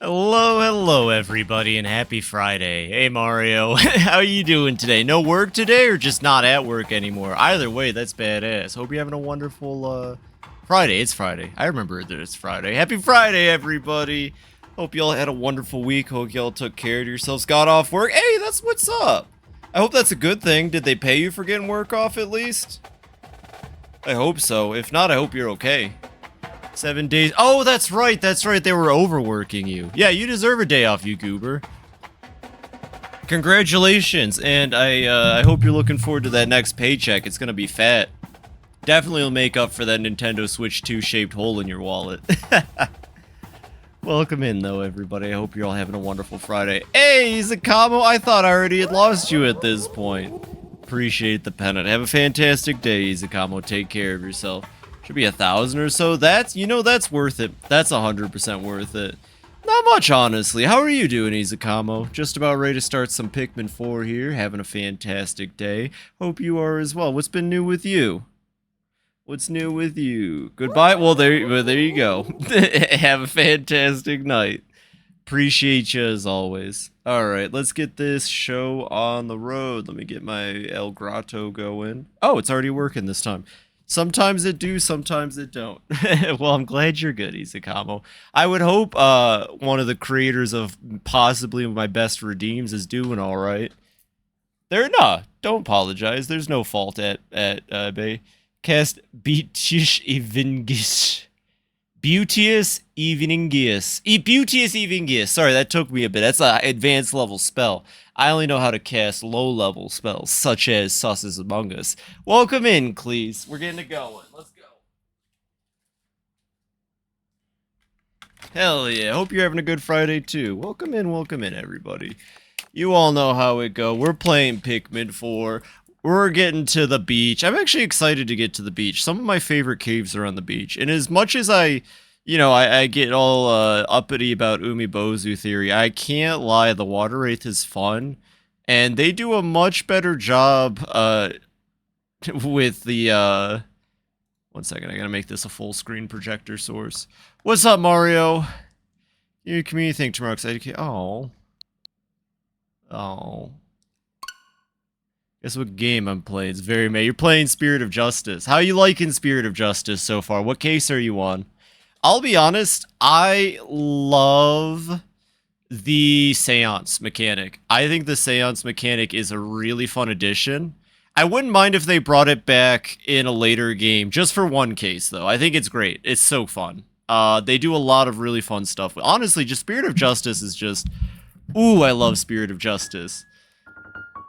Hello everybody, and happy Friday. Hey Mario, how you doing today? No work today, or just not at work anymore? Either way, that's badass. Hope you're having a wonderful, Friday. It's Friday. I remember that it's Friday. Happy Friday, everybody. Hope y'all had a wonderful week. Hope y'all took care of yourselves, got off work. Hey, that's what's up. I hope that's a good thing. Did they pay you for getting work off at least? I hope so. If not, I hope you're okay. 7 days. Oh, that's right. That's right. They were overworking you. Yeah, you deserve a day off, you goober. Congratulations. And I hope you're looking forward to that next paycheck. It's going to be fat. Definitely will make up for that Nintendo Switch 2 shaped hole in your wallet. Welcome in, though, everybody. I hope you're all having a wonderful Friday. Hey, Zakamo. I thought I already had lost you at this point. Appreciate the pennant. Have a fantastic day, Zakamo. Take care of yourself. Should be 1,000 or so. That's, you know, that's worth it. That's 100% worth it. Not much, honestly. How are you doing, Izakamo? Just about ready to start some Pikmin 4 here. Having a fantastic day. Hope you are as well. What's been new with you? What's new with you? Goodbye. Well, there you go. Have a fantastic night. Appreciate you as always. Alright, let's get this show on the road. Let me get my El Grotto going. Oh, it's already working this time. Sometimes it do, sometimes it don't. Well, I'm glad you're good, Izakamo. I would hope one of the creators of possibly my best redeems is doing all right. Don't apologize. There's no fault at Bay. Cast Beauteous Evingius. Beauteous Evingius. Sorry, that took me a bit. That's an advanced level spell. I only know how to cast low-level spells, such as Susses Among Us. Welcome in, Cleese. We're getting it going. Let's go. Hell yeah. Hope you're having a good Friday, too. Welcome in, everybody. You all know how it go. We're playing Pikmin 4. We're getting to the beach. I'm actually excited to get to the beach. Some of my favorite caves are on the beach. And as much as I get all uppity about Umibozu theory, I can't lie, the Water Wraith is fun. And they do a much better job with the... One second, I gotta make this a full screen projector source. What's up, Mario? Your community think tomorrow excited. Oh. Guess what game I'm playing? It's very May. You're playing Spirit of Justice. How you liking Spirit of Justice so far? What case are you on? I'll be honest, I love the Seance mechanic. I think the Seance mechanic is a really fun addition. I wouldn't mind if they brought it back in a later game, just for one case, though. I think it's great. It's so fun. They do a lot of really fun stuff. Honestly, just Spirit of Justice is just... Ooh, I love Spirit of Justice.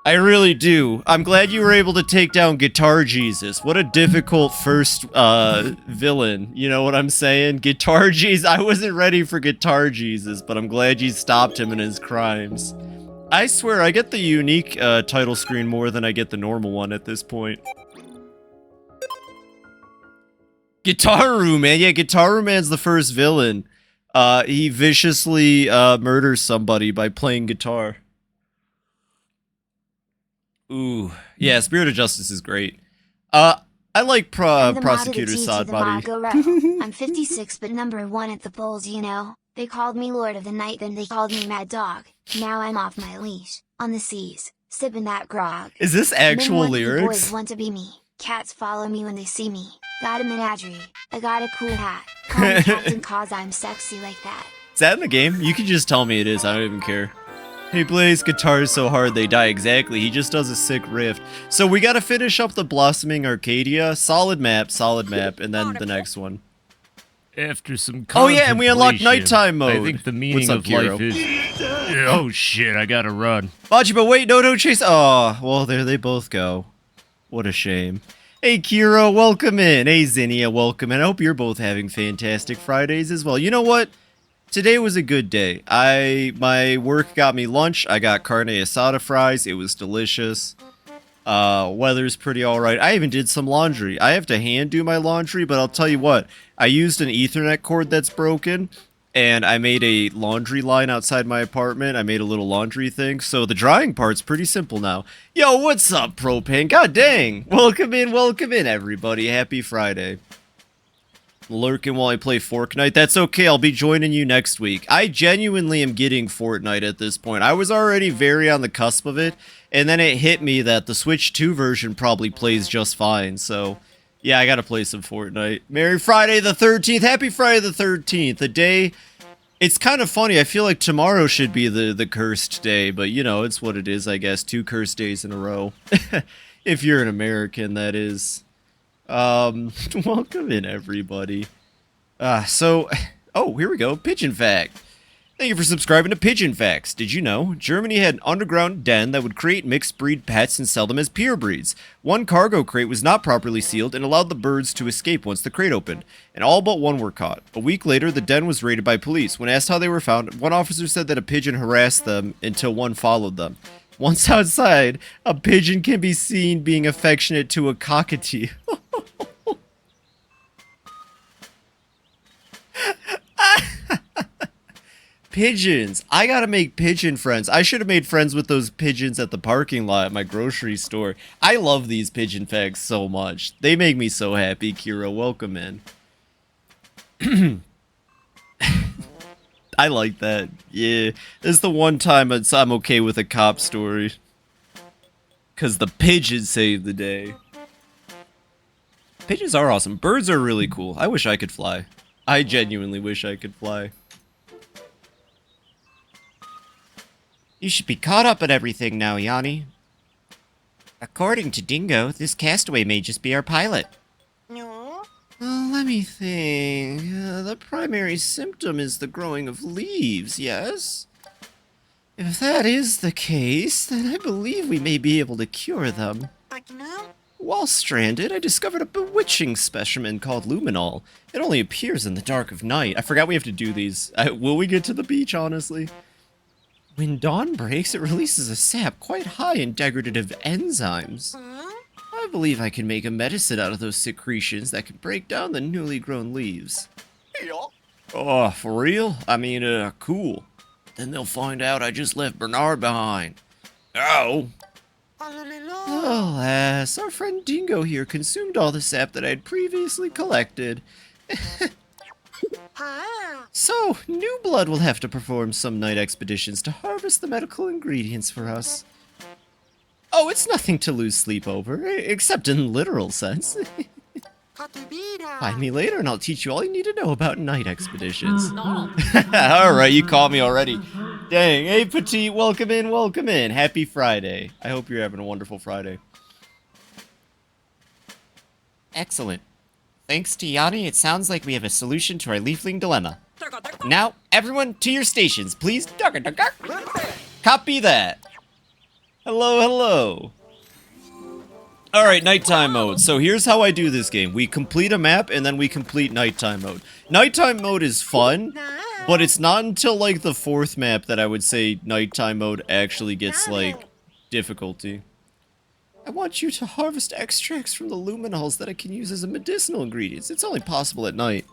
I really do. I'm glad you were able to take down Guitar Jesus. What a difficult first villain. You know what I'm saying? Guitar Jesus. I wasn't ready for Guitar Jesus, but I'm glad you stopped him in his crimes. I swear, I get the unique title screen more than I get the normal one at this point. Guitaru, man. Yeah, Guitaru Man's the first villain. He viciously murders somebody by playing guitar. Ooh, yeah, Spirit of Justice is great. I like Prosecutor Sodbody. I'm 56 but number 1 at the polls, you know. They called me Lord of the Night, then they called me Mad Dog. Now I'm off my leash, on the seas, sipping that grog. Is this actual lyrics? Boys want to be me. Cats follow me when they see me. Got a menagerie. I got a cool hat. Call me Captain cause I'm sexy like that. Is that in the game? You can just tell me it is, I don't even care. He plays guitars so hard they die. Exactly. He just does a sick riff. So we gotta finish up the Blossoming Arcadia. Solid map, and then the next one. After some Oh yeah, and we unlocked nighttime mode. I think the meaning What's up, of Kiro? life is... Oh shit, I gotta run. Baji, but wait, no, chase. Oh, well, there they both go. What a shame. Hey, Kiro, welcome in. Hey, Zinnia, welcome in. I hope you're both having fantastic Fridays as well. You know what? Today was a good day. My work got me lunch. I got carne asada fries. It was delicious. Weather's pretty alright. I even did some laundry. I have to hand do my laundry, but I'll tell you what. I used an Ethernet cord that's broken, and I made a laundry line outside my apartment. I made a little laundry thing, so the drying part's pretty simple now. Yo, what's up, Propane? God dang! Welcome in, everybody. Happy Friday. lurking while I play Fortnite. That's okay, I'll be joining you next week. I genuinely am getting Fortnite at this point. I was already very on the cusp of it, and then it hit me that the Switch 2 version probably plays just fine, so yeah, I gotta play some Fortnite. Merry Friday the 13th! Happy Friday the 13th! The day... It's kind of funny, I feel like tomorrow should be the cursed day, but you know, it's what it is, I guess. 2 cursed days in a row. If you're an American, that is. Welcome in, everybody. Oh, here we go. Pigeon Fact. Thank you for subscribing to Pigeon Facts. Did you know Germany had an underground den that would create mixed breed pets and sell them as pure breeds? One cargo crate was not properly sealed and allowed the birds to escape once the crate opened, and all but one were caught. A week later, the den was raided by police. When asked how they were found, one officer said that a pigeon harassed them until one followed them. Once outside, a pigeon can be seen being affectionate to a cockatoo. Pigeons. I gotta make pigeon friends. I should have made friends with those pigeons at the parking lot at my grocery store. I love these pigeon facts so much. They make me so happy, Kira. Welcome in. I like that. Yeah. This is the one time I'm okay with a cop story. Because the pigeons saved the day. Pigeons are awesome. Birds are really cool. I wish I could fly. I genuinely wish I could fly. You should be caught up on everything now, Yanni. According to Dingo, this castaway may just be our pilot. No. Let me think. The primary symptom is the growing of leaves, yes? If that is the case, then I believe we may be able to cure them. While stranded, I discovered a bewitching specimen called luminol. It only appears in the dark of night. I forgot we have to do these. Will we get to the beach, honestly? When dawn breaks, it releases a sap quite high in degradative enzymes. I believe I can make a medicine out of those secretions that can break down the newly grown leaves. Oh, for real? I mean, cool. Then they'll find out I just left Bernard behind. Oh. Alas, our friend Dingo here consumed all the sap that I had previously collected. So, New Blood will have to perform some night expeditions to harvest the medical ingredients for us. Oh, it's nothing to lose sleep over, except in literal sense. Find me later and I'll teach you all you need to know about night expeditions. Alright, you caught me already. Dang, hey Petite, welcome in, welcome in. Happy Friday. I hope you're having a wonderful Friday. Excellent. Thanks to Yanni, it sounds like we have a solution to our leafling dilemma. Now, everyone to your stations, please. Copy that. Hello, hello. Alright, nighttime mode. So here's how I do this game. We complete a map, and then we complete nighttime mode. Nighttime mode is fun, but it's not until, like, the 4th map that I would say nighttime mode actually gets, like, difficulty. I want you to harvest extracts from the luminols that I can use as a medicinal ingredients. It's only possible at night.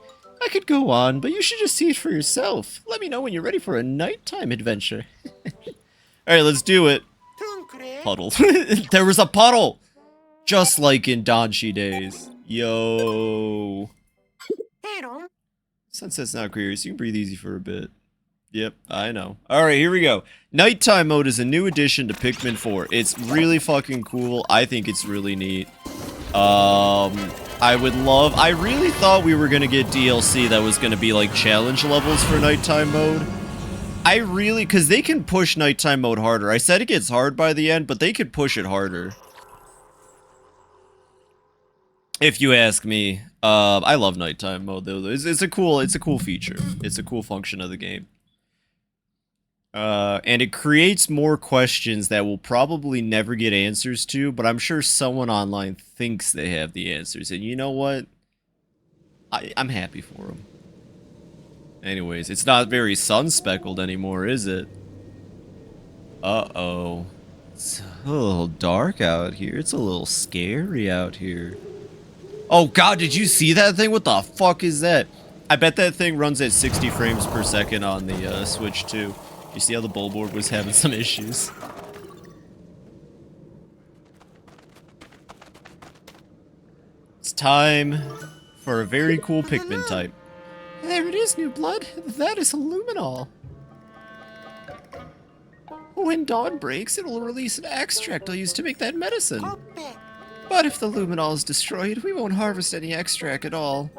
I could go on, but you should just see it for yourself. Let me know when you're ready for a nighttime adventure. Alright, let's do it. Puddle. There was a puddle! Just like in Danshi days. Yo. Sunset's not clear, so you can breathe easy for a bit. Yep, I know. Alright, here we go. Nighttime mode is a new addition to Pikmin 4. It's really fucking cool. I think it's really neat. I really thought we were gonna get DLC that was gonna be like challenge levels for nighttime mode. Cause they can push nighttime mode harder. I said it gets hard by the end, but they could push it harder. If you ask me. I love nighttime mode though. It's a cool feature. It's a cool function of the game. And it creates more questions that we'll probably never get answers to, but I'm sure someone online thinks they have the answers, and you know what? I'm happy for them. Anyways, it's not very sun-speckled anymore, is it? Uh-oh. It's a little dark out here. It's a little scary out here. Oh god, did you see that thing? What the fuck is that? I bet that thing runs at 60 frames per second on the Switch too. You see how the billboard was having some issues? It's time for a very cool Pikmin type. There it is, new blood. That is a luminol. When dawn breaks, it will release an extract I'll use to make that medicine. But if the luminol is destroyed, we won't harvest any extract at all.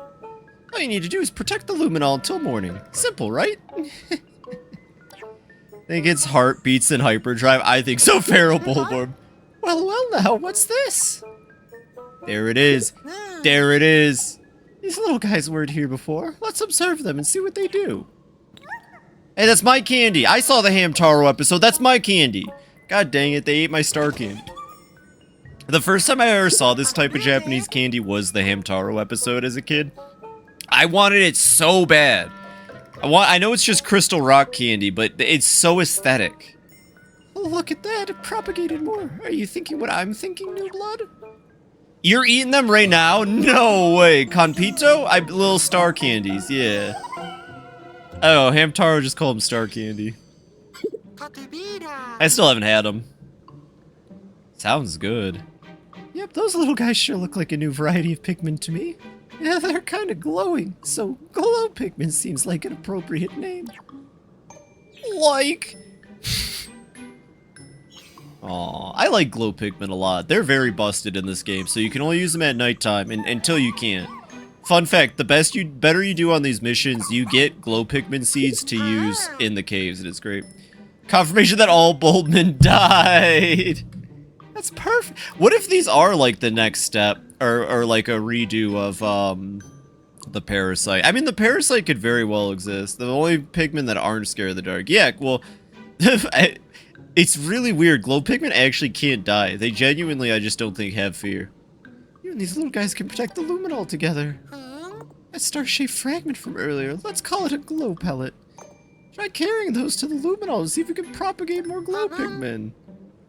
All you need to do is protect the luminol until morning. Simple, right? Think it's heartbeats in hyperdrive? I think so, Feral Bulborb. Well now, what's this? There it is. There it is. These little guys weren't here before. Let's observe them and see what they do. Hey, that's my candy. I saw the Hamtaro episode. That's my candy. God dang it, they ate my star candy. The first time I ever saw this type of Japanese candy was the Hamtaro episode as a kid. I wanted it so bad. I know it's just crystal rock candy, but it's so aesthetic. Look at that, it propagated more. Are you thinking what I'm thinking, new blood? You're eating them right now? No way. Conpito? Little star candies, yeah. Oh, Hamtaro just called them star candy. I still haven't had them. Sounds good. Yep, those little guys sure look like a new variety of Pikmin to me. Yeah, they're kind of glowing, so Glow Pikmin seems like an appropriate name. Like... Aw, I like Glow Pikmin a lot. They're very busted in this game, so you can only use them at nighttime until you can't. Fun fact, the better you do on these missions, you get Glow Pikmin seeds to use in the caves, and it's great. Confirmation that all Bulbmen died! That's perfect. What if these are like the next step, or like a redo of the Parasite? I mean, the Parasite could very well exist. The only Pikmin that aren't scared of the dark. Yeah, well, it's really weird. Glow Pikmin actually can't die. They genuinely, I just don't think, have fear. You and these little guys can protect the luminol together. That star-shaped fragment from earlier, let's call it a glow pellet. Try carrying those to the luminol and see if we can propagate more glow Pikmin.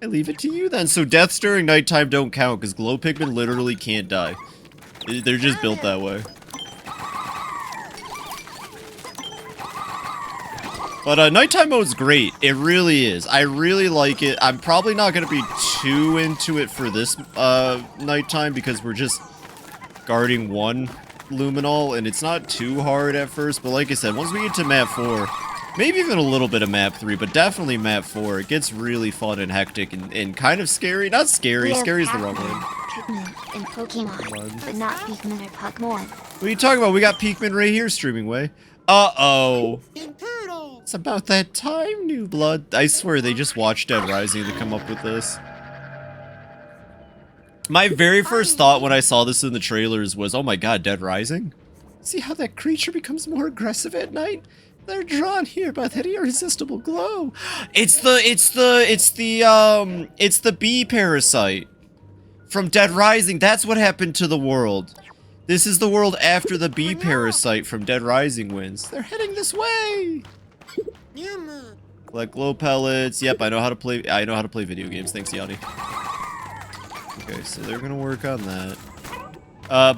I leave it to you then. So deaths during nighttime don't count because glow Pikmin literally can't die. They're just built that way. But nighttime mode's great. It really is. I really like it. I'm probably not going to be too into it for this nighttime because we're just guarding one luminol and it's not too hard at first. But like I said, once we get to map 4, maybe even a little bit of map 3, but definitely map 4, it gets really fun and hectic and kind of scary. Not scary. Scary is the wrong word. Pikmin and Pokemon, but not Pikmin or Pikmonth. What are you talking about? We got Pikmin right here streaming way. Uh-oh. It's about that time, new blood. I swear they just watched Dead Rising to come up with this. My very first thought when I saw this in the trailers was, oh my god, Dead Rising? See how that creature becomes more aggressive at night? They're drawn here by that irresistible glow. It's the bee parasite from Dead Rising. That's what happened to the world. This is the world after the bee parasite from Dead Rising wins. They're heading this way. Collect glow pellets. Yep, I know how to play video games. Thanks, Yanni. Okay, so they're gonna work on that.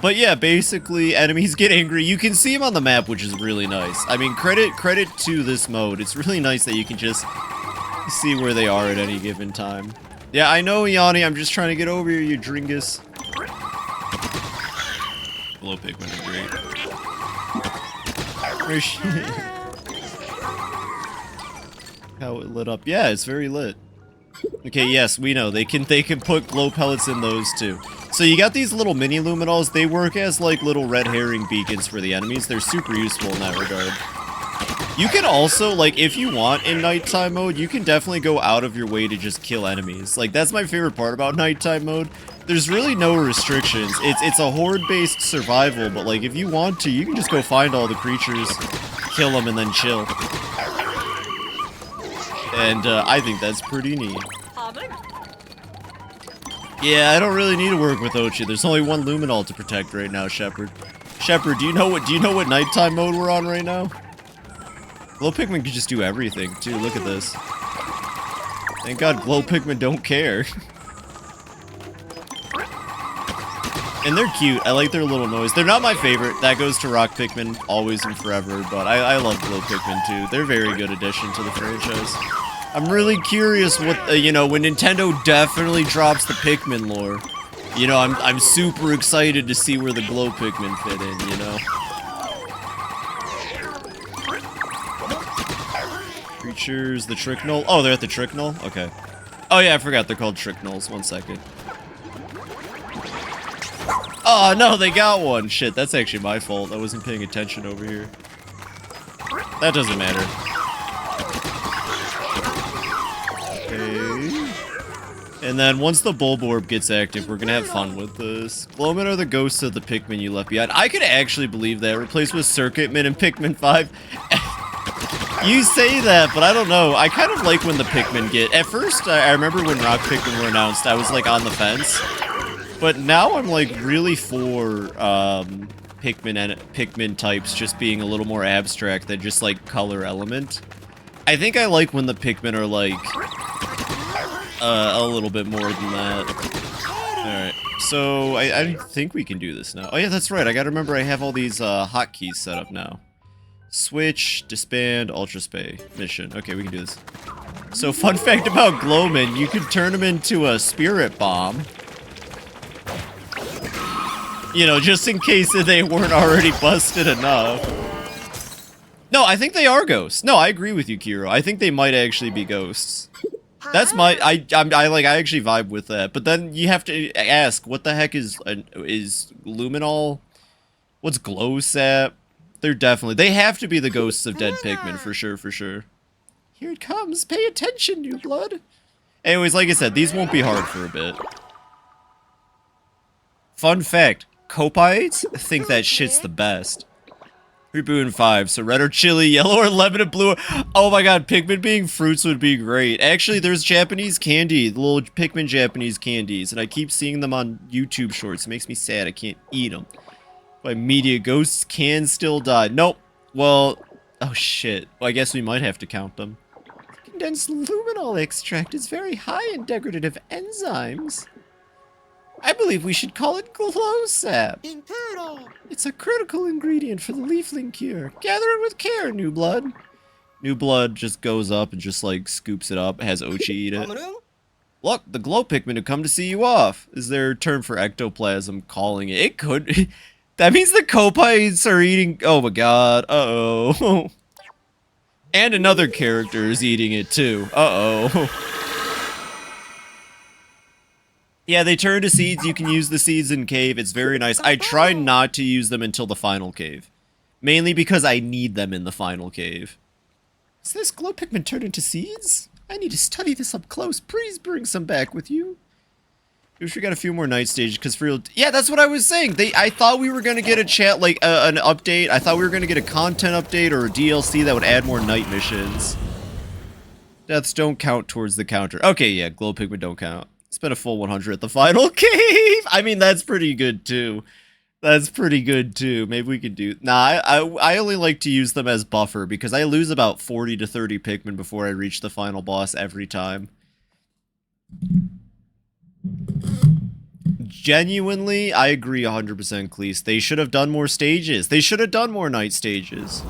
But yeah, basically, enemies get angry. You can see them on the map, which is really nice. I mean, credit to this mode. It's really nice that you can just see where they are at any given time. Yeah, I know, Yanni. I'm just trying to get over here, you dringus. Glow Pikmin are great. How it lit up. Yeah, it's very lit. Okay, yes, we know. They can put glow pellets in those too. So you got these little mini luminols. They work as like little red herring beacons for the enemies. They're super useful in that regard. You can also, like, if you want in nighttime mode, you can definitely go out of your way to just kill enemies. Like, that's my favorite part about nighttime mode. There's really no restrictions. It's a horde-based survival, but like, if you want to, you can just go find all the creatures, kill them, and then chill. And I think that's pretty neat. Yeah, I don't really need to work with Ochi. There's only one luminol to protect right now, Shepard. Shepard, do you know what nighttime mode we're on right now? Glow Pikmin can just do everything, too. Look at this. Thank God Glow Pikmin don't care. And they're cute. I like their little noise. They're not my favorite. That goes to Rock Pikmin, always and forever, but I love Glow Pikmin, too. They're a very good addition to the franchise. I'm really curious what, when Nintendo definitely drops the Pikmin lore. You know, I'm super excited to see where the glow Pikmin fit in, you know? Creatures, the Tricknol. Oh, they're at the Tricknol? Okay. Oh yeah, I forgot they're called Tricknols. 1 second. Oh no, they got one! Shit, that's actually my fault. I wasn't paying attention over here. That doesn't matter. Okay. And then once the Bulborb gets active, we're gonna have fun with this. Glowmen are the ghosts of the Pikmin you left behind. I could actually believe that. Replaced with Circuitmin and Pikmin 5. You say that, but I don't know. I kind of like when the Pikmin get... At first, I remember when Rock Pikmin were announced, I was like on the fence. But now I'm like really for Pikmin types just being a little more abstract than just like color element. I think I like when the Pikmin are like a little bit more than that. Alright, so I think we can do this now. Oh yeah, that's right. I gotta remember I have all these hotkeys set up now. Switch, disband, ultra spay, mission. Okay, we can do this. So fun fact about Glowman, you can turn them into a spirit bomb. You know, just in case they weren't already busted enough. No, I think they are ghosts. No, I agree with you, Kiro. I think they might actually be ghosts. That's my... I actually vibe with that. But then you have to ask, what the heck is Luminol? What's Glow Sap? They're definitely... They have to be the ghosts of dead Pikmin, for sure, for sure. Here it comes. Pay attention, new blood. Anyways, like I said, these won't be hard for a bit. Fun fact. Copites think that shit's the best. 3 blue and 5. So red or chili, yellow or lemon and blue. Oh my god, Pikmin being fruits would be great. Actually, there's Japanese candy, the little Pikmin Japanese candies, and I keep seeing them on YouTube shorts. It makes me sad. I can't eat them. By media, ghosts can still die. Nope. Well, oh shit. Well, I guess we might have to count them. Condensed luminol extract is very high in degradative enzymes. I believe we should call it glow sap. It's a critical ingredient for the leafling cure. Gather it with care, new blood. New blood just goes up and just like scoops it up, has Ochi eat it. Look, the glow Pikmin have come to see you off. Is there a term for ectoplasm calling it? It could. That means the Copites are eating. Oh my god. Uh-oh. And another character is eating it too. Uh-oh. Yeah, they turn to seeds. You can use the seeds in cave. It's very nice. I try not to use them until the final cave. Mainly because I need them in the final cave. Is this glow Pikmin turned into seeds? I need to study this up close. Please bring some back with you. I wish we got a few more night stages, because for real... Yeah, that's what I was saying. I thought we were going to get a chat, like, an update. I thought we were going to get a content update or a DLC that would add more night missions. Deaths don't count towards the counter. Okay, yeah, glow Pikmin don't count. Spent a full 100 at the final cave. I mean, that's pretty good too. That's pretty good too. Maybe we could do... Nah, I only like to use them as buffer because I lose about 40 to 30 Pikmin before I reach the final boss every time. Genuinely, I agree 100%, Cleese. They should have done more stages. They should have done more night stages.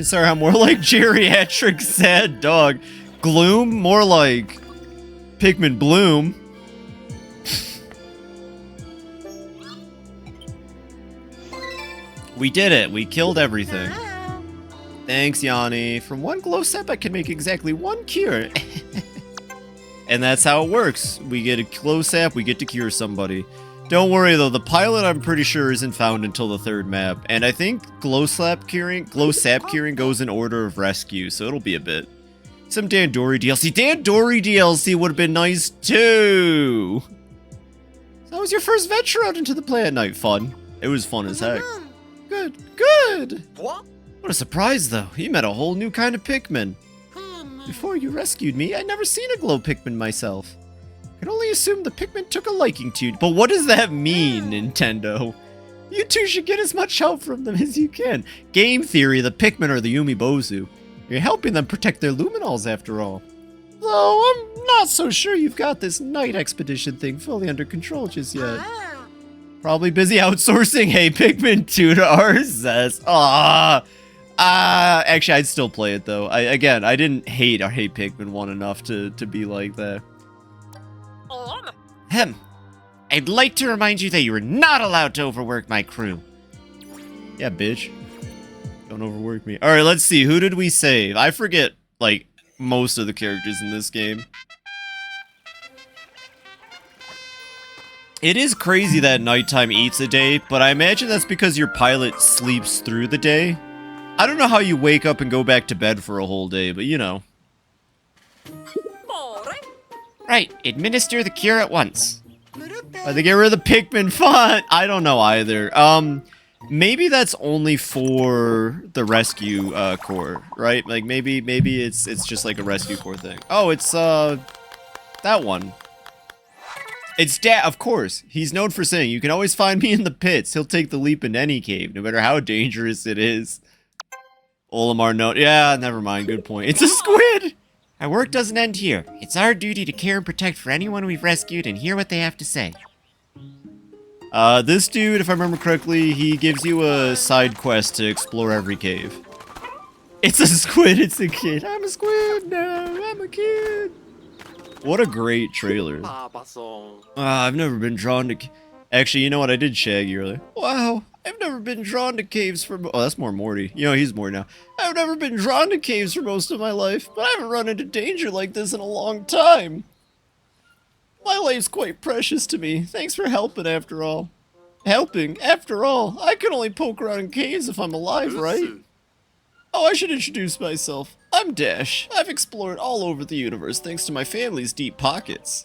Sorry, I'm more like geriatric sad dog. Gloom, more like Pikmin Bloom. We did it. We killed everything. Thanks, Yanni. From one glow sap, I can make exactly one cure. And that's how it works. We get a glow sap, we get to cure somebody. Don't worry though, the pilot I'm pretty sure isn't found until the 3rd map. And I think glow sap curing goes in order of rescue, so it'll be a bit. Some Dandori DLC. Dandori DLC would have been nice too. So that was your first venture out into the play at night. Fun. It was fun as heck. Good, good. What a surprise though. You met a whole new kind of Pikmin. Before you rescued me, I'd never seen a glow Pikmin myself. I can only assume the Pikmin took a liking to you. But what does that mean, Nintendo? You two should get as much help from them as you can. Game theory, the Pikmin are the Umibozu. You're helping them protect their luminols after all. Though I'm not so sure you've got this night expedition thing fully under control just yet. Probably busy outsourcing Hey Pikmin 2 to RSS. Actually, I'd still play it though. I didn't hate our Hey Pikmin 1 enough to be like that. Hem. I'd like to remind you that you are not allowed to overwork my crew. Yeah, bitch. Don't overwork me. Alright, let's see. Who did we save? I forget, like, most of the characters in this game. It is crazy that nighttime eats a day, but I imagine that's because your pilot sleeps through the day. I don't know how you wake up and go back to bed for a whole day, but you know. Right, administer the cure at once. Why'd they get rid of the Pikmin font? I don't know either. Maybe that's only for the rescue core, right? Like maybe it's just like a rescue core thing. Oh, it's that one. It's of course. He's known for saying, "You can always find me in the pits. He'll take the leap in any cave, no matter how dangerous it is." Olimar note. Yeah, never mind. Good point. It's a squid! Our work doesn't end here. It's our duty to care and protect for anyone we've rescued and hear what they have to say. This dude, if I remember correctly, he gives you a side quest to explore every cave. It's a squid, it's a kid. I'm a squid now, I'm a kid. What a great trailer. I've never been drawn to... Actually, you know what? I did Shaggy earlier. Wow, I've never been drawn to caves for... Oh, that's more Morty. You know, he's more now. I've never been drawn to caves for most of my life, but I haven't run into danger like this in a long time. My life's quite precious to me. Thanks for helping after all. Helping? After all, I can only poke around in caves if I'm alive, right? Oh, I should introduce myself. I'm Dash. I've explored all over the universe thanks to my family's deep pockets.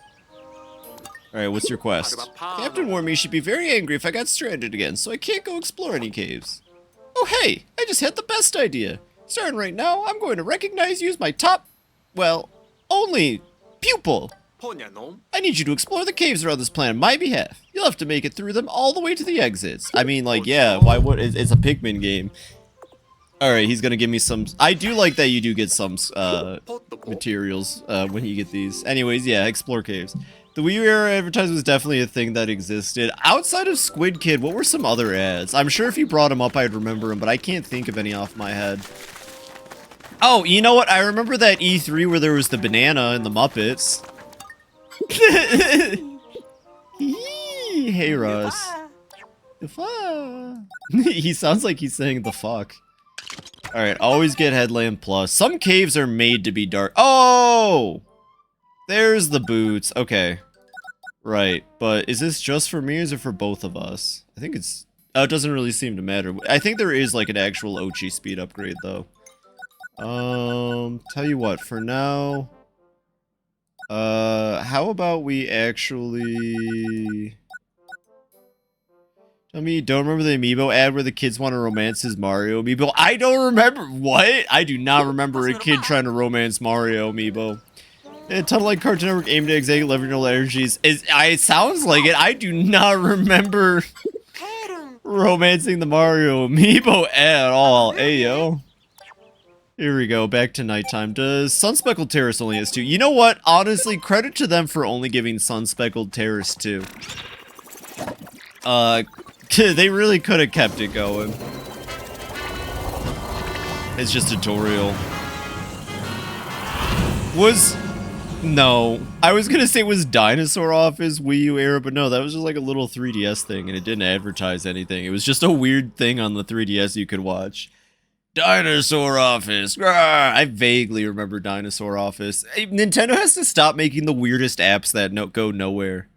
Alright, what's your quest? Captain warned me she'd be very angry if I got stranded again, so I can't go explore any caves. Oh hey, I just had the best idea. Starting right now, I'm going to recognize you as my top, well, only pupil. I need you to explore the caves around this planet on my behalf. You'll have to make it through them all the way to the exits. I mean, like, yeah, why would... It's a Pikmin game. Alright, he's gonna give me some... I do like that you do get some materials when you get these. Anyways, yeah, explore caves. The Wii U era advertising was definitely a thing that existed. Outside of Squid Kid, what were some other ads? I'm sure if you brought them up, I'd remember them, but I can't think of any off my head. Oh, you know what? I remember that E3 where there was the banana and the Muppets. Hey, Russ. The fuck? He sounds like he's saying the fuck. Alright, always get headlamp plus. Some caves are made to be dark. Oh! There's the boots. Okay. Right, but is this just for me or is it for both of us? I think it's... Oh, it doesn't really seem to matter. I think there is like an actual Ochi speed upgrade though. Tell you what, for now... how about we actually... Tell me you don't remember the amiibo ad where the kids want to romance his Mario amiibo? I don't remember. What? I do not remember a kid trying to romance Mario amiibo. A ton of like Cartoon Network aimed at exactly 11-year-old energies. It sounds like it. I do not remember romancing the Mario amiibo at all. Hey, yo. Here we go. Back to nighttime. Does Sunspeckled Terrace only has 2? You know what? Honestly, credit to them for only giving Sunspeckled Terrace 2. They really could have kept it going. It's just a tutorial. No. I was gonna say it was Dinosaur Office Wii U era, but no, that was just like a little 3DS thing, and it didn't advertise anything. It was just a weird thing on the 3DS you could watch. Dinosaur Office! Rawr! I vaguely remember Dinosaur Office. Nintendo has to stop making the weirdest apps that go nowhere.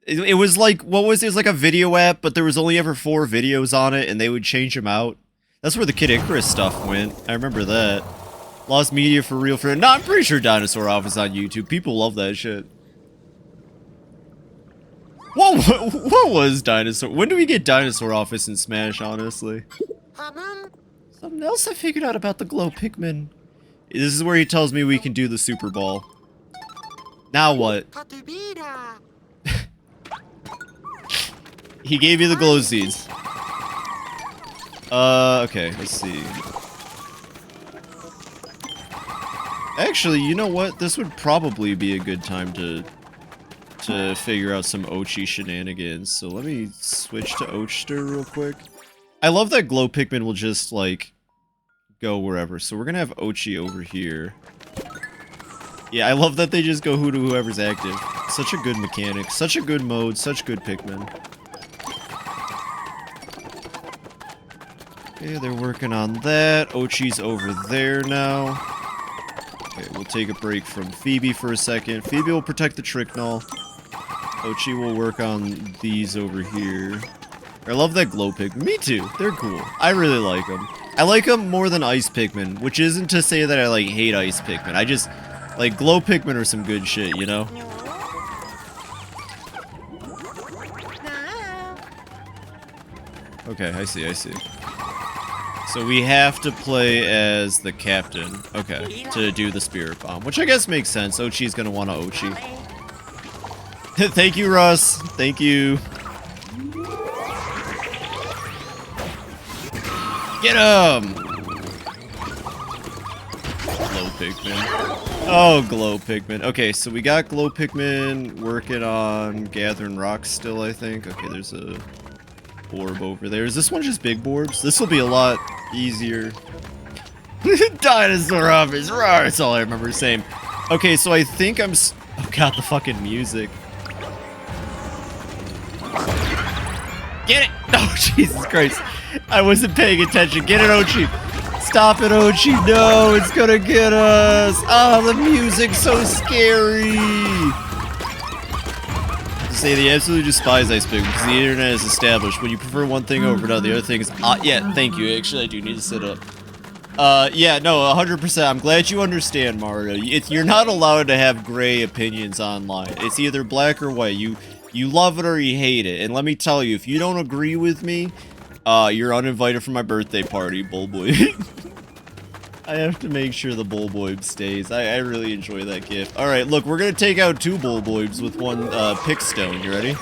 It was like, what was it? It was like a video app, but there was only ever 4 videos on it, and they would change them out. That's where the Kid Icarus stuff went. I remember that. Lost media for real for... No, I'm pretty sure Dinosaur Office on YouTube. People love that shit. What was Dinosaur... When do we get Dinosaur Office in Smash, honestly? Something else I figured out about the Glow Pikmin. This is where he tells me we can do the Super Ball. Now what? He gave you the glow seeds. Okay, let's see. Actually, you know what? This would probably be a good time to figure out some Ochi shenanigans. So let me switch to Ochster real quick. I love that Glow Pikmin will just, like, go wherever. So we're gonna have Ochi over here. Yeah, I love that they just go to whoever's active. Such a good mechanic. Such a good mode. Such good Pikmin. Okay, they're working on that. Ochi's over there now. Okay, we'll take a break from Phoebe for a second. Phoebe will protect the Tricknull. Ochi will work on these over here. I love that glow Pikmin. Me too. They're cool. I really like them. I like them more than ice Pikmin, which isn't to say that I like hate ice Pikmin. I just like glow Pikmin are some good shit, you know? Okay, I see, I see. So we have to play as the captain, okay, to do the spirit bomb, which I guess makes sense. Ochi's gonna want to Ochi. Thank you, Russ. Thank you. Get him! Glow Pikmin. Oh, glow Pikmin. Okay, so we got glow Pikmin working on gathering rocks still, I think. Okay, there's a orb over there. Is this one just big orbs? This will be a lot easier. Dinosaur office, rawr, that's all I remember saying. Okay, so I think I'm oh god, the fucking music. Get it! Oh, Jesus Christ. I wasn't paying attention. Get it, Ochi. Stop it, Ochi. No, it's gonna get us. Oh, the music's so scary. Say they absolutely despise Ice Pikmin because the internet is established. When you prefer one thing over another, the other thing is... yeah, thank you. Actually, I do need to sit up. Yeah, no, 100%. I'm glad you understand, Mario. You're not allowed to have gray opinions online. It's either black or white. You love it or you hate it. And let me tell you, if you don't agree with me, you're uninvited for my birthday party, Bullboy. I have to make sure the Bullboy stays. I really enjoy that gift. Alright, look, we're gonna take out 2 Bullboys with 1 Pickstone. You ready?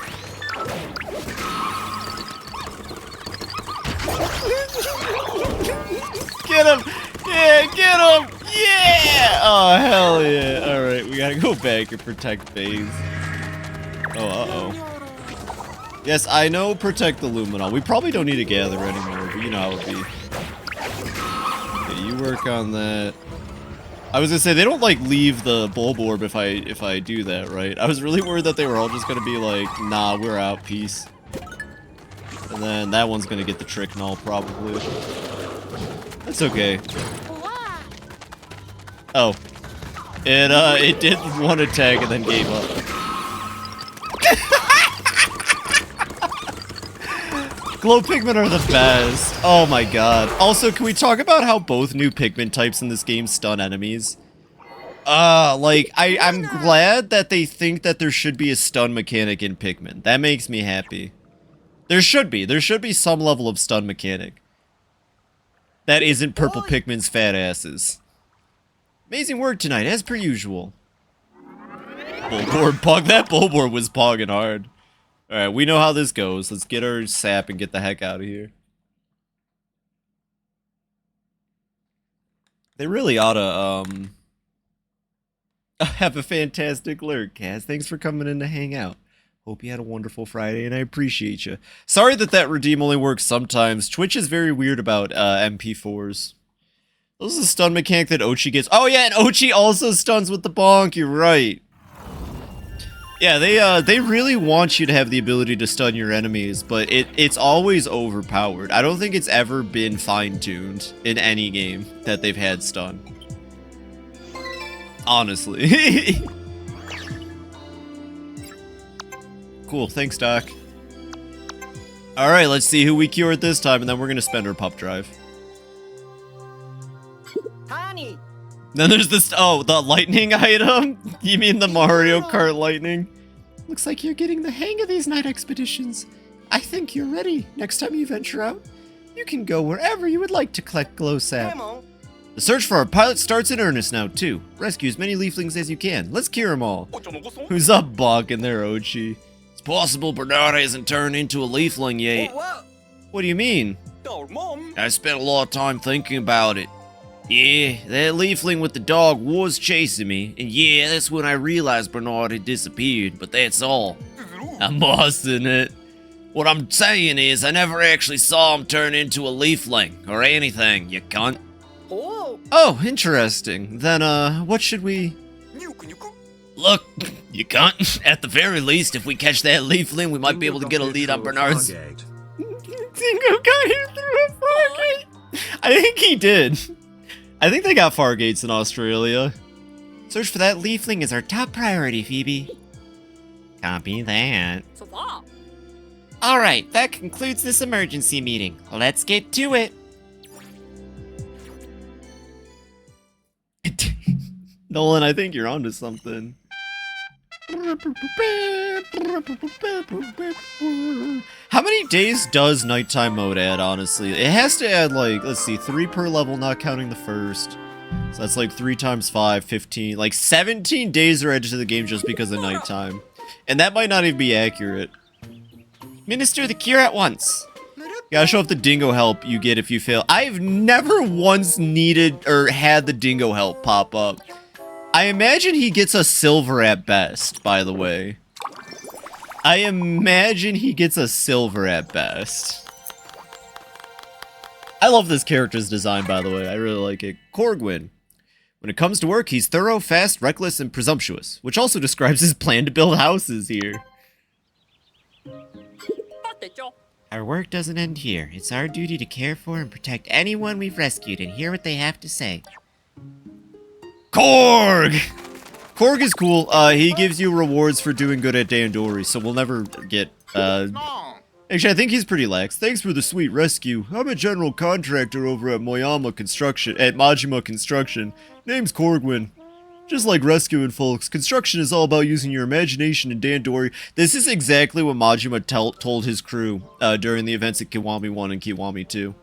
Get him! Yeah, get him! Yeah! Oh, hell yeah. Alright, we gotta go back and protect Baze. Oh, uh-oh. Yes, I know protect the Luminol. We probably don't need to gather anymore, but you know how it would be. Okay, you work on that. I was gonna say, they don't, like, leave the Bulborb if I do that, right? I was really worried that they were all just gonna be like, nah, we're out, peace. And then that one's gonna get the Tricknull, probably. That's okay. Oh. It did 1 attack and then gave up. Glow Pikmin are the best. Oh my god. Also, can we talk about how both new Pikmin types in this game stun enemies? Like, I'm glad that they think that there should be a stun mechanic in Pikmin. That makes me happy. There should be. There should be some level of stun mechanic. That isn't purple Pikmin's fat asses. Amazing work tonight, as per usual. Bulborb pog. That Bulborb was pogging hard. Alright, we know how this goes. Let's get our sap and get the heck out of here. They really oughta, have a fantastic lurk, Kaz. Thanks for coming in to hang out. Hope you had a wonderful Friday, and I appreciate you. Sorry that redeem only works sometimes. Twitch is very weird about MP4s. This is a stun mechanic that Ochi gets. Oh yeah, and Ochi also stuns with the bonk. You're right. Yeah, they really want you to have the ability to stun your enemies, but it's always overpowered. I don't think it's ever been fine-tuned in any game that they've had stun. Honestly. Cool, thanks, Doc. Alright, let's see who we cured this time, and then we're gonna spend our pup drive. Honey. Then there's this, oh, the lightning item? You mean the Mario Kart lightning? Looks like you're getting the hang of these night expeditions. I think you're ready. Next time you venture out, you can go wherever you would like to collect glow sap. The search for our pilot starts in earnest now, too. Rescue as many leaflings as you can. Let's cure them all. Who's up, Bonk, in there, Ochi? It's possible Bernard hasn't turned into a leafling yet. What do you mean? I spent a lot of time thinking about it. Yeah, that leafling with the dog was chasing me, and yeah, that's when I realized Bernard had disappeared, but that's all. I'm bossing it. What I'm saying is, I never actually saw him turn into a leafling, or anything, you cunt. Oh, interesting. Then, what should we... Look, you can't. At the very least, if we catch that leafling, we might be able to get a lead on Bernard's. Dingo got hit through a Fargate. I think he did. I think they got Fargates in Australia. Search for that leafling is our top priority, Phoebe. Copy that. Alright, that concludes this emergency meeting. Let's get to it. Nolan, I think you're onto something. How many days does nighttime mode add, honestly? It has to add, like, let's see, 3 per level, not counting the first. So that's like 3 times 5, 15. Like, 17 days are added to the game just because of nighttime. And that might not even be accurate. Minister the cure at once. Gotta show off the dingo help you get if you fail. I've never once needed or had the dingo help pop up. I imagine he gets a silver at best, by the way. I imagine he gets a silver at best. I love this character's design, by the way. I really like it. Corgwin. When it comes to work, he's thorough, fast, reckless, and presumptuous, which also describes his plan to build houses here. Our work doesn't end here. It's our duty to care for and protect anyone we've rescued and hear what they have to say. Korg! Korg is cool. He gives you rewards for doing good at Dandori, so we'll never get, Actually, I think he's pretty lax. Thanks for the sweet rescue. I'm a general contractor over at Majima Construction. Name's Corgwin. Just like rescuing folks, construction is all about using your imagination in Dandori. This is exactly what Majima told his crew during the events at Kiwami 1 and Kiwami 2.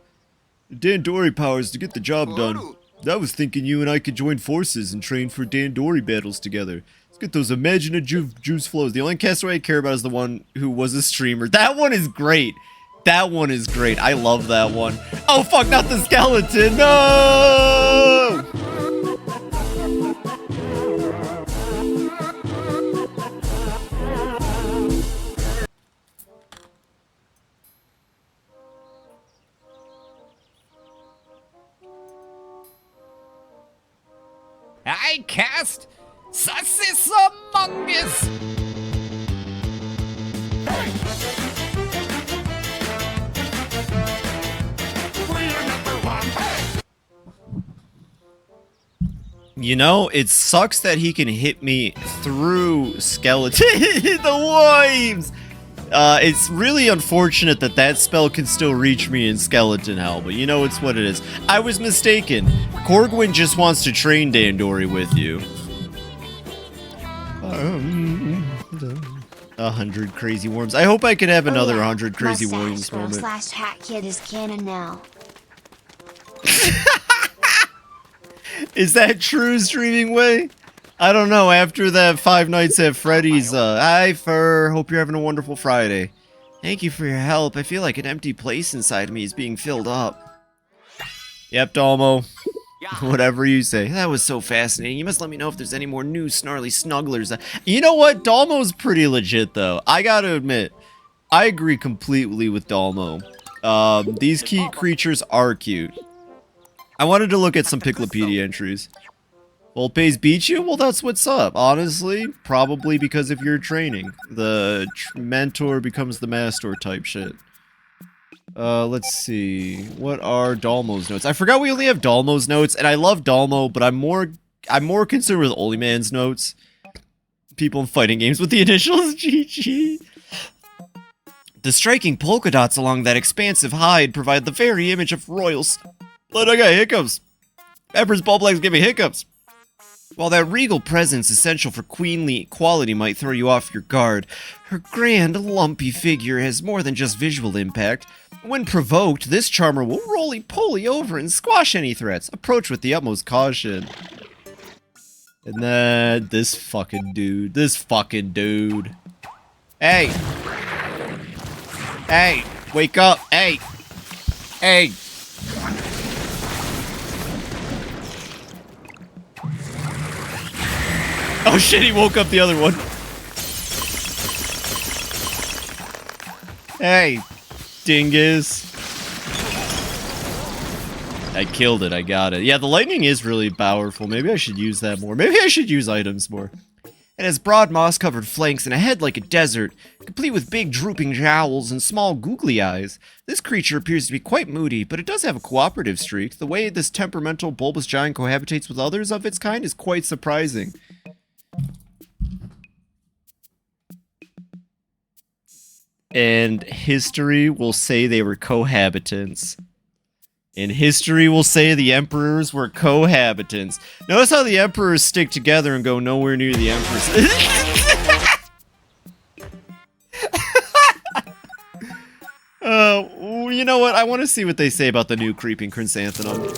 Dandori powers to get the job done. I was thinking you and I could join forces and train for Dandori battles together. Let's get those imaginative juice flows. The only castaway I care about is the one who was a streamer. That one is great. That one is great. I love that one. Oh fuck, not the skeleton. No! I cast Sussisamungus! You know, it sucks that he can hit me through skeleton. The wives! It's really unfortunate that that spell can still reach me in skeleton hell, but you know, it's what it is. I was mistaken. Corgwin just wants to train Dandori with you. 100 crazy worms. I hope I can have another 100 crazy worms moment. /hat kid is canon now. Is that true, Streaming Way? I don't know, after that 5 Nights at Freddy's, hi Fur, hope you're having a wonderful Friday. Thank you for your help, I feel like an empty place inside me is being filled up. Yep, Dalmo. Whatever you say. That was so fascinating, you must let me know if there's any more new snarly snugglers. You know what, Dalmo's pretty legit though, I gotta admit. I agree completely with Dalmo. These key creatures are cute. I wanted to look at some Piclopedia entries. Volpes beat you? Well, that's what's up. Honestly, probably because of your training. The mentor becomes the master type shit. Let's see. What are Dalmo's notes? I forgot we only have Dalmo's notes, and I love Dalmo, but I'm more concerned with Oliman's notes. People in fighting games with the initials GG. The striking polka dots along that expansive hide provide the very image of royals. Look, I got hiccups. Emperor's ball legs give me hiccups. While that regal presence essential for queenly quality might throw you off your guard, her grand, lumpy figure has more than just visual impact. When provoked, this charmer will roly-poly over and squash any threats. Approach with the utmost caution. And then this fucking dude. Hey! Hey! Wake up! Hey! Hey! Oh shit, he woke up the other one. Hey, dingus. I killed it, I got it. Yeah, the lightning is really powerful. Maybe I should use that more. Maybe I should use items more. It has broad moss-covered flanks and a head like a desert, complete with big drooping jowls and small googly eyes. This creature appears to be quite moody, but it does have a cooperative streak. The way this temperamental bulbous giant cohabitates with others of its kind is quite surprising. And history will say they were cohabitants. And history will say the emperors were cohabitants. Notice how the emperors stick together and go nowhere near the empress. You know what? I want to see what they say about the new creeping chrysanthemum.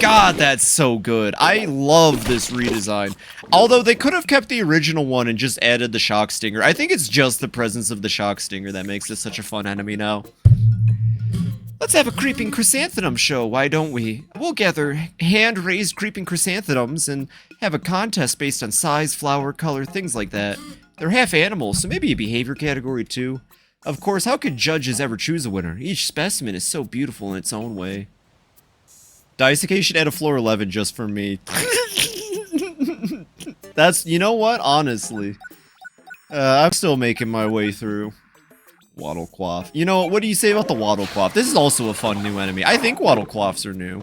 God, that's so good. I love this redesign. Although they could have kept the original one and just added the shock stinger. I think it's just the presence of the shock stinger that makes this such a fun enemy now. Let's have a creeping chrysanthemum show, why don't we? We'll gather hand-raised creeping chrysanthemums and have a contest based on size, flower, color, things like that. They're half animals, so maybe a behavior category too. Of course, how could judges ever choose a winner? Each specimen is so beautiful in its own way. Daisuke should add a floor 11 just for me. That's, you know what? Honestly. I'm still making my way through. Wattlequaff. You know, what do you say about the Wattlequaff? This is also a fun new enemy. I think Wattlequaffs are new.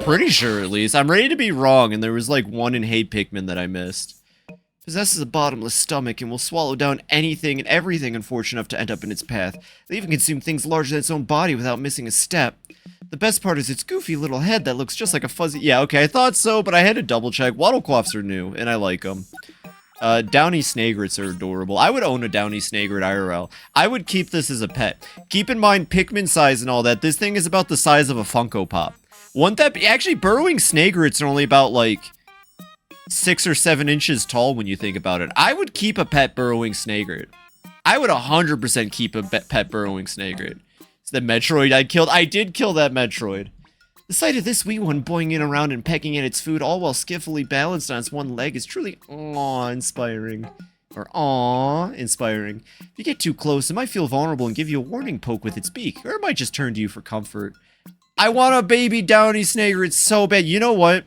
Pretty sure, at least. I'm ready to be wrong, and there was like one in Hey Pikmin that I missed. Possesses a bottomless stomach and will swallow down anything and everything unfortunate enough to end up in its path. They even consume things larger than its own body without missing a step. The best part is its goofy little head that looks just like a fuzzy... Yeah, okay, I thought so, but I had to double check. Wattlequaffs are new, and I like them. Downy Snagrets are adorable. I would own a Downy Snagret IRL. I would keep this as a pet. Keep in mind, Pikmin size and all that, this thing is about the size of a Funko Pop. Wouldn't that be... Actually, burrowing Snagrets are only about, like, 6 or 7 inches tall when you think about it. I would keep a pet burrowing Snagret. I would 100% keep a pet burrowing Snagret. It's the Metroid I killed. I did kill that Metroid. The sight of this wee one boinging around and pecking at its food, all while skillfully balanced on its one leg, is truly awe-inspiring. Or awe-inspiring. If you get too close, it might feel vulnerable and give you a warning poke with its beak, or it might just turn to you for comfort. I want a baby Downy Snagret so bad. You know what?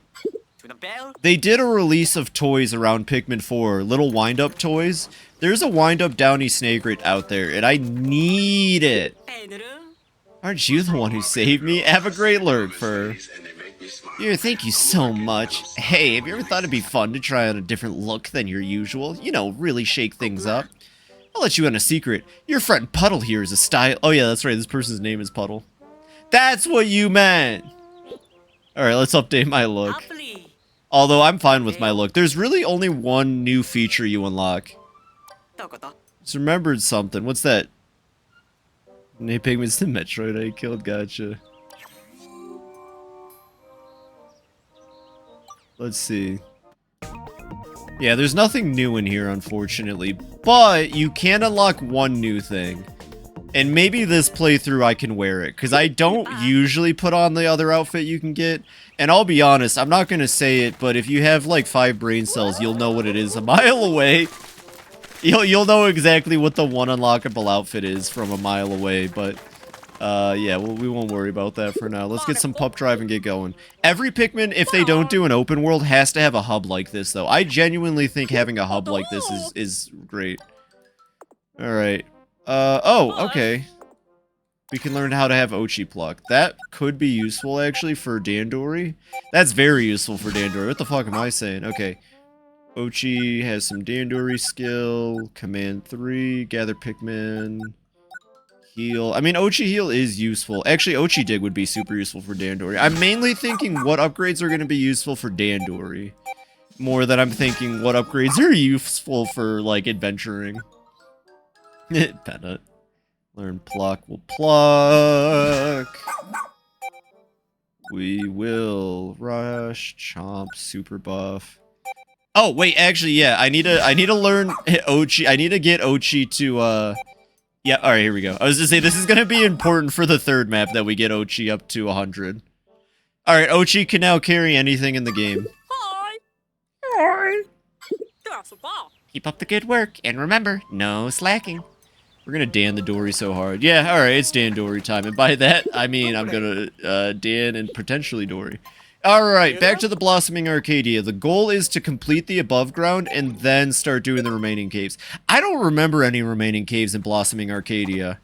They did a release of toys around Pikmin 4, little wind-up toys. There's a wind-up Downy Snagret out there, and I need it. Aren't you the one who saved me? Have a great lurk, Fur. Yeah, thank you so much. Hey, have you ever thought it'd be fun to try on a different look than your usual? You know, really shake things up. I'll let you in a secret. Your friend Puddle here is a style... Oh yeah, that's right, this person's name is Puddle. That's what you meant! Alright, let's update my look. Although, I'm fine with my look. There's really only one new feature you unlock. Just remembered something. What's that? Hey Pigman's the Metroid I killed, gotcha. Let's see. Yeah, there's nothing new in here, unfortunately. But, you can unlock one new thing. And maybe this playthrough I can wear it, because I don't usually put on the other outfit you can get. And I'll be honest, I'm not going to say it, but if you have like 5 brain cells, you'll know what it is a mile away. You'll know exactly what the one unlockable outfit is from a mile away, but yeah, we won't worry about that for now. Let's get some pup drive and get going. Every Pikmin, if they don't do an open world, has to have a hub like this, though. I genuinely think having a hub like this is great. Alright. Oh, okay. We can learn how to have Ochi pluck. That could be useful, actually, for Dandori. That's very useful for Dandori. What the fuck am I saying? Okay. Ochi has some Dandori skill. Command 3. Gather Pikmin. Heal. I mean, Ochi heal is useful. Actually, Ochi dig would be super useful for Dandori. I'm mainly thinking what upgrades are going to be useful for Dandori. More than I'm thinking what upgrades are useful for, like, adventuring. Pennant. Learn pluck. We'll pluck. We will rush. Chomp. Super buff. Oh, wait, actually, yeah, I need to learn Ochi. I need to get Ochi to, yeah, alright, here we go. I was gonna say, this is gonna be important for the third map that we get Ochi up to 100. Alright, Ochi can now carry anything in the game. Hi. Keep up the good work, and remember, no slacking. We're gonna Dan the Dory so hard. Yeah, alright, it's Dan Dory time, and by that, I mean I'm gonna, Dan and potentially Dory. Alright, back to the Blossoming Arcadia. The goal is to complete the above ground and then start doing the remaining caves. I don't remember any remaining caves in Blossoming Arcadia.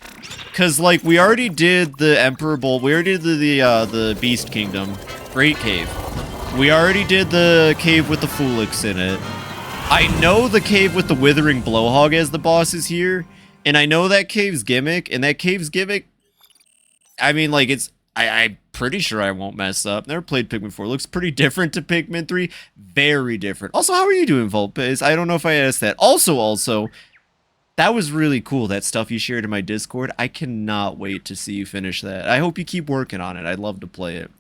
Because, like, we already did the Emperor Bolt. We already did the Beast Kingdom. Great cave. We already did the cave with the Fulix in it. I know the cave with the Withering Blowhog as the boss is here. And I know that cave's gimmick. And that cave's gimmick... I mean, like, it's... I'm pretty sure I won't mess up. Never played Pikmin 4. Looks pretty different to Pikmin 3. Very different. Also, how are you doing, Volpez? I don't know if I asked that. Also, that was really cool, that stuff you shared in my Discord. I cannot wait to see you finish that. I hope you keep working on it. I'd love to play it.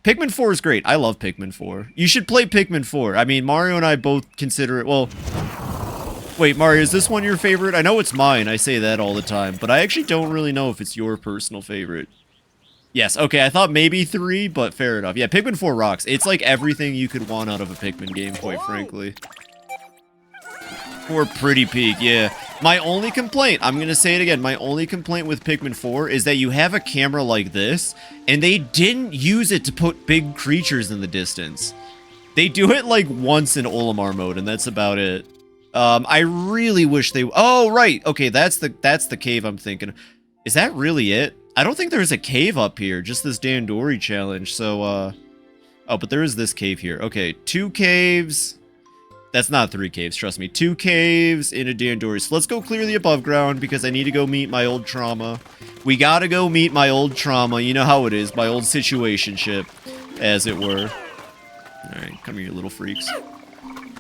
Pikmin 4 is great. I love Pikmin 4. You should play Pikmin 4. I mean, Mario and I both consider it... Well... Wait, Mario, is this one your favorite? I know it's mine. I say that all the time. But I actually don't really know if it's your personal favorite. Yes, okay, I thought maybe 3, but fair enough. Yeah, Pikmin 4 rocks. It's like everything you could want out of a Pikmin game, quite frankly. Or pretty peak, yeah. My only complaint, I'm gonna say it again, my only complaint with Pikmin 4 is that you have a camera like this, and they didn't use it to put big creatures in the distance. They do it like once in Olimar mode, and that's about it. I really wish they... Oh, right, okay, that's the cave I'm thinking. Is that really it? I don't think there's a cave up here, just this Dandori challenge, so, Oh, but there is this cave here. Okay, 2 caves. That's not 3 caves, trust me. 2 caves in a Dandori. So let's go clear the above ground, because I need to go meet my old trauma. We gotta go meet my old trauma. You know how it is, my old situationship, as it were. Alright, come here, you little freaks.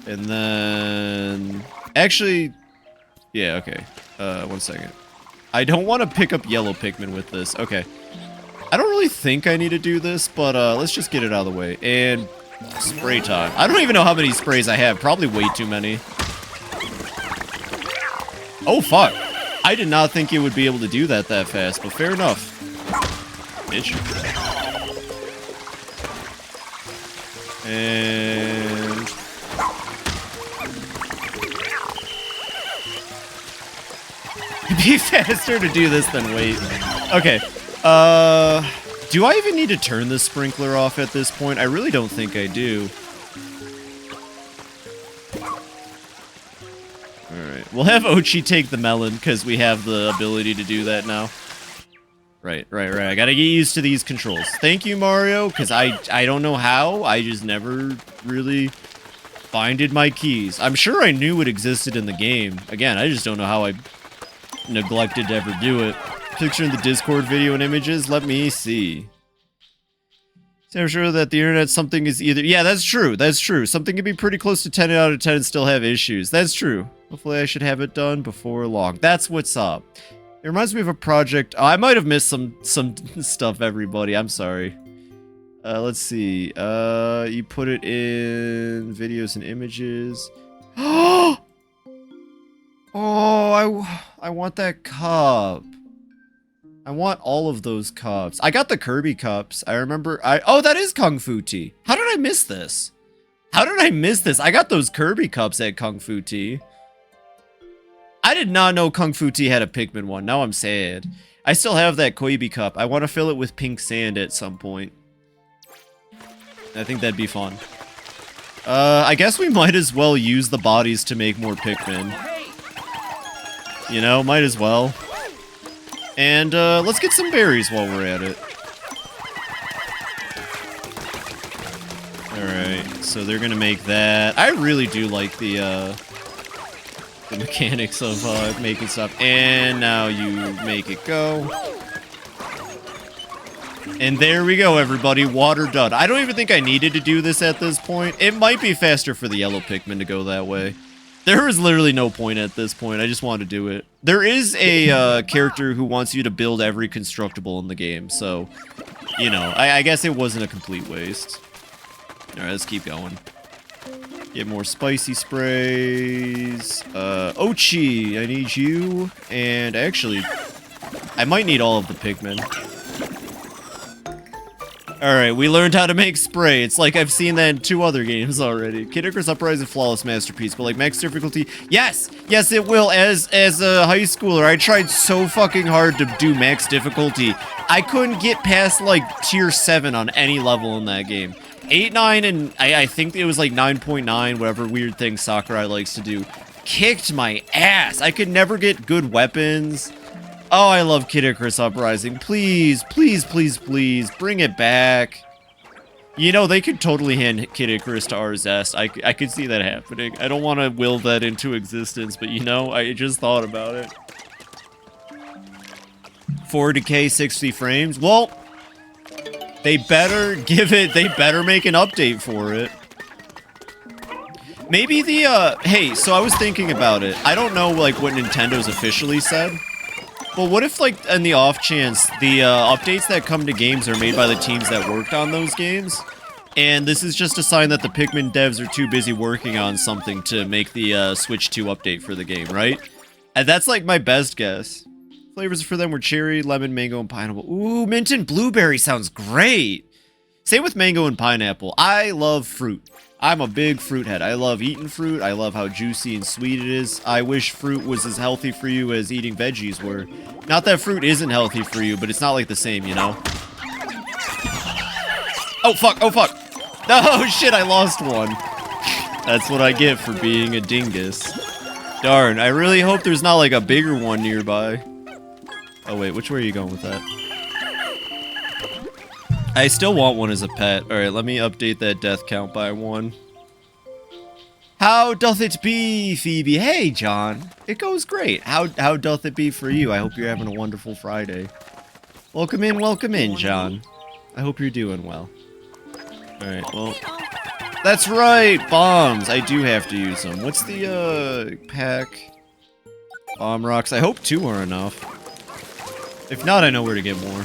And then... Actually... Yeah, okay. 1 second. I don't want to pick up yellow Pikmin with this. Okay. I don't really think I need to do this, but let's just get it out of the way. And spray time. I don't even know how many sprays I have. Probably way too many. Oh, fuck. I did not think it would be able to do that fast, but fair enough. Bitch. And... It'd be faster to do this than wait. Okay. Do I even need to turn the sprinkler off at this point? I really don't think I do. Alright. We'll have Ochi take the melon, because we have the ability to do that now. Right. I gotta get used to these controls. Thank you, Mario, because I don't know how. I just never really finded my keys. I'm sure I knew it existed in the game. Again, I just don't know how I neglected to ever do it. Picture in the Discord video and images. Let me see. So I'm sure that the internet something is either... Yeah, that's true. That's true. Something can be pretty close to 10 out of 10 and still have issues. That's true. Hopefully I should have it done before long. That's what's up. It reminds me of a project... Oh, I might have missed some stuff, everybody. I'm sorry. Let's see. You put it in videos and images. Oh, I want that cup. I want all of those cups. I got the Kirby cups. I remember... Oh, that is Kung Fu Tea. How did I miss this? How did I miss this? I got those Kirby cups at Kung Fu Tea. I did not know Kung Fu Tea had a Pikmin one. Now I'm sad. I still have that Koibi cup. I want to fill it with pink sand at some point. I think that'd be fun. I guess we might as well use the bodies to make more Pikmin. You know, might as well. And, let's get some berries while we're at it. Alright, so they're gonna make that. I really do like the mechanics of, making stuff. And now you make it go. And there we go, everybody. Water done. I don't even think I needed to do this at this point. It might be faster for the yellow Pikmin to go that way. There is literally no point at this point. I just want to do it. There is a character who wants you to build every constructible in the game, so, you know, I guess it wasn't a complete waste. Alright, let's keep going. Get more spicy sprays. Ochi, I need you. And actually, I might need all of the Pikmin. Alright, we learned how to make spray. It's like I've seen that in 2 other games already. Kid Icarus Uprising is a flawless masterpiece, but like max difficulty, yes! Yes, it will. As a high schooler, I tried so fucking hard to do max difficulty. I couldn't get past like tier 7 on any level in that game. 8, 9, and I think it was like 9.9, whatever weird thing Sakurai likes to do, kicked my ass. I could never get good weapons. Oh, I love Kid Icarus Uprising. Please, please, please, please, bring it back. You know, they could totally hand Kid Icarus to RZest. I could see that happening. I don't want to will that into existence, but you know, I just thought about it. 4K 60 frames? Well, they better they better make an update for it. Maybe the, hey, so I was thinking about it. I don't know, like, what Nintendo's officially said. But what if, like, in the off chance, the updates that come to games are made by the teams that worked on those games? And this is just a sign that the Pikmin devs are too busy working on something to make the Switch 2 update for the game, right? And that's, like, my best guess. Flavors for them were cherry, lemon, mango, and pineapple. Ooh, mint and blueberry sounds great! Same with mango and pineapple. I love fruit. I'm a big fruit head. I love eating fruit. I love how juicy and sweet it is. I wish fruit was as healthy for you as eating veggies were. Not that fruit isn't healthy for you, but it's not like the same, you know? Oh, fuck. Oh, fuck. Oh, shit, I lost one. That's what I get for being a dingus. Darn, I really hope there's not like a bigger one nearby. Oh, wait, which way are you going with that? I still want one as a pet. Alright, let me update that death count by 1. How doth it be, Phoebe? Hey, John. It goes great. How doth it be for you? I hope you're having a wonderful Friday. Welcome in, John. I hope you're doing well. Alright, well... That's right! Bombs! I do have to use them. What's the, pack? Bomb rocks. I hope 2 are enough. If not, I know where to get more.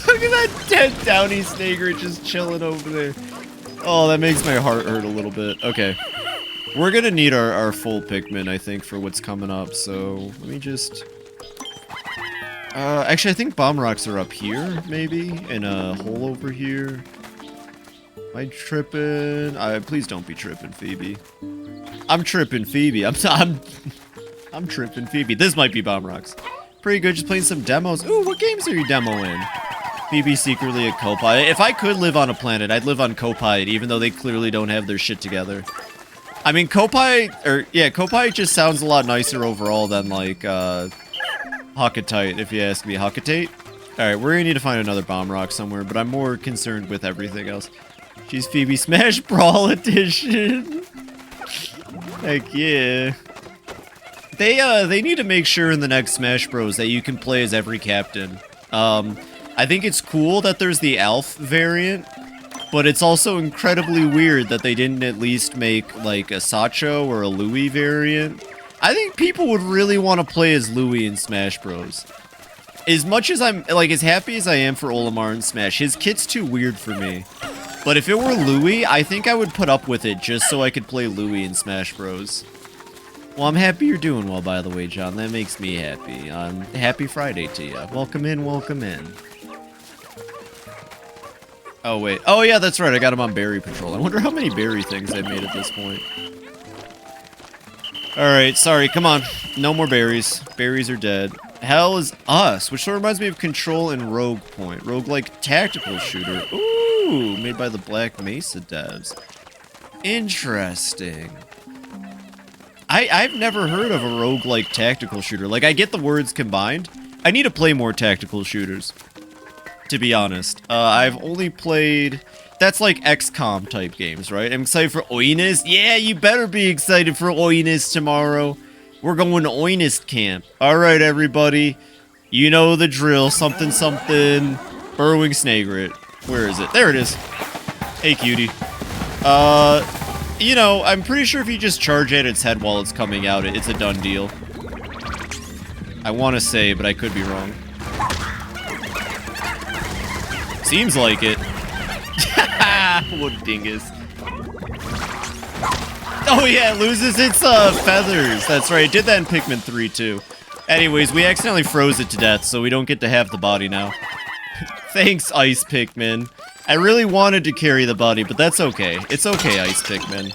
Look at that dead Downy Snagger just chilling over there. Oh, that makes my heart hurt a little bit. Okay. We're gonna need our full Pikmin, I think, for what's coming up, so let me just... actually, I think bomb rocks are up here, maybe? In a hole over here. Am I tripping? Please don't be tripping, Phoebe. I'm tripping, Phoebe. I'm tripping, Phoebe. This might be bomb rocks. Pretty good, just playing some demos. Ooh, what games are you demoing? Phoebe secretly a co-pilot. If I could live on a planet, I'd live on co-pilot, even though they clearly don't have their shit together. I mean, co-pilot just sounds a lot nicer overall than, like, Huckatite, if you ask me. Huckatate? Alright, we're gonna need to find another bomb rock somewhere, but I'm more concerned with everything else. She's Phoebe Smash Brawl Edition! Heck yeah. They need to make sure in the next Smash Bros. That you can play as every captain. I think it's cool that there's the Alf variant, but it's also incredibly weird that they didn't at least make, like, a Sacho or a Louie variant. I think people would really want to play as Louie in Smash Bros. As much as I'm, like, as happy as I am for Olimar in Smash, his kit's too weird for me. But if it were Louie, I think I would put up with it just so I could play Louie in Smash Bros. Well, I'm happy you're doing well, by the way, John. That makes me happy. Happy Friday to you. Welcome in, welcome in. Oh, wait. Oh, yeah, that's right. I got him on Berry Patrol. I wonder how many berry things I've made at this point. Alright, sorry. Come on. No more berries. Berries are dead. Hell is Us, which sort of reminds me of Control and Rogue Point. Roguelike tactical shooter. Ooh, made by the Black Mesa devs. Interesting. I've never heard of a roguelike tactical shooter. Like, I get the words combined. I need to play more tactical shooters, to be honest. I've only played... That's like XCOM type games, right? I'm excited for Oinist. Yeah, you better be excited for Oinist tomorrow. We're going to Oinist camp. Alright, everybody. You know the drill. Something, something. Burrowing Snagrit. Where is it? There it is. Hey, cutie. You know, I'm pretty sure if you just charge at its head while it's coming out, it's a done deal. I want to say, but I could be wrong. Seems like it. What dingus. Oh yeah, it loses its feathers. That's right, it did that in Pikmin 3 too. Anyways, we accidentally froze it to death, so we don't get to have the body now. Thanks, Ice Pikmin. I really wanted to carry the body, but that's okay. It's okay, Ice Pikmin.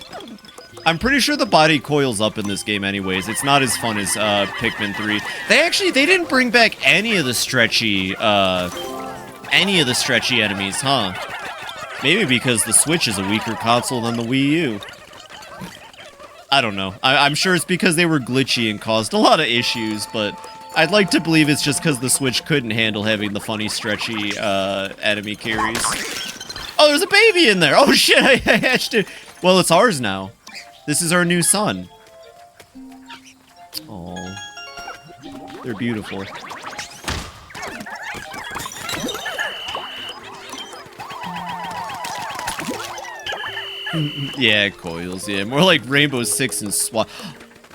I'm pretty sure the body coils up in this game anyways. It's not as fun as Pikmin 3. They didn't bring back any of the stretchy enemies, huh? Maybe because the Switch is a weaker console than the Wii U. I don't know. I'm sure it's because they were glitchy and caused a lot of issues, but I'd like to believe it's just because the Switch couldn't handle having the funny, stretchy enemy carries. Oh, there's a baby in there! Oh shit, I hatched it! Well, it's ours now. This is our new son. Oh, they're beautiful. Yeah, coils, yeah. More like Rainbow Six and SWAT.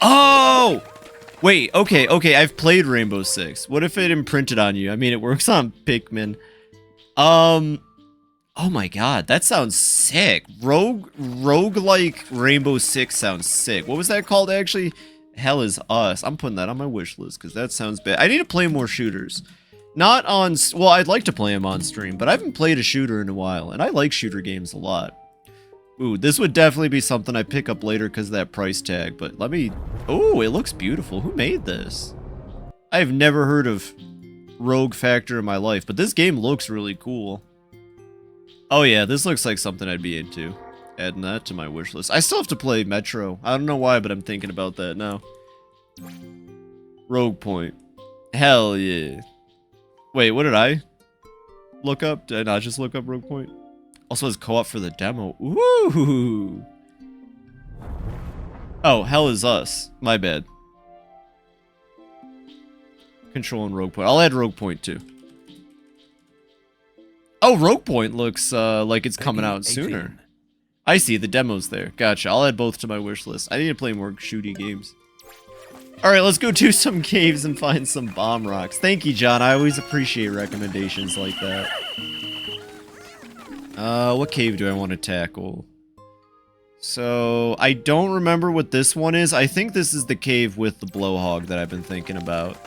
Oh! Wait, okay, I've played Rainbow Six. What if it imprinted on you? I mean, it works on Pikmin. Oh my god, that sounds sick. Roguelike Rainbow Six sounds sick. What was that called, actually? Hell is Us. I'm putting that on my wish list, because that sounds bad. I need to play more shooters. Not on... Well, I'd like to play them on stream, but I haven't played a shooter in a while, and I like shooter games a lot. Ooh, this would definitely be something I pick up later because of that price tag, but let me... Ooh, it looks beautiful. Who made this? I've never heard of Rogue Factor in my life, but this game looks really cool. Oh yeah, this looks like something I'd be into. Adding that to my wish list. I still have to play Metro. I don't know why, but I'm thinking about that now. Rogue Point. Hell yeah. Wait, what did I look up? Did I not just look up Rogue Point? Also has co-op for the demo. Ooh. Oh, Hell is Us. My bad. Control and Rogue Point. I'll add Rogue Point too. Oh, Rogue Point looks like it's coming out sooner. I see, the demo's there. Gotcha. I'll add both to my wish list. I need to play more shooty games. Alright, let's go do some caves and find some bomb rocks. Thank you, John. I always appreciate recommendations like that. What cave do I want to tackle? So, I don't remember what this one is. I think this is the cave with the blowhog that I've been thinking about.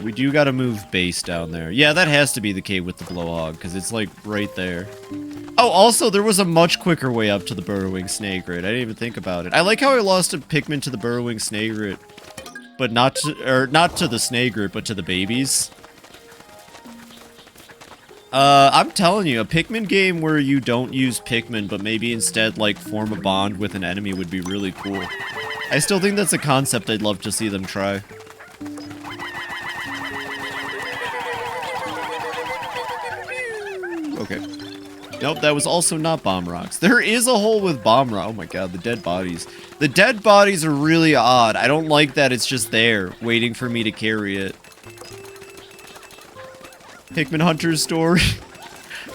We do gotta move base down there. Yeah, that has to be the cave with the blowhog, because it's, like, right there. Oh, also, there was a much quicker way up to the burrowing snagrit. I didn't even think about it. I like how I lost a Pikmin to the burrowing snagrit, but not to the snagrit, but to the babies. I'm telling you, a Pikmin game where you don't use Pikmin, but maybe instead, like, form a bond with an enemy would be really cool. I still think that's a concept I'd love to see them try. Okay. Nope, that was also not bomb rocks. There is a hole with bomb rock. Oh my god, the dead bodies. The dead bodies are really odd. I don't like that it's just there, waiting for me to carry it. Pikmin Hunter's story.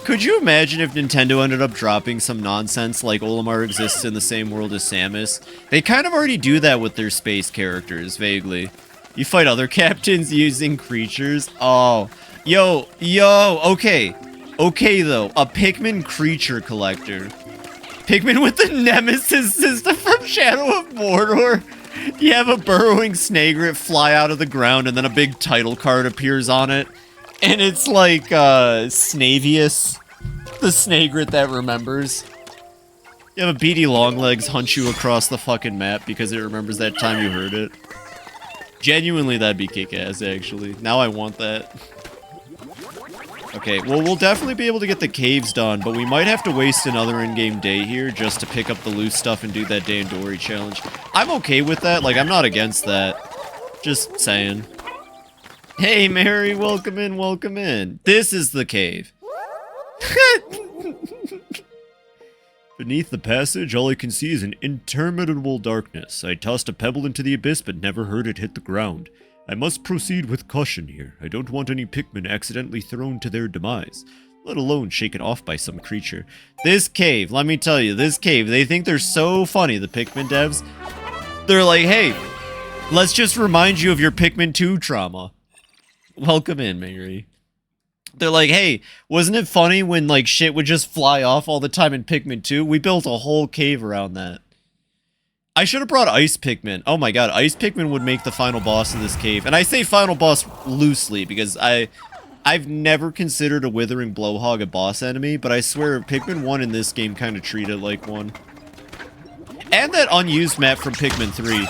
Could you imagine if Nintendo ended up dropping some nonsense like Olimar exists in the same world as Samus? They kind of already do that with their space characters, vaguely. You fight other captains using creatures? Oh. Yo, okay. Okay, though. A Pikmin creature collector. Pikmin with the Nemesis system from Shadow of Mordor. You have a burrowing snagrit fly out of the ground and then a big title card appears on it. And it's like, Snavius, the snagrit that remembers. You have a beady longlegs hunt you across the fucking map because it remembers that time you heard it. Genuinely, that'd be kick-ass, actually. Now I want that. Okay, well, we'll definitely be able to get the caves done, but we might have to waste another in-game day here just to pick up the loose stuff and do that Dandori challenge. I'm okay with that. Like, I'm not against that. Just saying. Hey, Mary, welcome in, welcome in. This is the cave. Beneath the passage, all I can see is an interminable darkness. I tossed a pebble into the abyss, but never heard it hit the ground. I must proceed with caution here. I don't want any Pikmin accidentally thrown to their demise, let alone shaken off by some creature. This cave, let me tell you, this cave, they think they're so funny, the Pikmin devs. They're like, hey, let's just remind you of your Pikmin 2 trauma. Welcome in, Mary. They're like, hey, wasn't it funny when, like, shit would just fly off all the time in Pikmin 2? We built a whole cave around that. I should have brought Ice Pikmin. Oh my god, Ice Pikmin would make the final boss of this cave. And I say final boss loosely, because I've never considered a Withering Blowhog a boss enemy, but I swear Pikmin 1 in this game kind of treat it like one. And that unused map from Pikmin 3.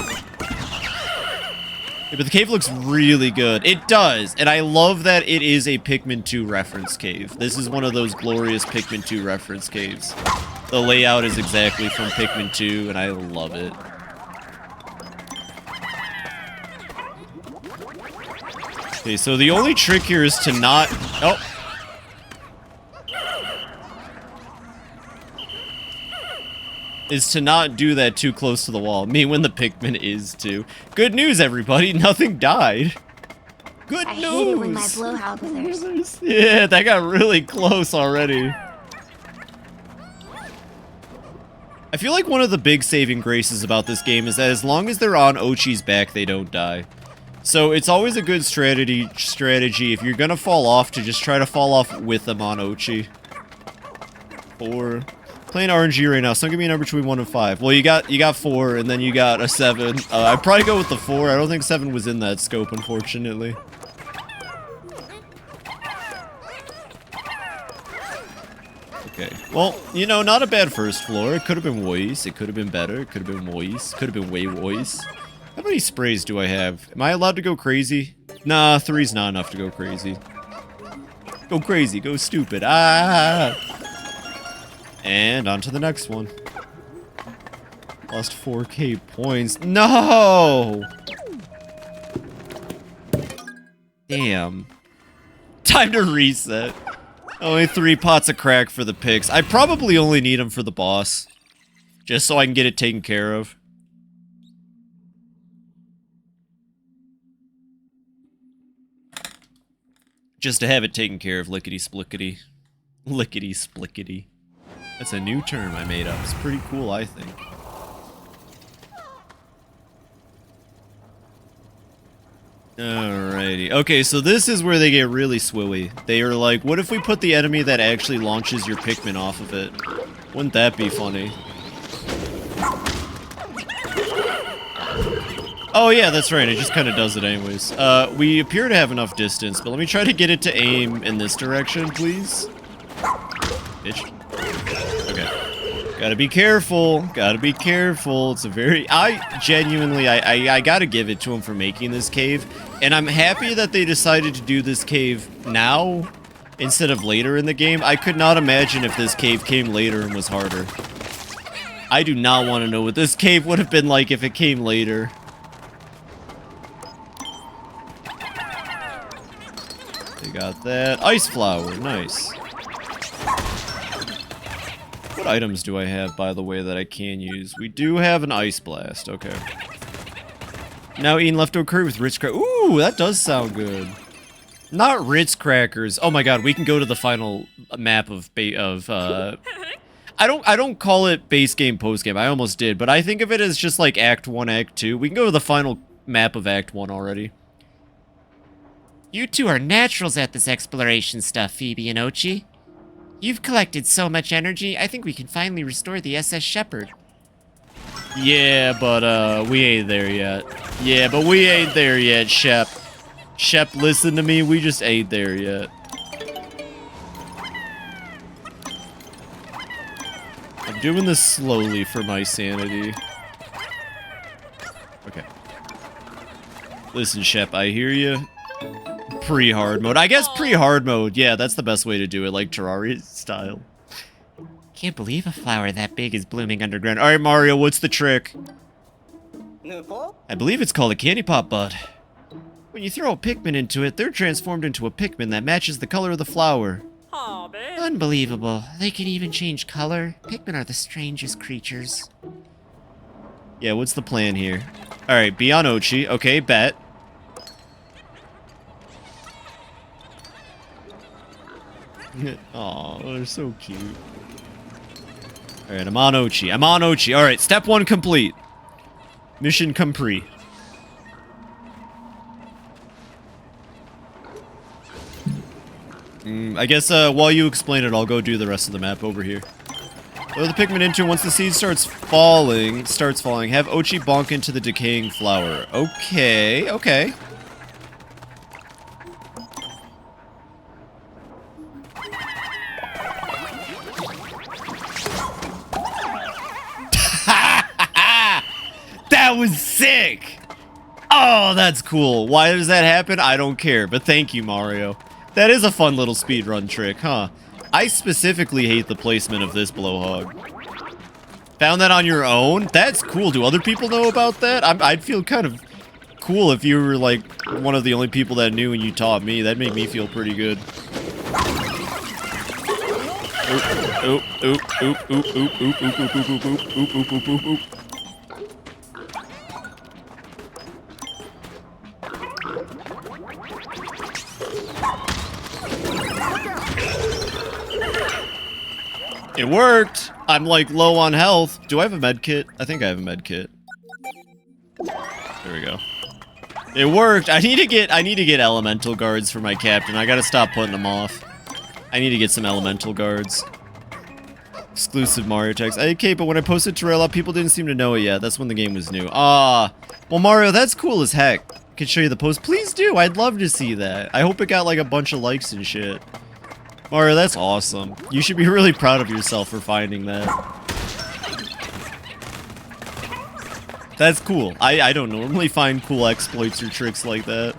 Yeah, but the cave looks really good. It does, and I love that it is a Pikmin 2 reference cave. This is one of those glorious Pikmin 2 reference caves. The layout is exactly from Pikmin 2, and I love it. Okay, so the only trick here is to not... Oh! Is to not do that too close to the wall. I mean, when the Pikmin is too. Good news, everybody. Nothing died. Good news. I hate it when my blowhog withers. Yeah, that got really close already. I feel like one of the big saving graces about this game is that as long as they're on Ochi's back, they don't die. So it's always a good strategy if you're gonna fall off to just try to fall off with them on Ochi. Or... Playing RNG right now, so give me a number between 1 and 5. Well, you got 4, and then you got a 7. I'd probably go with the 4. I don't think 7 was in that scope, unfortunately. Okay. Well, you know, not a bad first floor. It could have been worse. It could have been better. It could have been worse. Could have been way worse. How many sprays do I have? Am I allowed to go crazy? Nah, 3's not enough to go crazy. Go crazy. Go stupid. Ah! And on to the next one. Lost 4k points. No! Damn. Time to reset. Only 3 pots of crack for the picks. I probably only need them for the boss. Just so I can get it taken care of. Just to have it taken care of, lickety-splickety. Lickety-splickety. That's a new term I made up. It's pretty cool, I think. Alrighty. Okay, so this is where they get really swiwy. They are like, what if we put the enemy that actually launches your Pikmin off of it? Wouldn't that be funny? Oh yeah, that's right. It just kind of does it anyways. We appear to have enough distance, but let me try to get it to aim in this direction, please. Bitch. Okay. Gotta be careful. Gotta be careful. It's a very... I genuinely... I gotta give it to him for making this cave. And I'm happy that they decided to do this cave now instead of later in the game. I could not imagine if this cave came later and was harder. I do not want to know what this cave would have been like if it came later. They got that. Ice flower. Nice. What items do I have, by the way, that I can use? We do have an ice blast. Okay. Now eating leftover curry with Ritz crackers. Ooh, that does sound good. Not Ritz crackers. Oh my god, we can go to the final map of I don't call it base game, post game. I almost did, but I think of it as just like Act 1, Act 2. We can go to the final map of Act 1 already. You two are naturals at this exploration stuff, Phoebe and Ochi. You've collected so much energy, I think we can finally restore the SS Shepherd. Yeah, but we ain't there yet. Yeah, but we ain't there yet, Shep. Shep, listen to me, we just ain't there yet. I'm doing this slowly for my sanity. Okay. Listen, Shep, I hear you. Pre-hard mode. I guess pre-hard mode. Yeah, that's the best way to do it, like Terraria style. Can't believe a flower that big is blooming underground. Alright, Mario, what's the trick? I believe it's called a candy pop bud. When you throw a Pikmin into it, they're transformed into a Pikmin that matches the color of the flower. Unbelievable. They can even change color. Pikmin are the strangest creatures. Yeah, what's the plan here? Alright, be on Ochi. Okay, bet. Aw, they're so cute. Alright, I'm on Ochi. I'm on Ochi. Alright, step 1 complete. Mission complete. I guess while you explain it, I'll go do the rest of the map over here. Throw the Pikmin into once the seed starts falling, have Ochi bonk into the decaying flower. Okay, okay. That was sick! Oh, that's cool. Why does that happen? I don't care, but thank you, Mario. That is a fun little speedrun trick, huh? I specifically hate the placement of this blowhog. Found that on your own? That's cool. Do other people know about that? I'd feel kind of cool if you were, like, one of the only people that knew and you taught me. That'd make me feel pretty good. Oop, oop, oop, oop, oop, oop, oop, oop, oop, oop, oop, oop, oop, oop, oop, oop. It worked! I'm like low on health. Do I have a med kit? I think I have a med kit. There we go. It worked! I need to get elemental guards for my captain. I gotta stop putting them off. I need to get some elemental guards. Exclusive Mario text. Okay, but when I posted Terrell, people didn't seem to know it yet. That's when the game was new. Ah, well, Mario, that's cool as heck. I can show you the post. Please do. I'd love to see that. I hope it got like a bunch of likes and shit. Mario, that's awesome. You should be really proud of yourself for finding that. That's cool. I don't normally find cool exploits or tricks like that.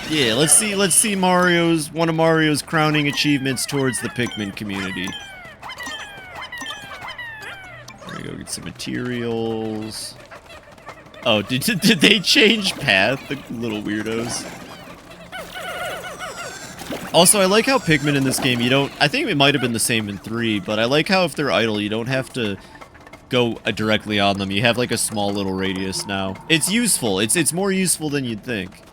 Yeah, let's see one of Mario's crowning achievements towards the Pikmin community. There we go, get some materials. Oh, did they change path, the little weirdos? Also, I like how Pikmin in this game, I think it might have been the same in 3, but I like how if they're idle, you don't have to go directly on them. You have like a small little radius now. It's useful. It's more useful than you'd think.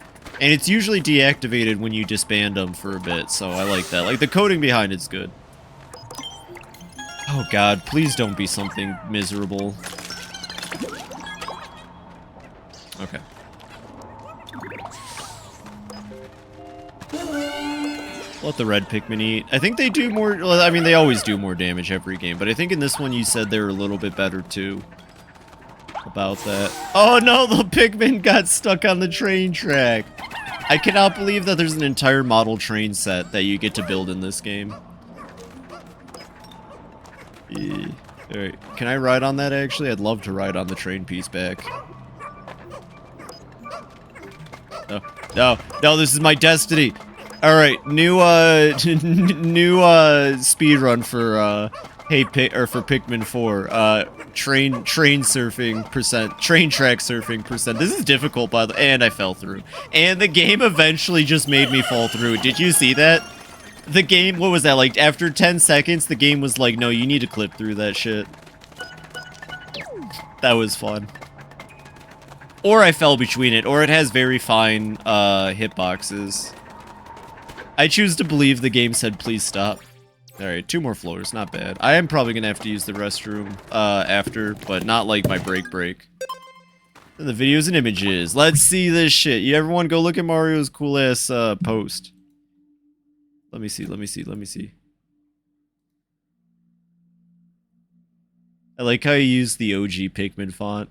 And it's usually deactivated when you disband them for a bit, so I like that. Like, the coding behind it's good. Oh god, please don't be something miserable. Okay. Let the red Pikmin eat. I think they do more, well, I mean, they always do more damage every game, but I think in this one you said they were a little bit better too. About that. Oh no, the Pikmin got stuck on the train track. I cannot believe that there's an entire model train set that you get to build in this game. Yeah. Alright, can I ride on that actually? I'd love to ride on the train piece back. No, this is my destiny. Alright, new speedrun for for Pikmin 4. Train surfing percent, train track surfing percent. This is difficult by the, and I fell through. And the game eventually just made me fall through. Did you see that? The game, what was that, like after 10 seconds, the game was like, no, you need to clip through that shit. That was fun. Or I fell between it, or it has very fine hitboxes. I choose to believe the game said please stop. Alright, 2 more floors, not bad. I am probably gonna have to use the restroom after, but not like my break. And the videos and images. Let's see this shit. You everyone go look at Mario's cool ass post. Let me see. I like how you use the OG Pikmin font.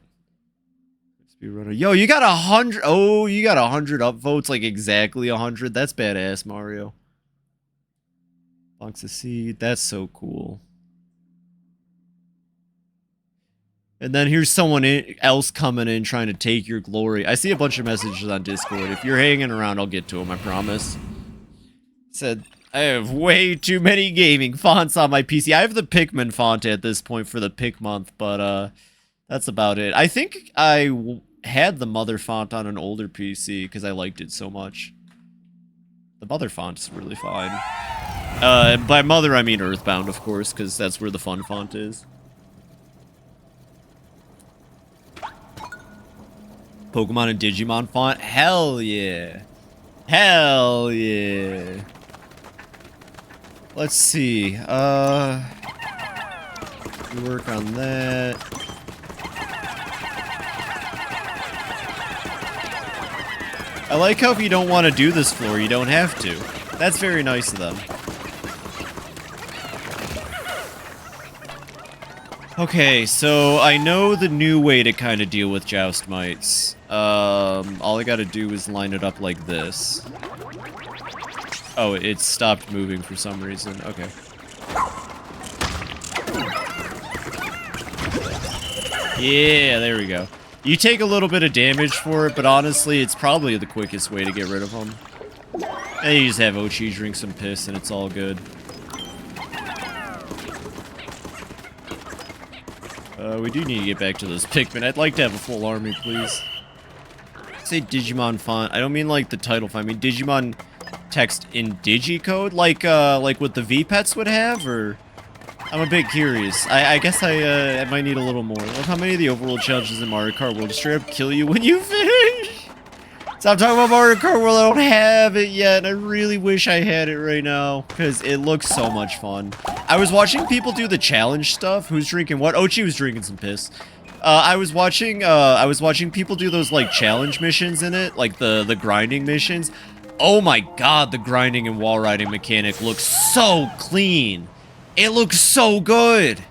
Yo, you got 100. Oh, you got 100 upvotes, like exactly 100. That's badass, Mario. Box of seed. That's so cool. And then here's someone else coming in trying to take your glory. I see a bunch of messages on Discord. If you're hanging around, I'll get to them, I promise. Said, I have way too many gaming fonts on my PC. I have the Pikmin font at this point for the Pikmonth, but that's about it. I think I had the mother font on an older PC because I liked it so much. The mother font is really fine. By mother, I mean Earthbound, of course, because that's where the fun font is. Pokemon and Digimon font? Hell yeah. Hell yeah. Let's see. We work on that. I like how if you don't want to do this floor, you don't have to. That's very nice of them. Okay, so I know the new way to kind of deal with Joust Mites. All I gotta do is line it up like this. Oh, it stopped moving for some reason. Okay. Yeah, there we go. You take a little bit of damage for it, but honestly, it's probably the quickest way to get rid of them. And you just have Ochi drink some piss and it's all good. We do need to get back to those Pikmin. I'd like to have a full army, please. Say Digimon font. I don't mean like the title font. I mean Digimon text in digicode, like what the V-Pets would have, or... I'm a bit curious. I guess I might need a little more. Look how many of the overworld challenges in Mario Kart World straight up kill you when you finish. Stop talking about Mario Kart World. I don't have it yet, and I really wish I had it right now because it looks so much fun. I was watching people do the challenge stuff. Who's drinking what? Ochi was drinking some piss. I was watching people do those like challenge missions in it, like the grinding missions. Oh my god, the grinding and wall riding mechanic looks so clean. It looks so good.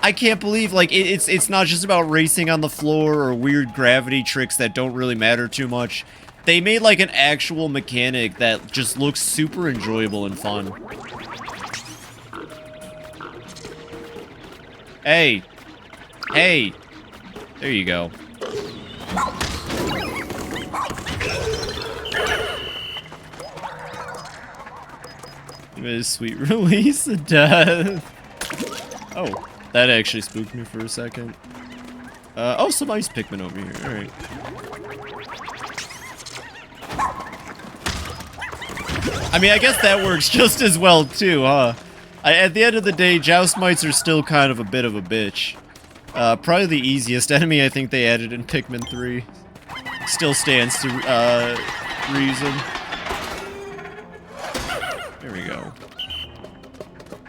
I can't believe, like, it's not just about racing on the floor or weird gravity tricks that don't really matter too much. They made, like, an actual mechanic that just looks super enjoyable and fun. Hey. Hey. There you go. A sweet release of death. Oh, that actually spooked me for a second. Oh, some ice Pikmin over here. Alright. I mean, I guess that works just as well, too, huh? At the end of the day, Joust Mites are still kind of a bit of a bitch. Probably the easiest enemy I think they added in Pikmin 3. Still stands to, reason. There we go.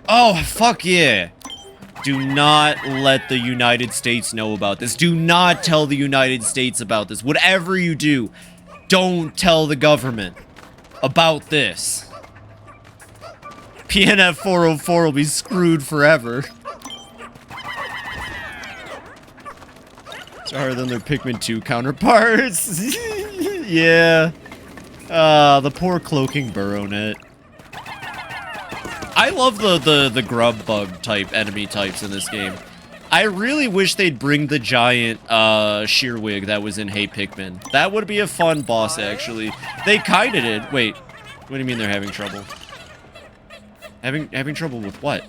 Oh, fuck yeah! Do not let the United States know about this. Do not tell the United States about this. Whatever you do, don't tell the government about this. PNF 404 will be screwed forever. It's harder than their Pikmin 2 counterparts. Yeah. The poor cloaking Burrownet. I love the grub bug type enemy types in this game. I really wish they'd bring the giant Shearwig that was in Hey Pikmin. That would be a fun boss, actually. They kinda did. Wait, what do you mean they're having trouble? Having trouble with what?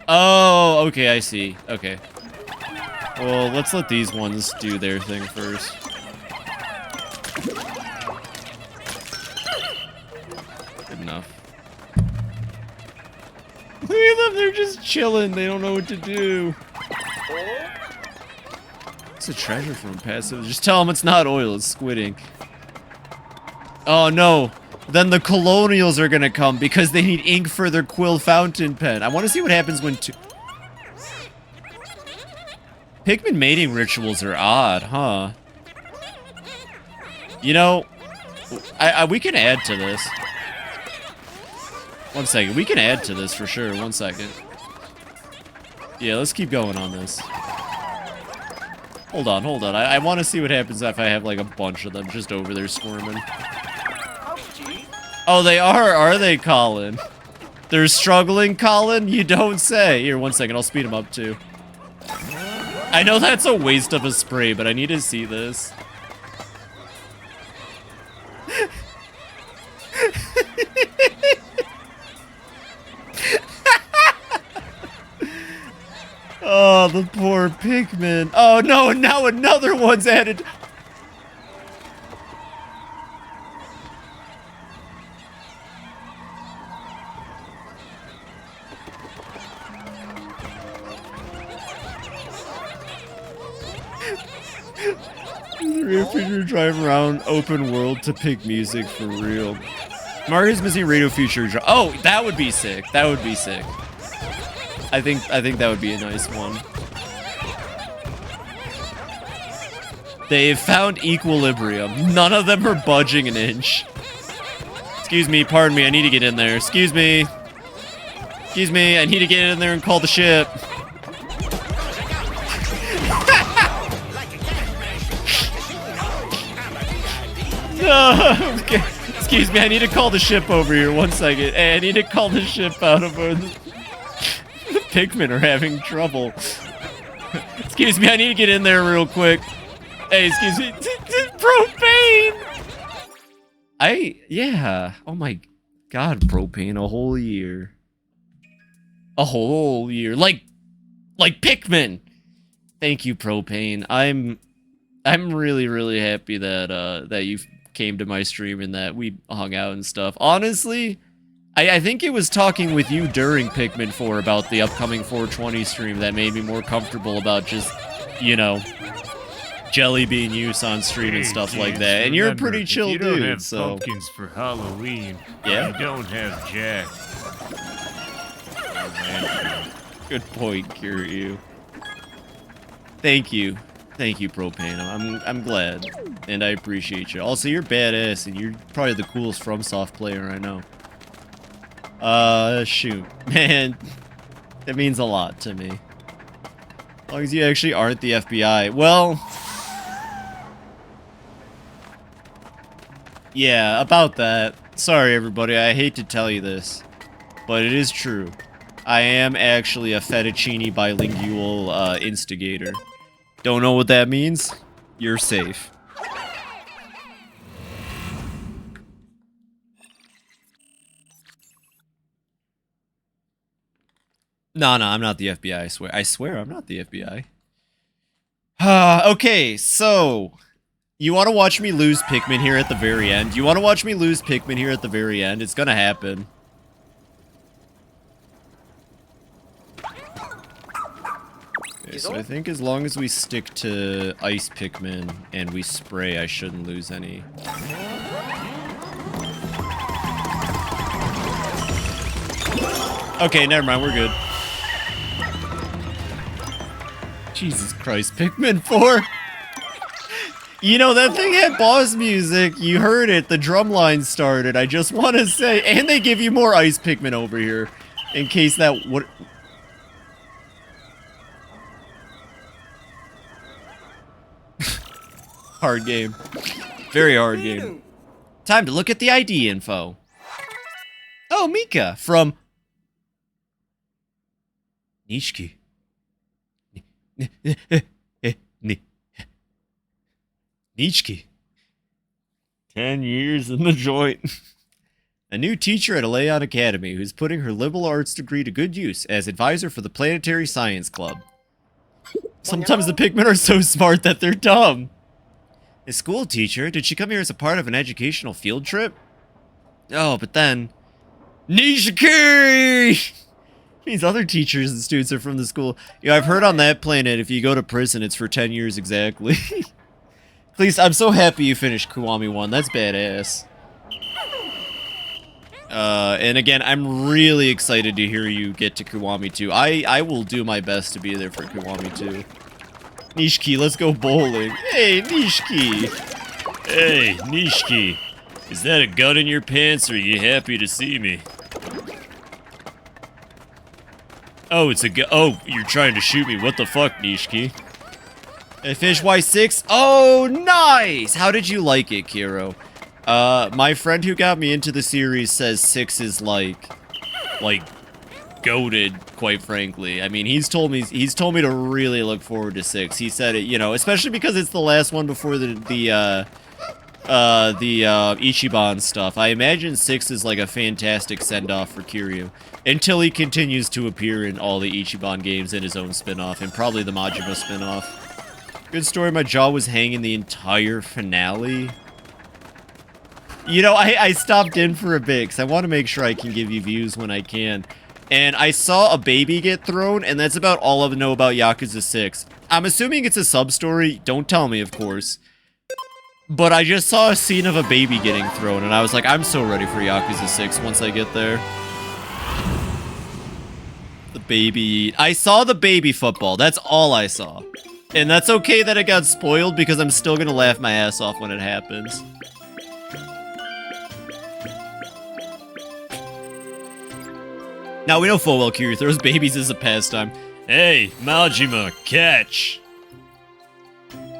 Oh, okay, I see. Okay. Well, let's let these ones do their thing first. Good enough. Look at them, they're just chilling. They don't know what to do. It's a treasure from passive. Just tell them it's not oil, it's squid ink. Oh no. Then the colonials are gonna come because they need ink for their quill fountain pen. I want to see what happens when Pikmin mating rituals are odd, huh? You know, we can add to this. One second, we can add to this for sure. 1 second. Yeah, let's keep going on this. Hold on, hold on. I want to see what happens if I have like a bunch of them just over there squirming. Oh, they are they, Colin? They're struggling, Colin? You don't say. Here, 1 second, I'll speed them up too. I know that's a waste of a spray, but I need to see this. Oh, the poor Pikmin. Oh no, now another one's added. The rear feature drive around open world to pick music for real. Mario's missing radio feature. Oh, that would be sick. That would be sick. I think that would be a nice one. They've found equilibrium. None of them are budging an inch. Excuse me, pardon me, I need to get in there. Excuse me. Excuse me, I need to get in there and call the ship. No, okay. Excuse me, I need to call the ship over here. 1 second. Hey, I need to call the ship out of the Pikmin are having trouble. Excuse me, I need to get in there real quick. Hey, excuse me. Propane! Yeah. Oh my god, propane, a whole year. A whole year. Like Pikmin! Thank you, propane. I'm really, really happy that, that you came to my stream and that we hung out and stuff. Honestly, I think it was talking with you during Pikmin 4 about the upcoming 420 stream that made me more comfortable about just, you know, jelly bean use on stream and stuff like that. And you're a pretty chill if you don't dude, have so pumpkins for Halloween. Yeah? You don't have Jack. good point, Kiryu. Thank you. Thank you, Propane. I'm glad. And I appreciate you. Also, you're badass, and you're probably the coolest FromSoft player I know. Shoot. Man, that means a lot to me. As long as you actually aren't the FBI. Well... yeah, about that. Sorry, everybody. I hate to tell you this. But it is true. I am actually a fettuccine bilingual, instigator. Don't know what that means? You're safe. No, I'm not the FBI, I swear. I swear I'm not the FBI. Okay, so... you want to watch me lose Pikmin here at the very end? You want to watch me lose Pikmin here at the very end? It's gonna happen. Okay, so I think as long as we stick to Ice Pikmin and we spray, I shouldn't lose any. Okay, never mind, we're good. Jesus Christ, Pikmin 4! You know, that thing had boss music. You heard it. The drum line started. I just want to say... and they give you more Ice Pikmin over here. In case that... what... hard game. Very hard game. Time to look at the ID info. Oh, Mika from... Nishiki. Nichki. 10 years in the joint. A new teacher at Aleon Academy who's putting her liberal arts degree to good use as advisor for the Planetary Science Club. Sometimes the Pikmin are so smart that they're dumb. A school teacher? Did she come here as a part of an educational field trip? Oh, but then... Nishiki! These other teachers and students are from the school. Yeah, I've heard on that planet, if you go to prison, it's for 10 years exactly. Please, I'm so happy you finished Kiwami 1. That's badass. And again, I'm really excited to hear you get to Kiwami 2. I will do my best to be there for Kiwami 2. Nishiki, let's go bowling. Hey, Nishiki! Hey, Nishiki. Is that a gun in your pants, or are you happy to see me? Oh, it's a gun. Oh, you're trying to shoot me. What the fuck, Nishiki? I finished Y6. Oh, nice! How did you like it, Kiro? My friend who got me into the series says 6 is like goated, quite frankly. I mean, he's told me to really look forward to 6. He said it, you know, especially because it's the last one before the Ichiban stuff. I imagine 6 is like a fantastic send-off for Kiryu. Until he continues to appear in all the Ichiban games in his own spin-off, and probably the Majima spin-off. Good story, my jaw was hanging the entire finale. You know, I stopped in for a bit, because I want to make sure I can give you views when I can. And I saw a baby get thrown, and that's about all I know about Yakuza 6. I'm assuming it's a sub-story. Don't tell me, of course. But I just saw a scene of a baby getting thrown, and I was like, I'm so ready for Yakuza 6 once I get there. The baby... I saw the baby football. That's all I saw. And that's okay that it got spoiled, because I'm still gonna laugh my ass off when it happens. Now, we know full well Kiryu throws babies as a pastime. Hey, Majima, catch!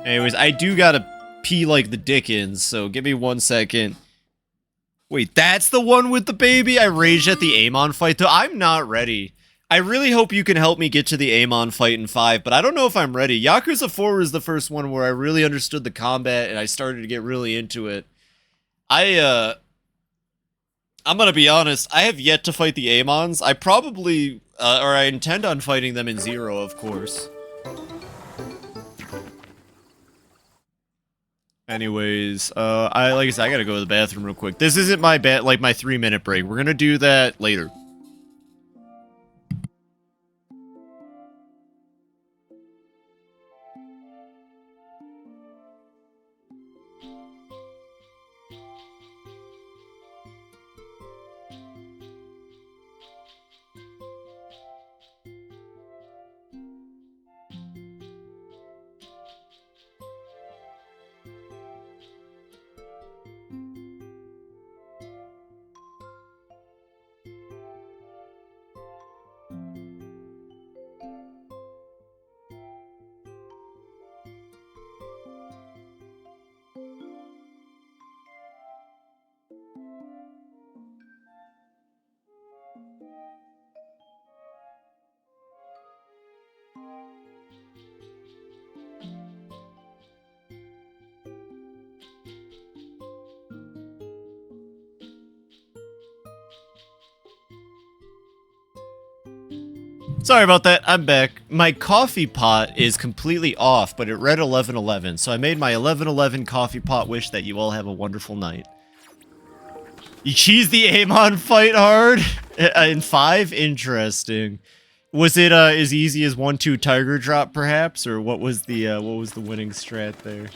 Anyways, I do gotta pee like the Dickens, so give me 1 second. Wait, that's the one with the baby? I raged at the Amon fight, though. I'm not ready. I really hope you can help me get to the Amon fight in 5, but I don't know if I'm ready. Yakuza 4 was the first one where I really understood the combat and I started to get really into it. I'm gonna be honest, I have yet to fight the Amons. I probably, or I intend on fighting them in 0, of course. Anyways, like I said, I gotta go to the bathroom real quick. This isn't my my 3-minute break. We're gonna do that later. Sorry about that, I'm back. My coffee pot is completely off, but it read 11:11, so I made my 11:11 coffee pot wish that you all have a wonderful night. You cheese the Amon fight hard? In 5? Interesting. Was it as easy as 1-2 Tiger Drop, perhaps? Or what was the winning strat there?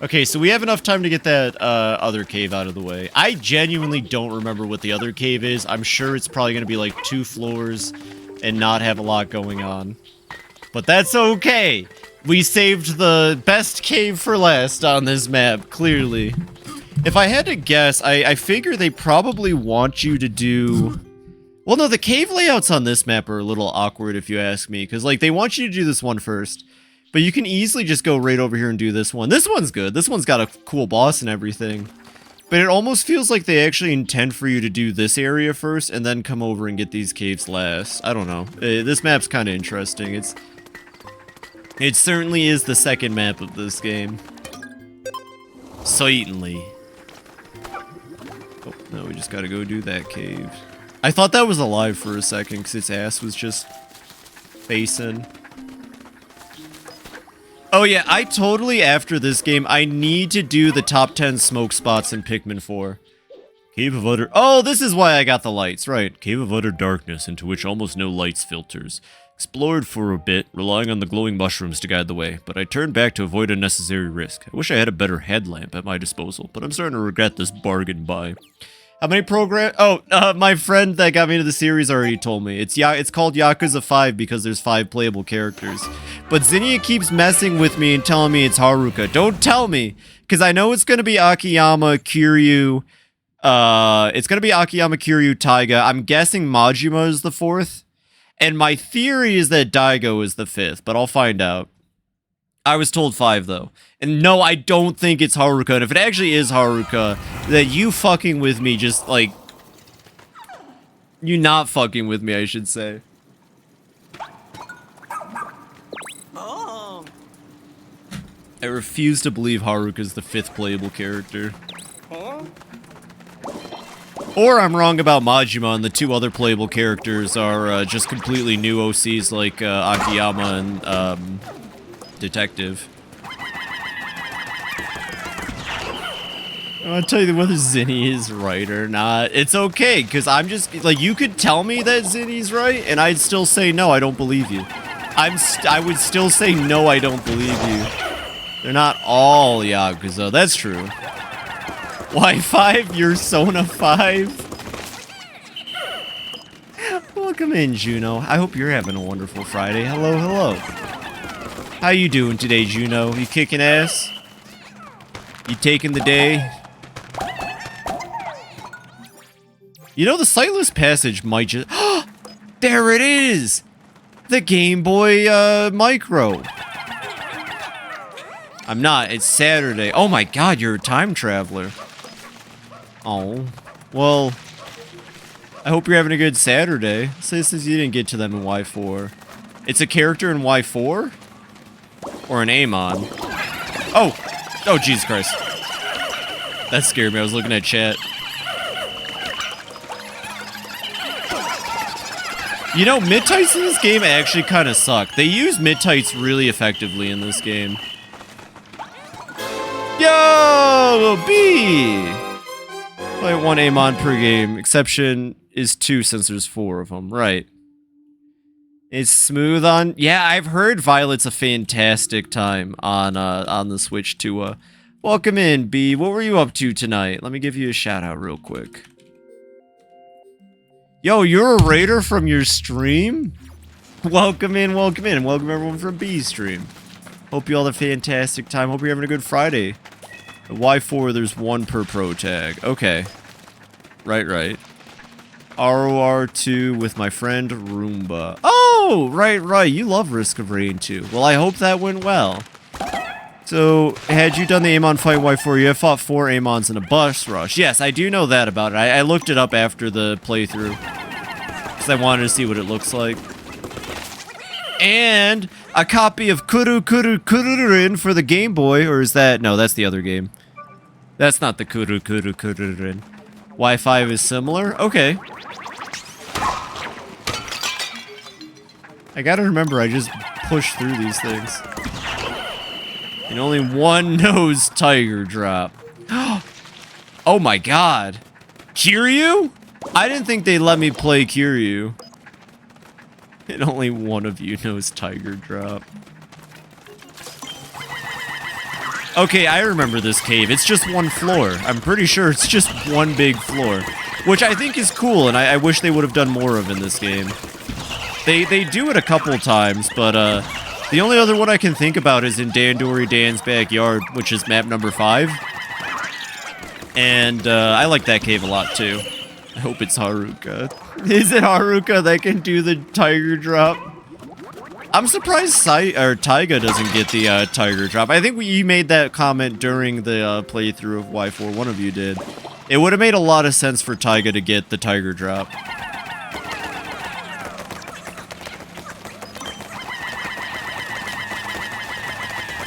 Okay, so we have enough time to get that other cave out of the way. I genuinely don't remember what the other cave is. I'm sure it's probably going to be like 2 floors and not have a lot going on. But that's okay. We saved the best cave for last on this map, clearly. If I had to guess, I figure they probably want you to do... Well, no, the cave layouts on this map are a little awkward if you ask me, because like they want you to do this one first. But you can easily just go right over here and do this one. This one's good. This one's got a cool boss and everything. But it almost feels like they actually intend for you to do this area first and then come over and get these caves last. I don't know. This map's kind of interesting. It certainly is the second map of this game. Certainly. Oh, no, we just gotta go do that cave. I thought that was alive for a second because its ass was just facing. Oh yeah, I totally, after this game, I need to do the top 10 smoke spots in Pikmin 4. Cave of Utter... Oh, this is why I got the lights, right. Cave of Utter Darkness, into which almost no lights filters. Explored for a bit, relying on the glowing mushrooms to guide the way, but I turned back to avoid unnecessary risk. I wish I had a better headlamp at my disposal, but I'm starting to regret this bargain buy. How many Oh, my friend that got me into the series already told me. It's called Yakuza 5 because there's 5 playable characters. But Zinnia keeps messing with me and telling me it's Haruka. Don't tell me, because I know it's going to be Akiyama, Kiryu. It's going to be Akiyama, Kiryu, Taiga. I'm guessing Majima is the 4th. And my theory is that Daigo is the 5th, but I'll find out. I was told 5, though. And no, I don't think it's Haruka. And if it actually is Haruka, then you fucking with me just, like... You not fucking with me, I should say. Oh. I refuse to believe Haruka's the 5th playable character. Huh? Or I'm wrong about Majima, and the 2 other playable characters are just completely new OCs like Akiyama and... Detective. I'll tell you whether Zinni is right or not. It's okay, because I'm just, like, you could tell me that Zinni's right, and I'd still say, no, I don't believe you. I would still say, no, I don't believe you. They're not all Yakuza, that's true. Why 5? You're Sona 5? Welcome in, Juno. I hope you're having a wonderful Friday. Hello, hello. How you doing today, Juno? You kicking ass? You taking the day? You know, the Sightless Passage might just... There it is! The Game Boy, Micro. I'm not. It's Saturday. Oh my god, you're a time traveler. Oh. Well... I hope you're having a good Saturday. Since you didn't get to them in Y4. It's a character in Y4? Or an Amon? Oh! Oh, Jesus Christ. That scared me. I was looking at chat. You know, mid-tights in this game actually kind of suck. They use mid-tights really effectively in this game. Yo! B! Play 1 Amon per game. Exception is 2 since there's 4 of them. Right. It's smooth on... Yeah, I've heard Violet's a fantastic time on the Switch too. Welcome in, B. What were you up to tonight? Let me give you a shout-out real quick. Yo, you're a raider from your stream? Welcome in, welcome in. And welcome everyone from B's stream. Hope you all have a fantastic time. Hope you're having a good Friday. At Y4, there's 1 per pro tag. Okay. Right. ROR2 with my friend Roomba. Oh, right. You love Risk of Rain too. Well, I hope that went well. So, had you done the Amon fight Y4, you have fought 4 Amons in a bus rush. Yes, I do know that about it. I looked it up after the playthrough. Because I wanted to see what it looks like. And a copy of Kururin for the Game Boy. Or is that... No, that's the other game. That's not the Kururin. Y5 is similar? Okay. I gotta remember, I just push through these things. And only 1 knows Tiger Drop. Oh my god. Kiryu? I didn't think they'd let me play Kiryu. And only 1 of you knows Tiger Drop. Okay, I remember this cave. It's just 1 floor. I'm pretty sure it's just 1 big floor. Which I think is cool, and I wish they would have done more of in this game. They do it a couple times, but the only other one I can think about is in Dandori Dan's backyard, which is map number 5. And I like that cave a lot too. I hope it's Haruka. Is it Haruka that can do the Tiger Drop? I'm surprised Taiga doesn't get the Tiger Drop. I think you made that comment during the playthrough of Y4. One of you did. It would have made a lot of sense for Taiga to get the Tiger Drop.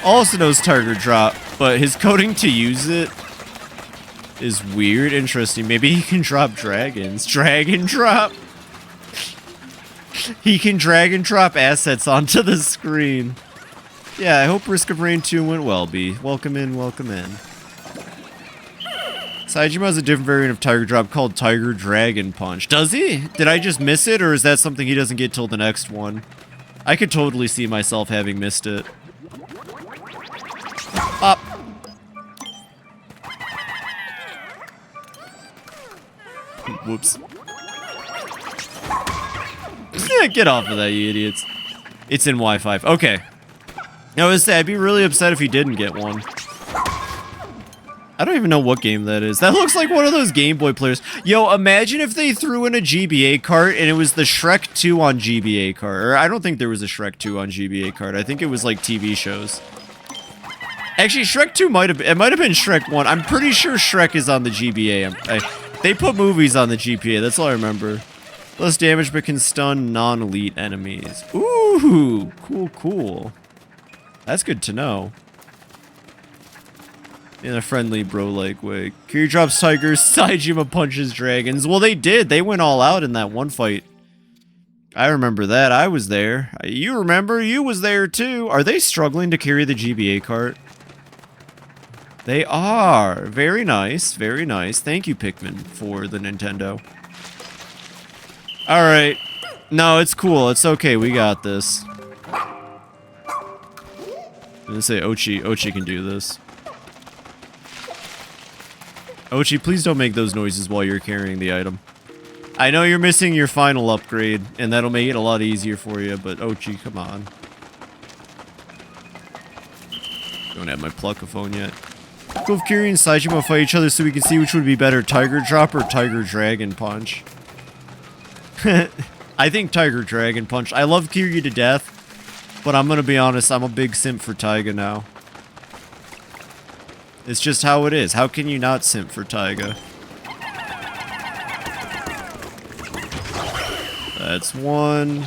Also knows Tiger Drop, but his coding to use it is weird. Interesting. Maybe he can drop dragons. Dragon drop? He can drag and drop assets onto the screen. Yeah, I hope Risk of Rain 2 went well, B. Welcome in, welcome in. Saejima has a different variant of Tiger Drop called Tiger Dragon Punch. Does he? Did I just miss it, or is that something he doesn't get till the next one? I could totally see myself having missed it. Up. Whoops. Get off of that, you idiots. It's in Y5. Okay. I was saying, I'd be really upset if he didn't get one. I don't even know what game that is. That looks like one of those Game Boy players. Yo, imagine if they threw in a GBA cart and it was the Shrek 2 on GBA cart. Or I don't think there was a Shrek 2 on GBA cart. I think it was like TV shows. Actually, Shrek 2 might have been Shrek 1. I'm pretty sure Shrek is on the GBA. They put movies on the GBA. That's all I remember. Less damage, but can stun non-elite enemies. Ooh, cool. That's good to know. In a friendly bro-like way. Kiryu drops tigers, Saejima punches dragons. Well, they did. They went all out in that one fight. I remember that. I was there. You remember? You was there too. Are they struggling to carry the GBA cart? They are. Very nice. Very nice. Thank you, Pikmin, for the Nintendo. Alright. No, it's cool. It's okay. We got this. I'm gonna say Ochi can do this. Ochi, please don't make those noises while you're carrying the item. I know you're missing your final upgrade, and that'll make it a lot easier for you, but Ochi, come on. Don't have my pluckophone yet. Both Kiryu and Saejima fight each other so we can see which would be better, Tiger Drop or Tiger Dragon Punch. I think Tiger Dragon Punch. I love Kiryu to death, but I'm gonna be honest, I'm a big simp for Taiga now. It's just how it is. How can you not simp for Taiga? That's 1.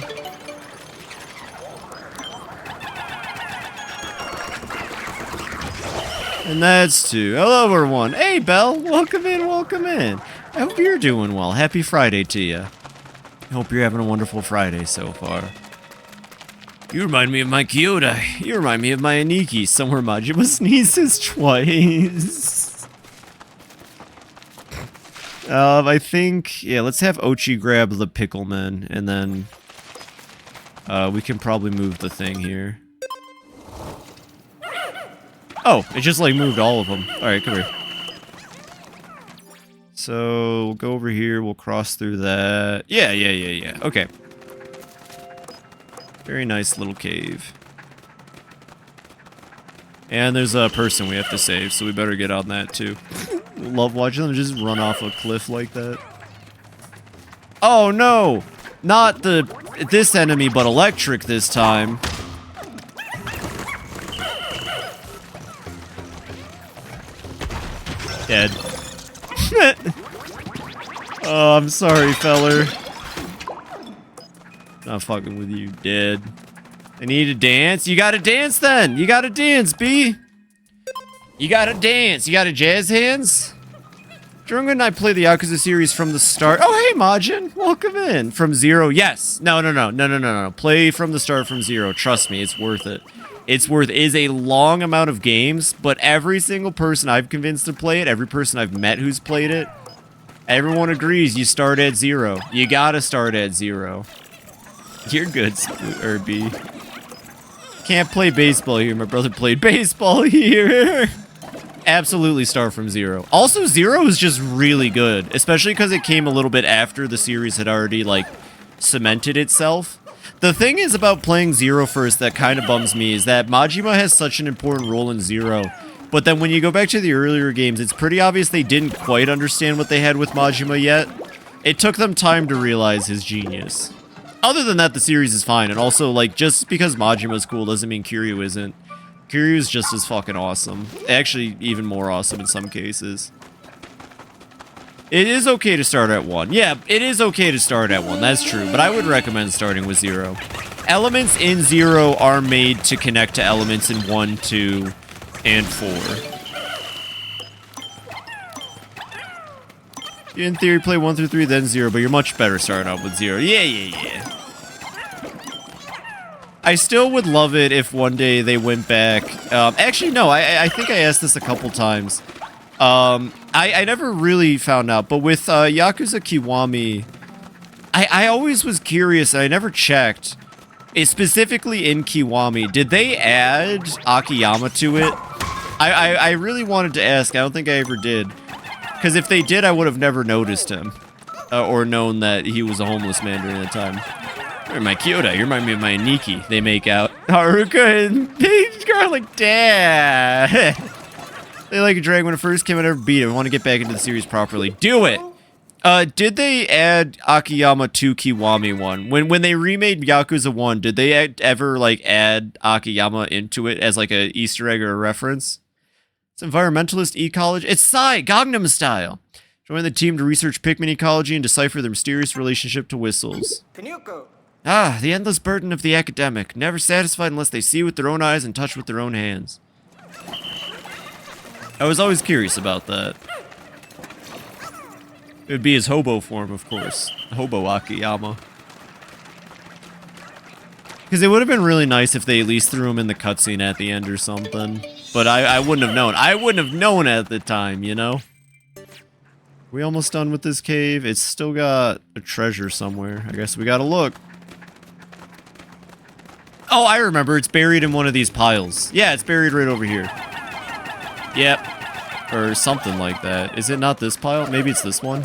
And that's 2. Hello, everyone. Hey, Belle. Welcome in, welcome in. I hope you're doing well. Happy Friday to you. I hope you're having a wonderful Friday so far. You remind me of my Kyodai. You remind me of my Aniki. Somewhere Majima sneezes twice. I think, yeah, let's have Ochi grab the Pickleman, and then we can probably move the thing here. Oh, it just like moved all of them. Alright, come here. So, we'll go over here, we'll cross through that. Yeah. Okay. Very nice little cave. And there's a person we have to save, so we better get on that too. Love watching them just run off a cliff like that. Oh no! Not this enemy, but electric this time. Dead. Oh, I'm sorry, feller. Not fucking with you, dead. I need to dance. You gotta dance then. You gotta dance, B. You gotta dance. You gotta jazz hands. Drunga and I play the Yakuza series from the start. Oh, hey, Majin. Welcome in. From 0. Yes. No. Play from the start from 0. Trust me, it's worth it. It is a long amount of games, but every single person I've convinced to play it, every person I've met who's played it, everyone agrees you start at 0. You gotta start at 0. You're good, B. Can't play baseball here. My brother played baseball here. Absolutely start from 0. Also, 0 is just really good, especially because it came a little bit after the series had already, like, cemented itself. The thing is about playing 0 first that kind of bums me is that Majima has such an important role in 0. But then when you go back to the earlier games, it's pretty obvious they didn't quite understand what they had with Majima yet. It took them time to realize his genius. Other than that, the series is fine. And also, like, just because Majima's cool doesn't mean Kiryu isn't. Kiryu's just as fucking awesome. Actually, even more awesome in some cases. It is okay to start at 1. Yeah, it is okay to start at 1. That's true. But I would recommend starting with 0. Elements in 0 are made to connect to elements in 1, 2, and 4. You in theory play 1 through 3, then 0, but you're much better starting out with 0. Yeah. I still would love it if one day they went back. Actually, no, I think I asked this a couple times. I never really found out, but with Yakuza Kiwami, I always was curious, and I never checked. Specifically in Kiwami, did they add Akiyama to it? I really wanted to ask. I don't think I ever did. Because if they did, I would have never noticed him. Or known that he was a homeless man during that time. You're my Kyodai. You remind me of my Aniki. They make out. Haruka and Page Garlic Dad. They like a drag when it first came out. I never beat it. I want to get back into the series properly. Do it! Did they add Akiyama to Kiwami 1? When they remade Yakuza 1, did they ever, like, add Akiyama into it as, like, a Easter egg or a reference? It's environmentalist ecology. It's Psy! Gangnam Style! Join the team to research Pikmin ecology and decipher their mysterious relationship to whistles. Ah, the endless burden of the academic. Never satisfied unless they see with their own eyes and touch with their own hands. I was always curious about that. It would be his hobo form, of course. Hobo Akiyama. Because it would have been really nice if they at least threw him in the cutscene at the end or something. But I wouldn't have known. I wouldn't have known at the time, you know? We almost done with this cave. It's still got a treasure somewhere. I guess we gotta look. Oh, I remember. It's buried in one of these piles. Yeah, it's buried right over here. Yep. Or something like that. Is it not this pile? Maybe it's this one?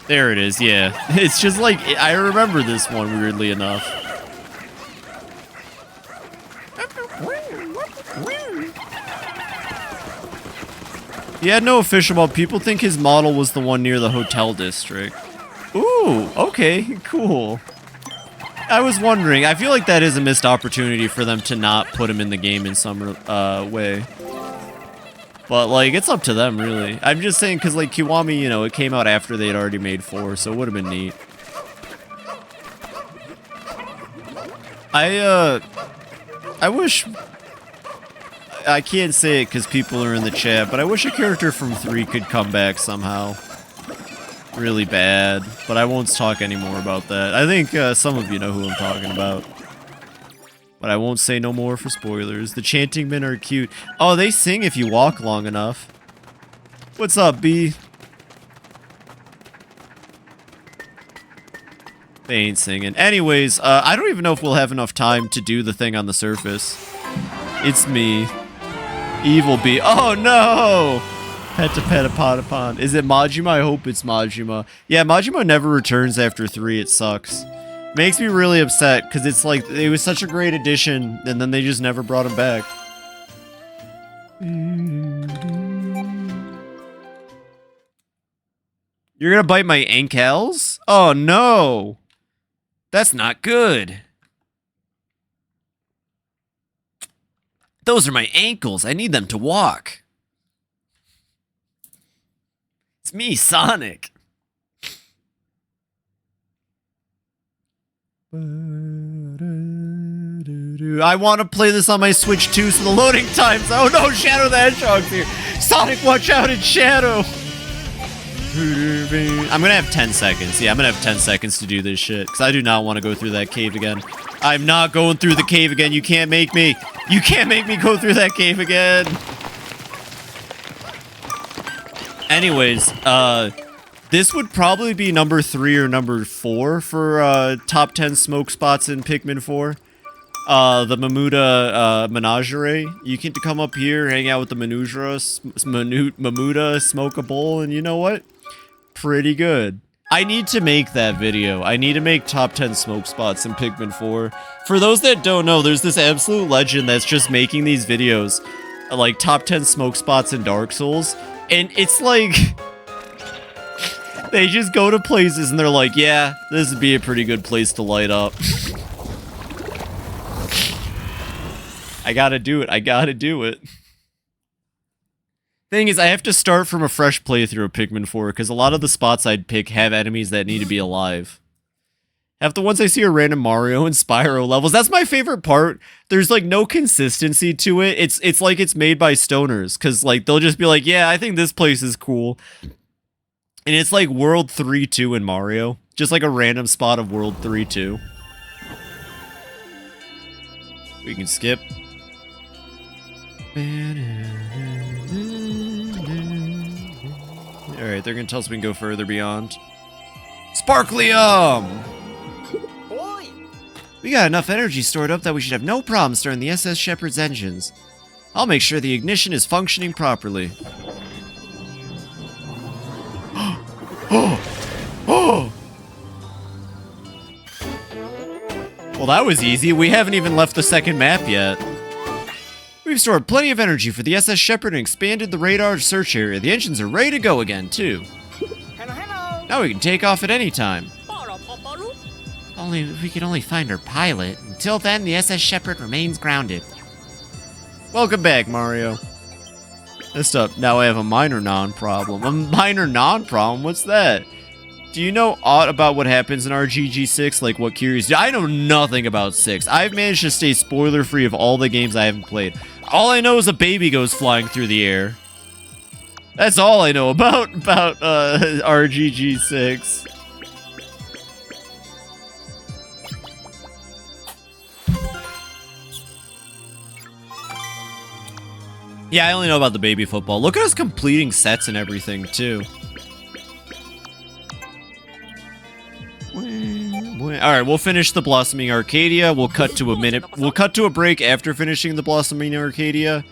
There it is, yeah. It's just like, I remember this one, weirdly enough. He had no official, but people think his model was the one near the hotel district. Ooh, okay, cool. I was wondering, I feel like that is a missed opportunity for them to not put him in the game in some way. But, like, it's up to them, really. I'm just saying, because, like, Kiwami, you know, it came out after they'd already made 4, so it would have been neat. I wish... I can't say it because people are in the chat, but I wish a character from 3 could come back somehow. Really bad, but I won't talk anymore about that. I think some of you know who I'm talking about. But I won't say no more for spoilers. The chanting men are cute. Oh, they sing if you walk long enough. What's up, B? They ain't singing. Anyways, I don't even know if we'll have enough time to do the thing on the surface. It's me. Evil bee. Oh no! Petapon. Is it Majima? I hope it's Majima. Yeah, Majima never returns after 3. It sucks. Makes me really upset because it's like it was such a great addition and then they just never brought him back. You're gonna bite my ankles? Oh no! That's not good. Those are my ankles. I need them to walk. It's me, Sonic. I want to play this on my Switch too, so the loading times. Oh no, Shadow the Hedgehog's here. Sonic, watch out, it's Shadow. I'm gonna have 10 seconds. Yeah, I'm gonna have 10 seconds to do this shit, because I do not want to go through that cave again. I'm not going through the cave again. You can't make me. You can't make me go through that cave again. Anyways, this would probably be number 3 or number 4 for top 10 smoke spots in Pikmin 4. The Mamuda Menagerie. You can come up here, hang out with the Mamuda, smoke a bowl, and you know what? Pretty good. I need to make that video. I need to make top 10 smoke spots in Pikmin 4. For those that don't know, there's this absolute legend that's just making these videos, like top 10 smoke spots in Dark Souls, and it's like... they just go to places and they're like, yeah, this would be a pretty good place to light up. I gotta do it. I gotta do it. Thing is, I have to start from a fresh playthrough of Pikmin 4, because a lot of the spots I'd pick have enemies that need to be alive. Half the ones I see are random Mario and Spyro levels. That's my favorite part. There's, like, no consistency to it. It's like it's made by stoners, because, like, they'll just be like, yeah, I think this place is cool. And it's like World 3-2 in Mario. Just like a random spot of World 3-2. We can skip. Alright, they're gonna tell us we can go further beyond. Sparklium! We got enough energy stored up that we should have no problem starting the SS Shepherd's engines. I'll make sure the ignition is functioning properly. Oh! Well, that was easy. We haven't even left the second map yet. We've stored plenty of energy for the SS Shepherd and expanded the radar search area. The engines are ready to go again, too. Now we can take off at any time. Only if we could only find our pilot. Until then, the SS Shepherd remains grounded. Welcome back, Mario. Next up, now I have a minor non-problem. A minor non-problem? What's that? Do you know aught about what happens in RGG6? Like what curious? I know nothing about 6. I've managed to stay spoiler-free of all the games I haven't played. All I know is a baby goes flying through the air. That's all I know about RGG6. Yeah, I only know about the baby football. Look at us completing sets and everything, too. Alright, we'll finish the Blossoming Arcadia. We'll cut to a minute. We'll cut to a break after finishing the Blossoming Arcadia.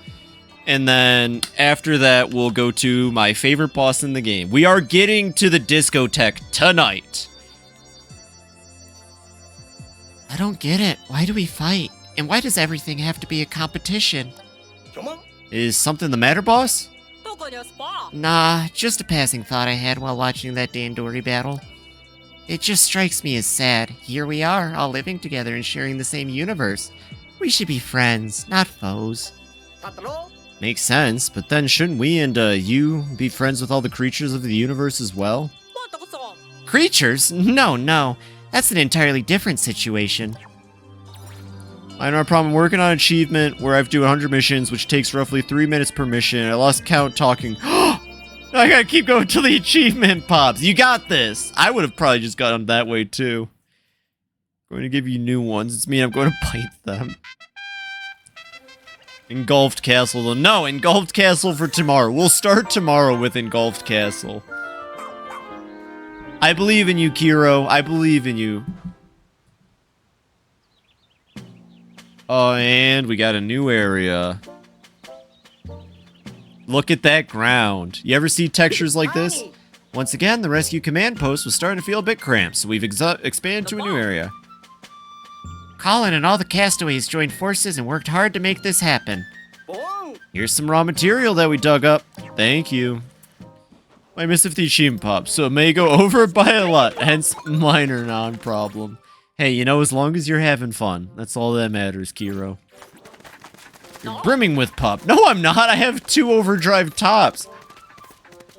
And then after that, we'll go to my favorite boss in the game. We are getting to the discotheque tonight. I don't get it. Why do we fight? And why does everything have to be a competition? Is something the matter, boss? Nah, just a passing thought I had while watching that Dandori battle. It just strikes me as sad. Here we are, all living together and sharing the same universe. We should be friends, not foes. Makes sense, but then shouldn't we and you be friends with all the creatures of the universe as well? Creatures? No, no. That's an entirely different situation. Minor problem, I'm working on an achievement where I have to do 100 missions, which takes roughly 3 minutes per mission. I lost count talking. I gotta keep going till the achievement pops. You got this. I would have probably just gotten that way too. I'm going to give you new ones. It's me, I'm going to bite them. Engulfed Castle, though. No, Engulfed Castle for tomorrow. We'll start tomorrow with Engulfed Castle. I believe in you, Kiro. I believe in you. Oh, and we got a new area. Look at that ground. You ever see textures like this? Once again, the rescue command post was starting to feel a bit cramped, so we've expanded to a new area. Colin and all the castaways joined forces and worked hard to make this happen. Here's some raw material that we dug up. Thank you. I missed if the achievement pops, so it may go over by a lot, hence minor non-problem. Hey, you know, as long as you're having fun, that's all that matters, Kiro. You're brimming with pop. No, I'm not. I have 2 overdrive tops.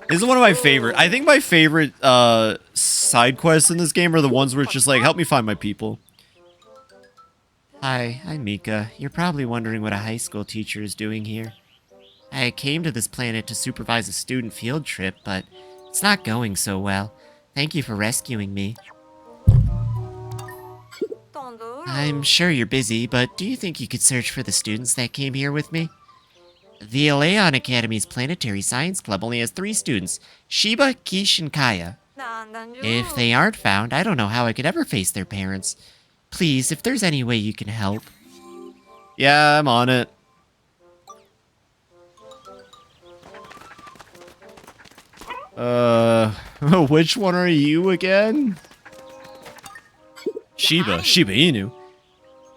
This is one of my favorite. I think my favorite side quests in this game are the ones where it's just like, help me find my people. Hi, I'm Mika. You're probably wondering what a high school teacher is doing here. I came to this planet to supervise a student field trip, but it's not going so well. Thank you for rescuing me. I'm sure you're busy, but do you think you could search for the students that came here with me? The Aleon Academy's Planetary Science Club only has 3 students, Shiba, Kish, and Kaya. If they aren't found, I don't know how I could ever face their parents. Please, if there's any way you can help. Yeah, I'm on it. Which one are you again? Shiba Inu.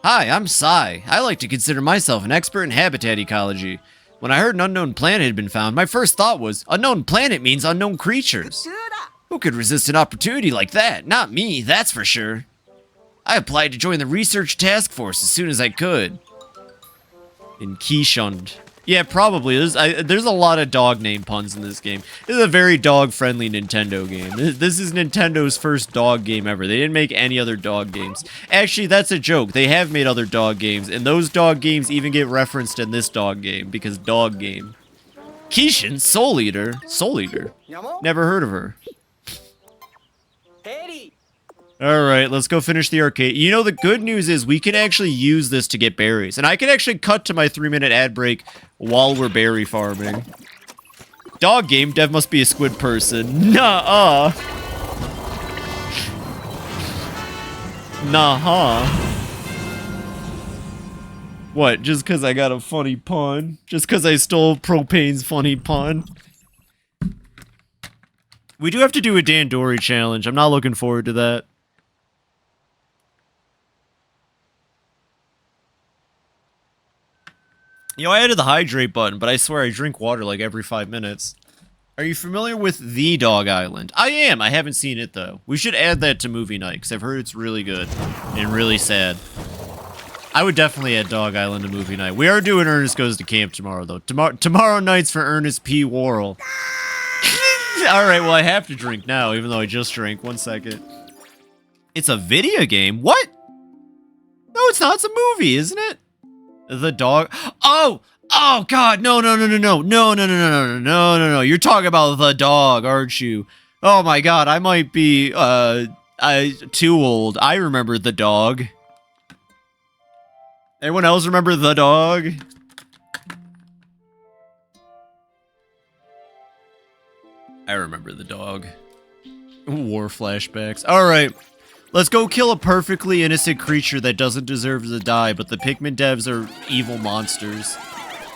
Hi, I'm Sai. I like to consider myself an expert in habitat ecology. When I heard an unknown planet had been found, my first thought was, unknown planet means unknown creatures. Who could resist an opportunity like that? Not me, that's for sure. I applied to join the research task force as soon as I could. In Kishund. Yeah, probably. There's a lot of dog name puns in this game. This is a very dog-friendly Nintendo game. This is Nintendo's first dog game ever. They didn't make any other dog games. Actually, that's a joke. They have made other dog games, and those dog games even get referenced in this dog game, because dog game. Kishin, Soul Eater. Soul Eater. Never heard of her. Alright, let's go finish the arcade. You know, the good news is we can actually use this to get berries. And I can actually cut to my 3-minute ad break while we're berry farming. Dog game, Dev must be a squid person. Nuh-uh. Nah-huh. What, just because I got a funny pun? Just because I stole Propane's funny pun? We do have to do a Dandori challenge. I'm not looking forward to that. You know, I added the hydrate button, but I swear I drink water like every 5 minutes. Are you familiar with The Dog Island? I am. I haven't seen it, though. We should add that to movie night, because I've heard it's really good and really sad. I would definitely add Dog Island to movie night. We are doing Ernest Goes to Camp tomorrow, though. Tomorrow night's for Ernest P. Worrell. Alright, well, I have to drink now, even though I just drank. 1 second. It's a video game? What? No, it's not. It's a movie, isn't it? The dog. Oh! Oh, God. No. You're talking about The Dog, aren't you? Oh, my God. I might be, too old. I remember The Dog. Anyone else remember The Dog? I remember The Dog. War flashbacks. Alright. Let's go kill a perfectly innocent creature that doesn't deserve to die, but the Pikmin devs are evil monsters.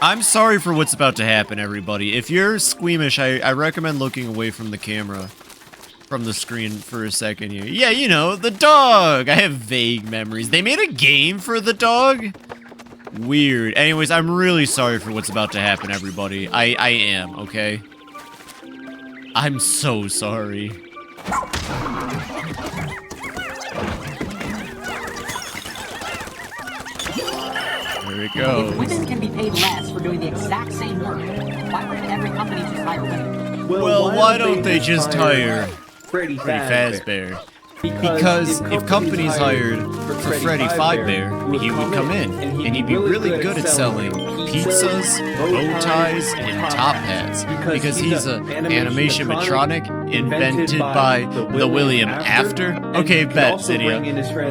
I'm sorry for what's about to happen, everybody. If you're squeamish, I recommend looking away from the camera. From the screen for a second here. Yeah, you know, The Dog! I have vague memories. They made a game for The Dog? Weird. Anyways, I'm really sorry for what's about to happen, everybody. I am, okay? I'm so sorry. There it goes. If women can be paid less for doing the exact same work, why wouldn't every company just hire women? Well, why don't they just hire Freddy Fazbear? Because if companies hired for Freddy Fazbear, he would come in, and he'd be really good at selling pizzas, bow ties, and top hats. Because he's an animation animatronic invented by the William After. Okay, bet, video.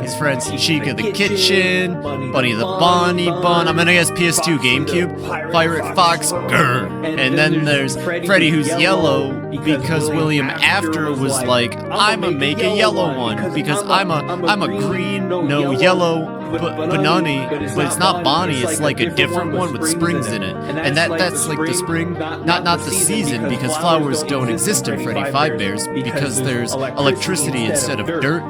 His friends Chica the Kitchen, Bunny the Bonnie Bun, I'm gonna guess PS2 GameCube, Pirate Fox, grr. And then there's Freddy who's yellow, because William After was like, I'ma make a yellow one, because I'm a green, no yellow banani, but it's not Bonnie, it's like a different one with springs in it. And that's like the spring, not the season, because flowers don't exist in Freddy Fazbear's, because there's electricity instead of dirt,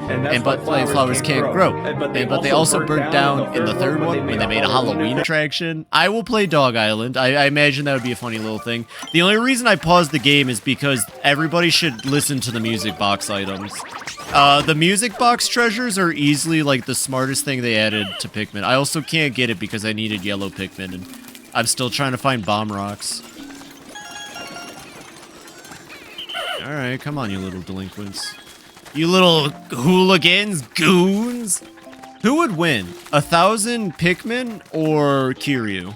but flowers can't grow. But they also burnt down in the third one when they made a Halloween attraction. I will play Dog Island. I imagine that would be a funny little thing. The only reason I paused the game is because everybody should listen to the music box items. The music box treasures are easily like the smartest thing they added to Pikmin. I also can't get it because I needed yellow Pikmin, and I'm still trying to find bomb rocks. Alright, come on, you little delinquents. You little hooligans, goons! Who would win? 1,000 Pikmin or Kiryu?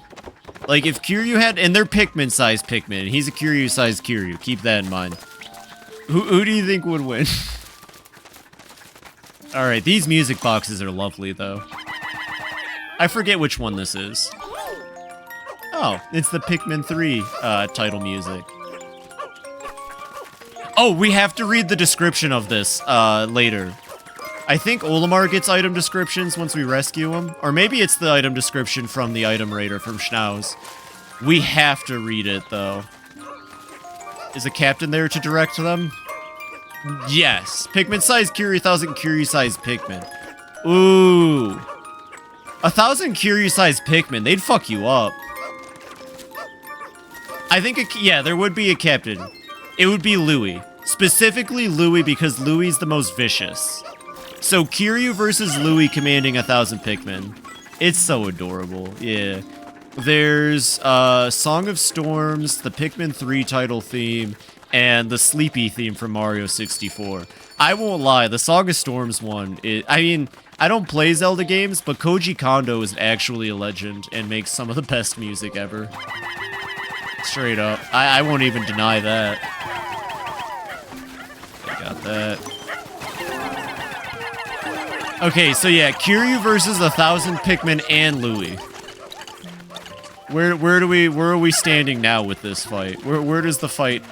Like, if Kiryu had... And they're Pikmin-sized Pikmin. He's a Kiryu-sized Kiryu. Keep that in mind. Who do you think would win? Alright, these music boxes are lovely, though. I forget which one this is. Oh, it's the Pikmin 3 title music. Oh, we have to read the description of this later. I think Olimar gets item descriptions once we rescue him. Or maybe it's the item description from the item raider from Schnauz. We have to read it, though. Is the captain there to direct them? Yes. Pikmin-sized Kiryu, 1,000 Kiryu-sized Pikmin. Ooh. 1,000 Kiryu-sized Pikmin, they'd fuck you up. I think, yeah, there would be a captain. It would be Louis. Specifically Louis, because Louis is the most vicious. So Kiryu versus Louis commanding 1,000 Pikmin. It's so adorable, yeah. There's Song of Storms, the Pikmin 3 title theme, and the Sleepy theme from Mario 64. I won't lie, the Song of Storms one, I mean, I don't play Zelda games, but Koji Kondo is actually a legend and makes some of the best music ever. Straight up. I won't even deny that. I got that. Okay, so yeah, Kiryu versus 1,000 Pikmin and Louis. Where are we standing now with this fight? Where does the fight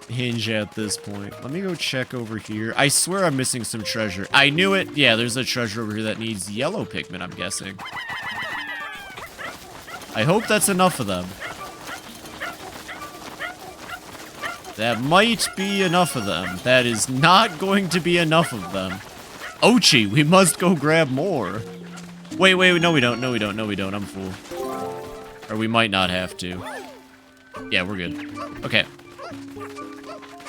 hinge at this point? Let me go check over here. I swear I'm missing some treasure. I knew it. Yeah, there's a treasure over here that needs yellow Pikmin, I'm guessing. I hope that's enough of them. That might be enough of them. That is not going to be enough of them. Ochi, we must go grab more. Wait, no we don't, I'm fool. Or we might not have to. Yeah, we're good. Okay.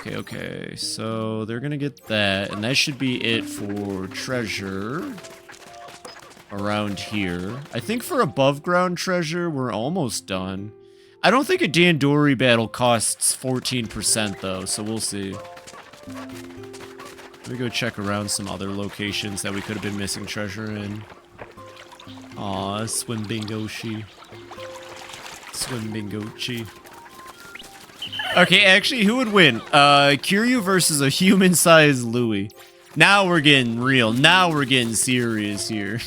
Okay, so they're gonna get that, and that should be it for treasure. Around here. I think for above ground treasure, we're almost done. I don't think a Dandori battle costs 14% though, so we'll see. Let me go check around some other locations that we could have been missing treasure in. Aw, Swim Bingoshi. Swim Bingochi. Okay, actually, who would win? Kiryu versus a human-sized Louis. Now we're getting real. Now we're getting serious here.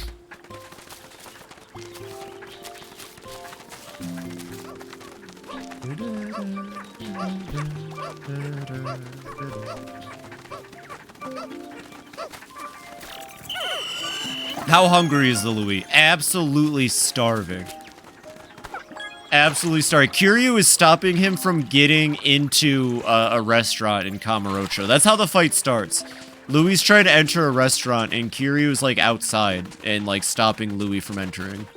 How hungry is the Louis? Absolutely starving. Absolutely starving. Kiryu is stopping him from getting into a restaurant in Kamurocho. That's how the fight starts. Louis trying to enter a restaurant, and Kiryu is like outside and like stopping Louis from entering.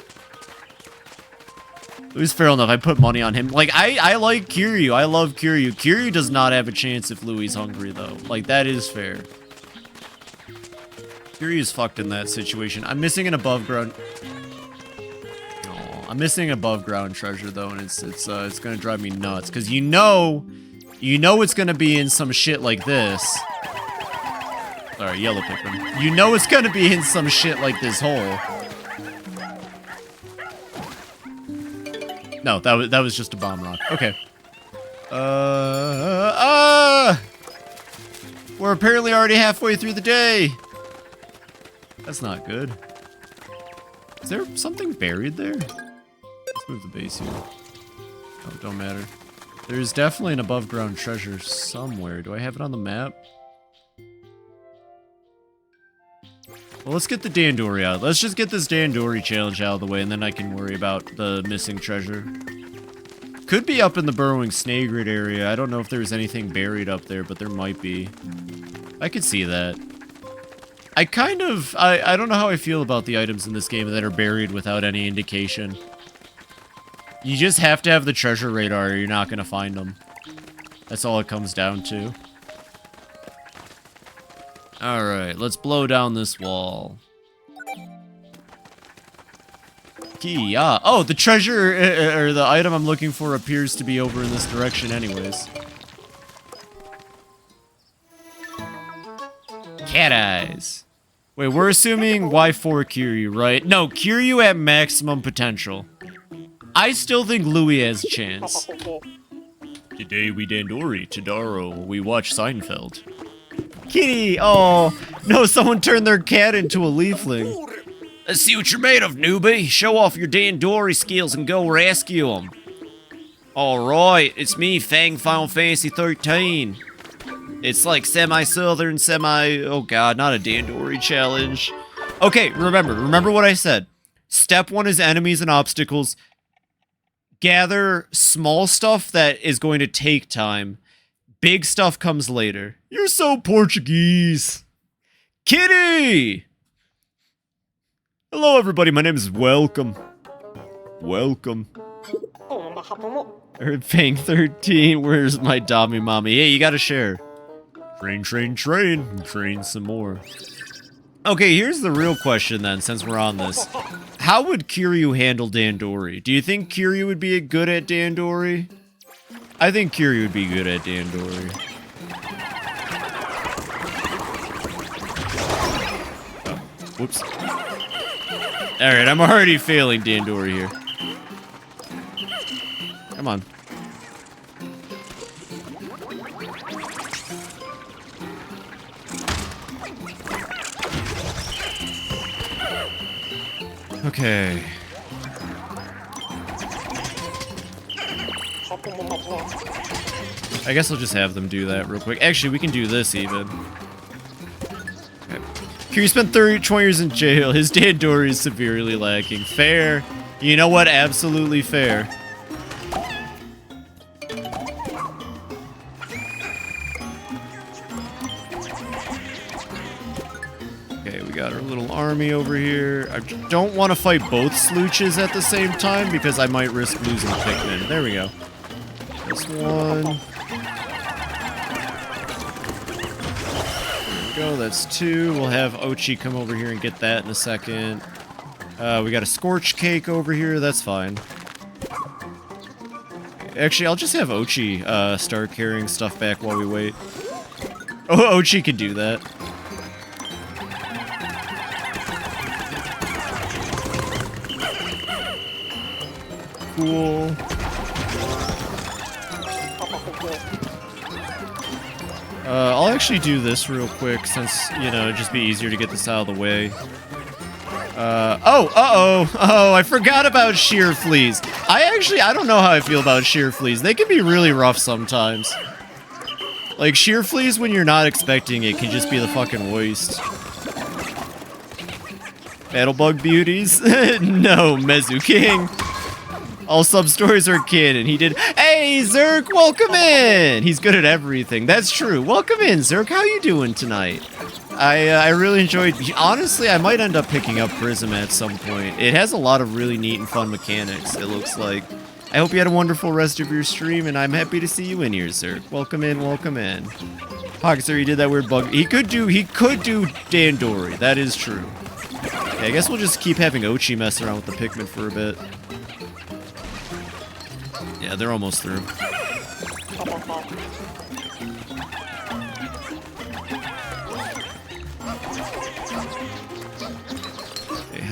It was fair enough. I put money on him. Like, I like Kiryu. I love Kiryu. Kiryu does not have a chance if Louis is hungry, though. Like, that is fair. Kiryu's fucked in that situation. I'm missing an above ground... Oh, I'm missing above ground treasure, though, and it's gonna drive me nuts. Because you know it's gonna be in some shit like this. Alright, yellow Pikmin. You know it's gonna be in some shit like this hole. No, that was just a bomb rock. Okay. We're apparently already halfway through the day. That's not good. Is there something buried there? Let's move the base here. Oh, don't matter. There's definitely an above ground treasure somewhere. Do I have it on the map? Well, let's get the Dandori out. Let's just get this Dandori challenge out of the way, and then I can worry about the missing treasure. Could be up in the burrowing snagrid area. I don't know if there's anything buried up there, but there might be. I could see that. I don't know how I feel about the items in this game that are buried without any indication. You just have to have the treasure radar or you're not going to find them. That's all it comes down to. Alright, let's blow down this wall. Key, ah. Oh, the treasure, or the item I'm looking for appears to be over in this direction anyways. Cat eyes. Wait, we're assuming Y4 Kiryu, right? No, Kiryu at maximum potential. I still think Louis has a chance. Today we Dandori, Tadaro, we watch Seinfeld. Kitty! Oh, no, someone turned their cat into a leafling. Let's see what you're made of, newbie. Show off your Dandori skills and go rescue them. Alright, it's me, Fang Final Fantasy 13. It's like semi-southern, oh god, not a Dandori challenge. Okay, remember what I said. Step 1 is enemies and obstacles. Gather small stuff that is going to take time. Big stuff comes later. You're so Portuguese. Kitty! Hello, everybody. My name is Welcome. Welcome. I heard Fang 13. Where's my Dami Mommy? Hey, you gotta share. Train, train, train. Train some more. Okay, here's the real question then, since we're on this. How would Kiryu handle Dandori? Do you think Kiryu would be good at Dandori? I think Kiryu would be good at Dandori. Oh, whoops. Alright, I'm already failing Dandori here. Come on. Okay. I guess I'll just have them do that real quick. Actually, we can do this even. Okay. Kiryu spent 20 years in jail. His Dandori is severely lacking. Fair. You know what? Absolutely fair. Okay, we got our little army over here. I don't want to fight both Slooches at the same time because I might risk losing Pikmin. There we go. This one. There we go, that's 2. We'll have Ochi come over here and get that in a second. We got a Scorch Cake over here, that's fine. Actually, I'll just have Ochi start carrying stuff back while we wait. Oh, Ochi can do that. Cool. I'll actually do this real quick since, you know, it'd just be easier to get this out of the way. Oh, I forgot about sheer fleas. I don't know how I feel about sheer fleas. They can be really rough sometimes. Like, sheer fleas when you're not expecting it can just be the fucking worst. Battlebug beauties? No, Mezu King. All sub-stories are canon. He did. Hey, Zerk, welcome in. He's good at everything. That's true. Welcome in, Zerk. How you doing tonight? I really enjoyed. Honestly, I might end up picking up Prism at some point. It has a lot of really neat and fun mechanics. It looks like. I hope you had a wonderful rest of your stream, and I'm happy to see you in here, Zerk. Welcome in, welcome in. Pogsir, he did that weird bug. He could do Dandori. That is true. Okay, I guess we'll just keep having Ochi mess around with the Pikmin for a bit. Yeah, they're almost through.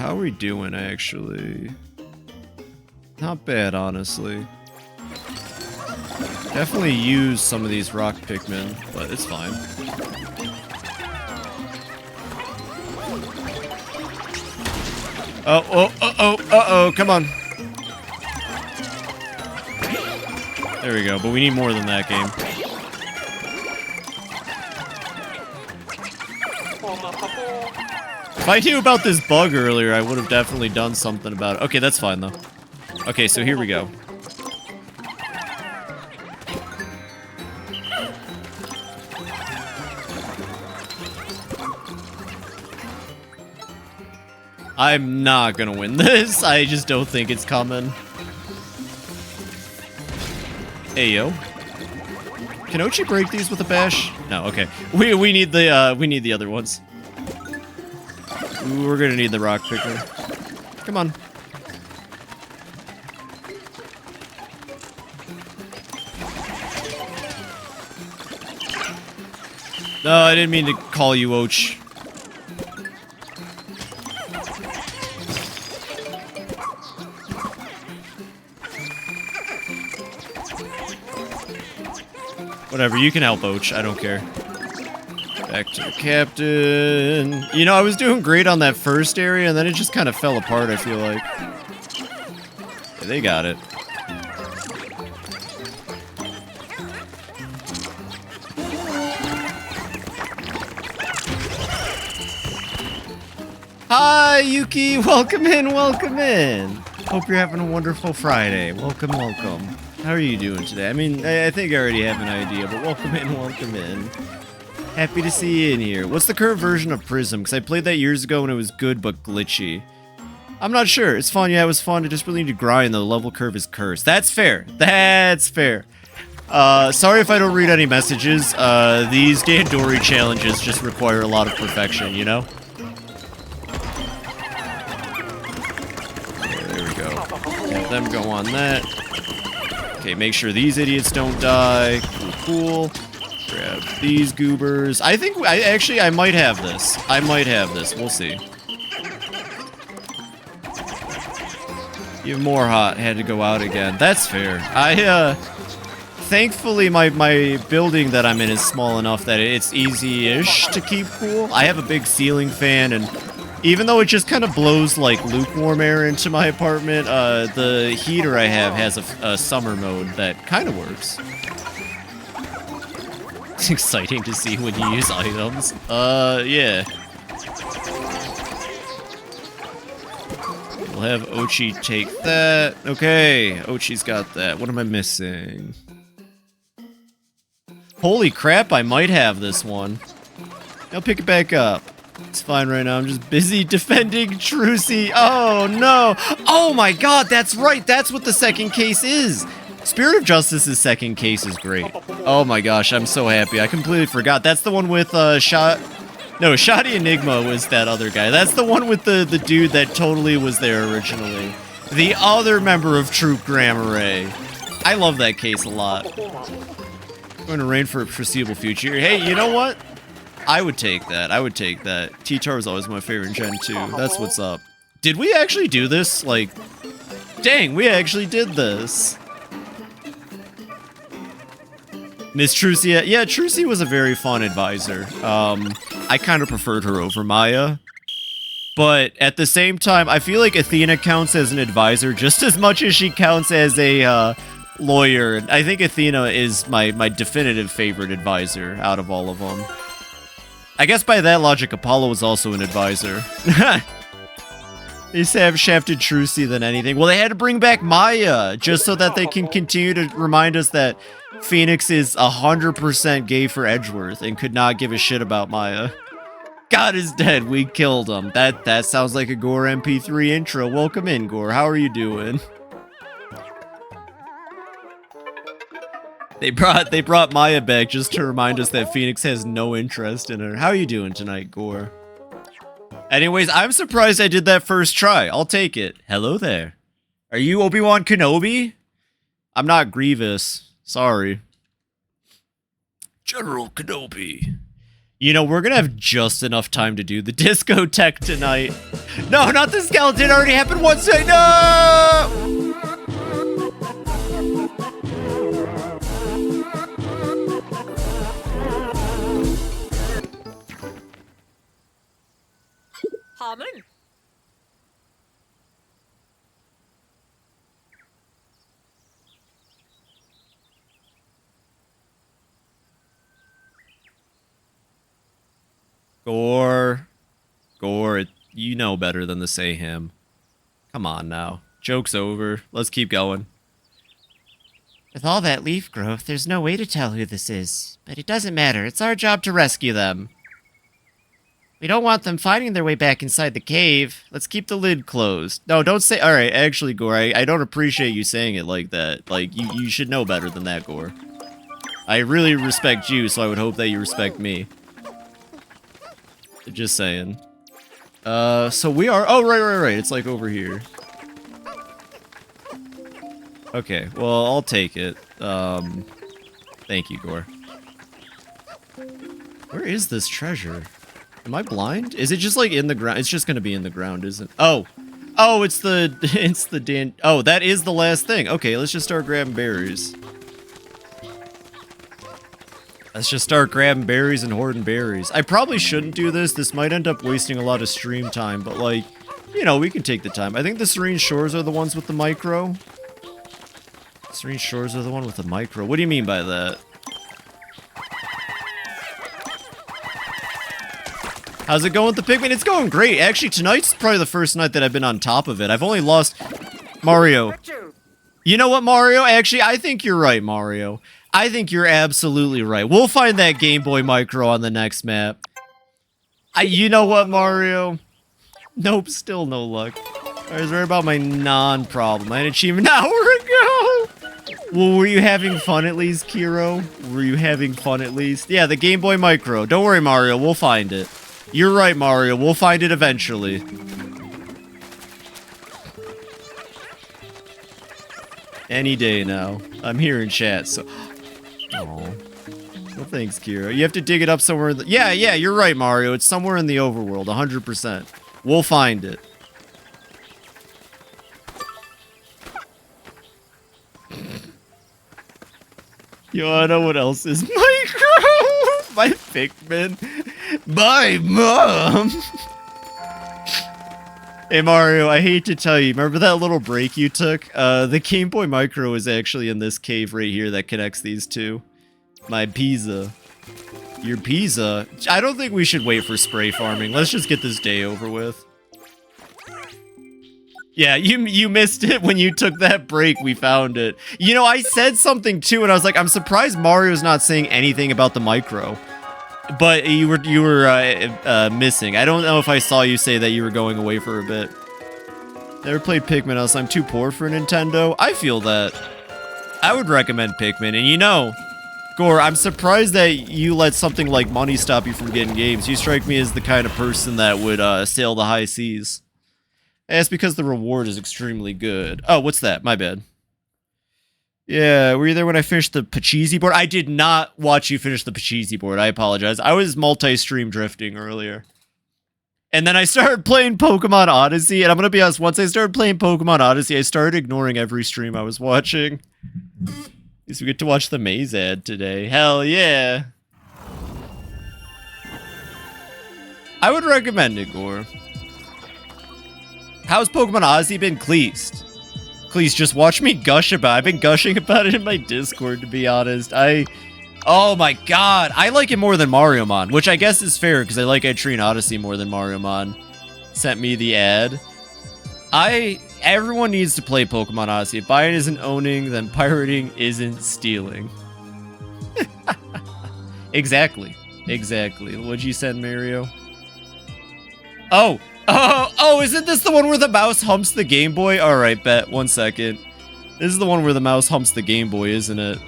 how are we doing, actually? Not bad, honestly. Definitely use some of these rock Pikmin, but it's fine. Uh-oh, come on. There we go, but we need more than that, game. If I knew about this bug earlier, I would have definitely done something about it. Okay, that's fine, though. Okay, so here we go. I'm not gonna win this. I just don't think it's coming. Hey, yo. Can Ochi break these with a bash? No, okay. We need the other ones. Ooh, we're gonna need the rock picker. Come on. No, I didn't mean to call you Och. Whatever, you can help Och, I don't care. Back to the captain. You know, I was doing great on that first area, and then it just kind of fell apart, I feel like. Yeah, they got it. Hi, Yuki! Welcome in, welcome in! Hope you're having a wonderful Friday. Welcome, welcome. How are you doing today? I mean, I think I already have an idea, but welcome in, welcome in. Happy to see you in here. What's the current version of Prism? Because I played that years ago and it was good, but glitchy. I'm not sure. It's fun. Yeah, it was fun. I just really need to grind. The level curve is cursed. That's fair. That's fair. Sorry if I don't read any messages. These Dandori challenges just require a lot of perfection, you know? There we go. Have them go on that. Okay, make sure these idiots don't die. Cool, cool. Grab these goobers. I think, I might have this. I might have this. We'll see. Even more hot. Had to go out again. That's fair. Thankfully, my building that I'm in is small enough that it's easy-ish to keep cool. I have a big ceiling fan, and even though it just kind of blows, like, lukewarm air into my apartment, the heater I have has a summer mode that kind of works. It's exciting to see when you use items. Yeah. We'll have Ochi take that. Okay, Ochi's got that. What am I missing? Holy crap, I might have this one. I'll pick it back up. It's fine right now. I'm just busy defending Trucy. Oh, no. Oh, my God. That's right. That's what the second case is. Spirit of Justice's second case is great. Oh, my gosh. I'm so happy. I completely forgot. That's the one with Shoddy Enigma was that other guy. That's the one with the dude that totally was there originally. The other member of Troop Gamma Ray. I love that case a lot. Going to rain for a foreseeable future. Hey, you know what? I would take that. I would take that. T-Tar was always my favorite in Gen 2. That's what's up. Did we actually do this? Like, dang, we actually did this. Miss Trucy, yeah, Trucy was a very fun advisor. I kind of preferred her over Maya. But at the same time, I feel like Athena counts as an advisor just as much as she counts as a lawyer. I think Athena is my definitive favorite advisor out of all of them. I guess by that logic, Apollo was also an advisor. They have shafted Trucy than anything. Well, they had to bring back Maya just so that they can continue to remind us that Phoenix is 100% gay for Edgeworth and could not give a shit about Maya. God is dead. We killed him. That sounds like a Gore MP3 intro. Welcome in, Gore. How are you doing? They brought Maya back just to remind us that Phoenix has no interest in her. How are you doing tonight, Gore? Anyways, I'm surprised I did that first try. I'll take it. Hello there. Are you Obi-Wan Kenobi? I'm not Grievous. Sorry. General Kenobi. You know, we're gonna have just enough time to do the discotheque tonight. No, not the skeleton. It already happened once. No! Harmon. Gore, you know better than to say him. Come on now. Joke's over. Let's keep going. With all that leaf growth, there's no way to tell who this is. But it doesn't matter. It's our job to rescue them. We don't want them finding their way back inside the cave. Let's keep the lid closed. No, don't say... Alright, actually, Gore, I don't appreciate you saying it like that. Like, you should know better than that, Gore. I really respect you, so I would hope that you respect me. Just saying. So we are... Oh, right. It's like over here. Okay, well, I'll take it. Thank you, Gore. Where is this treasure? Am I blind? Is it just like in the ground? It's just gonna be in the ground, isn't it? Oh! Oh, it's the oh, that is the last thing. Okay, let's just start grabbing berries. Let's just start grabbing berries and hoarding berries. I probably shouldn't do this. This might end up wasting a lot of stream time, but like, you know, we can take the time. I think the Serene Shores are the ones with the micro. Serene Shores are the one with the micro. What do you mean by that? How's it going with the Pikmin? It's going great. Actually, tonight's probably the first night that I've been on top of it. I've only lost... Mario. You know what, Mario? Actually, I think you're right, Mario. I think you're absolutely right. We'll find that Game Boy Micro on the next map. You know what, Mario? Nope, still no luck. I was right about my non-problem. I had an achievement an hour ago! Well, were you having fun at least, Kiro? Were you having fun at least? Yeah, the Game Boy Micro. Don't worry, Mario. We'll find it. You're right, Mario. We'll find it eventually. Any day now. I'm here in chat, so... Aw. Well, thanks, Kira. You have to dig it up somewhere in the... Yeah, you're right, Mario. It's somewhere in the overworld, 100%. We'll find it. You wanna know what else is micro? My Pikmin. My mom. Hey Mario, I hate to tell you, remember that little break you took? The Game Boy Micro is actually in this cave right here that connects these two. My pizza. Your pizza? I don't think we should wait for spray farming. Let's just get this day over with. Yeah, you missed it when you took that break. We found it. You know, I said something too, and I was like, I'm surprised Mario's not saying anything about the micro. But you were missing. I don't know if I saw you say that you were going away for a bit. Never played Pikmin else. I'm too poor for Nintendo. I feel that. I would recommend Pikmin, and you know, Gore, I'm surprised that you let something like money stop you from getting games. You strike me as the kind of person that would sail the high seas. That's because the reward is extremely good. Oh, what's that? My bad. Yeah, were you there when I finished the Pachisi board? I did not watch you finish the Pachisi board. I apologize. I was multi-stream drifting earlier. And then I started playing Pokemon Odyssey, and I'm going to be honest, once I started playing Pokemon Odyssey, I started ignoring every stream I was watching. At least we get to watch the Maze ad today. Hell yeah. I would recommend it, Gore. How's Pokemon Odyssey been cleased? Please just watch me gush about it. I've been gushing about it in my Discord, to be honest. Oh my god. I like it more than Mariomon, which I guess is fair, because I like Etrian Odyssey more than Mariomon. Sent me the ad. Everyone needs to play Pokemon Odyssey. If buying isn't owning, then pirating isn't stealing. Exactly. What'd you send, Mario? Oh, isn't this the one where the mouse humps the Game Boy? Alright, bet. 1 second. This is the one where the mouse humps the Game Boy, isn't it?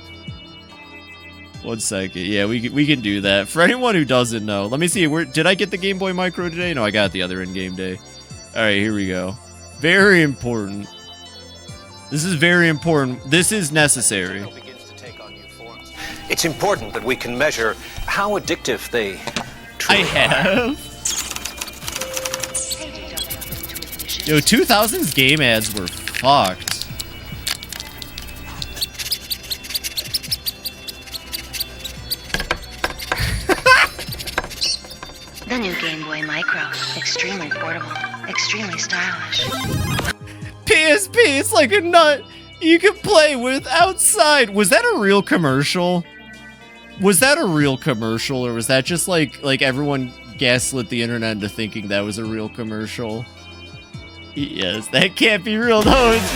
1 second. Yeah, we can do that. For anyone who doesn't know, let me see. Did I get the Game Boy Micro today? No, I got the other in-game day. Alright, here we go. Very important. This is very important. This is necessary. It's important that we can measure how addictive they I have. Yo, 2000s game ads were fucked. The new Game Boy Micro. Extremely portable. Extremely stylish. PSP, it's like a nut you can play with outside. Was that a real commercial? Was that a real commercial, or was that just like everyone gaslit the internet into thinking that was a real commercial? Yes, that can't be real. No, it's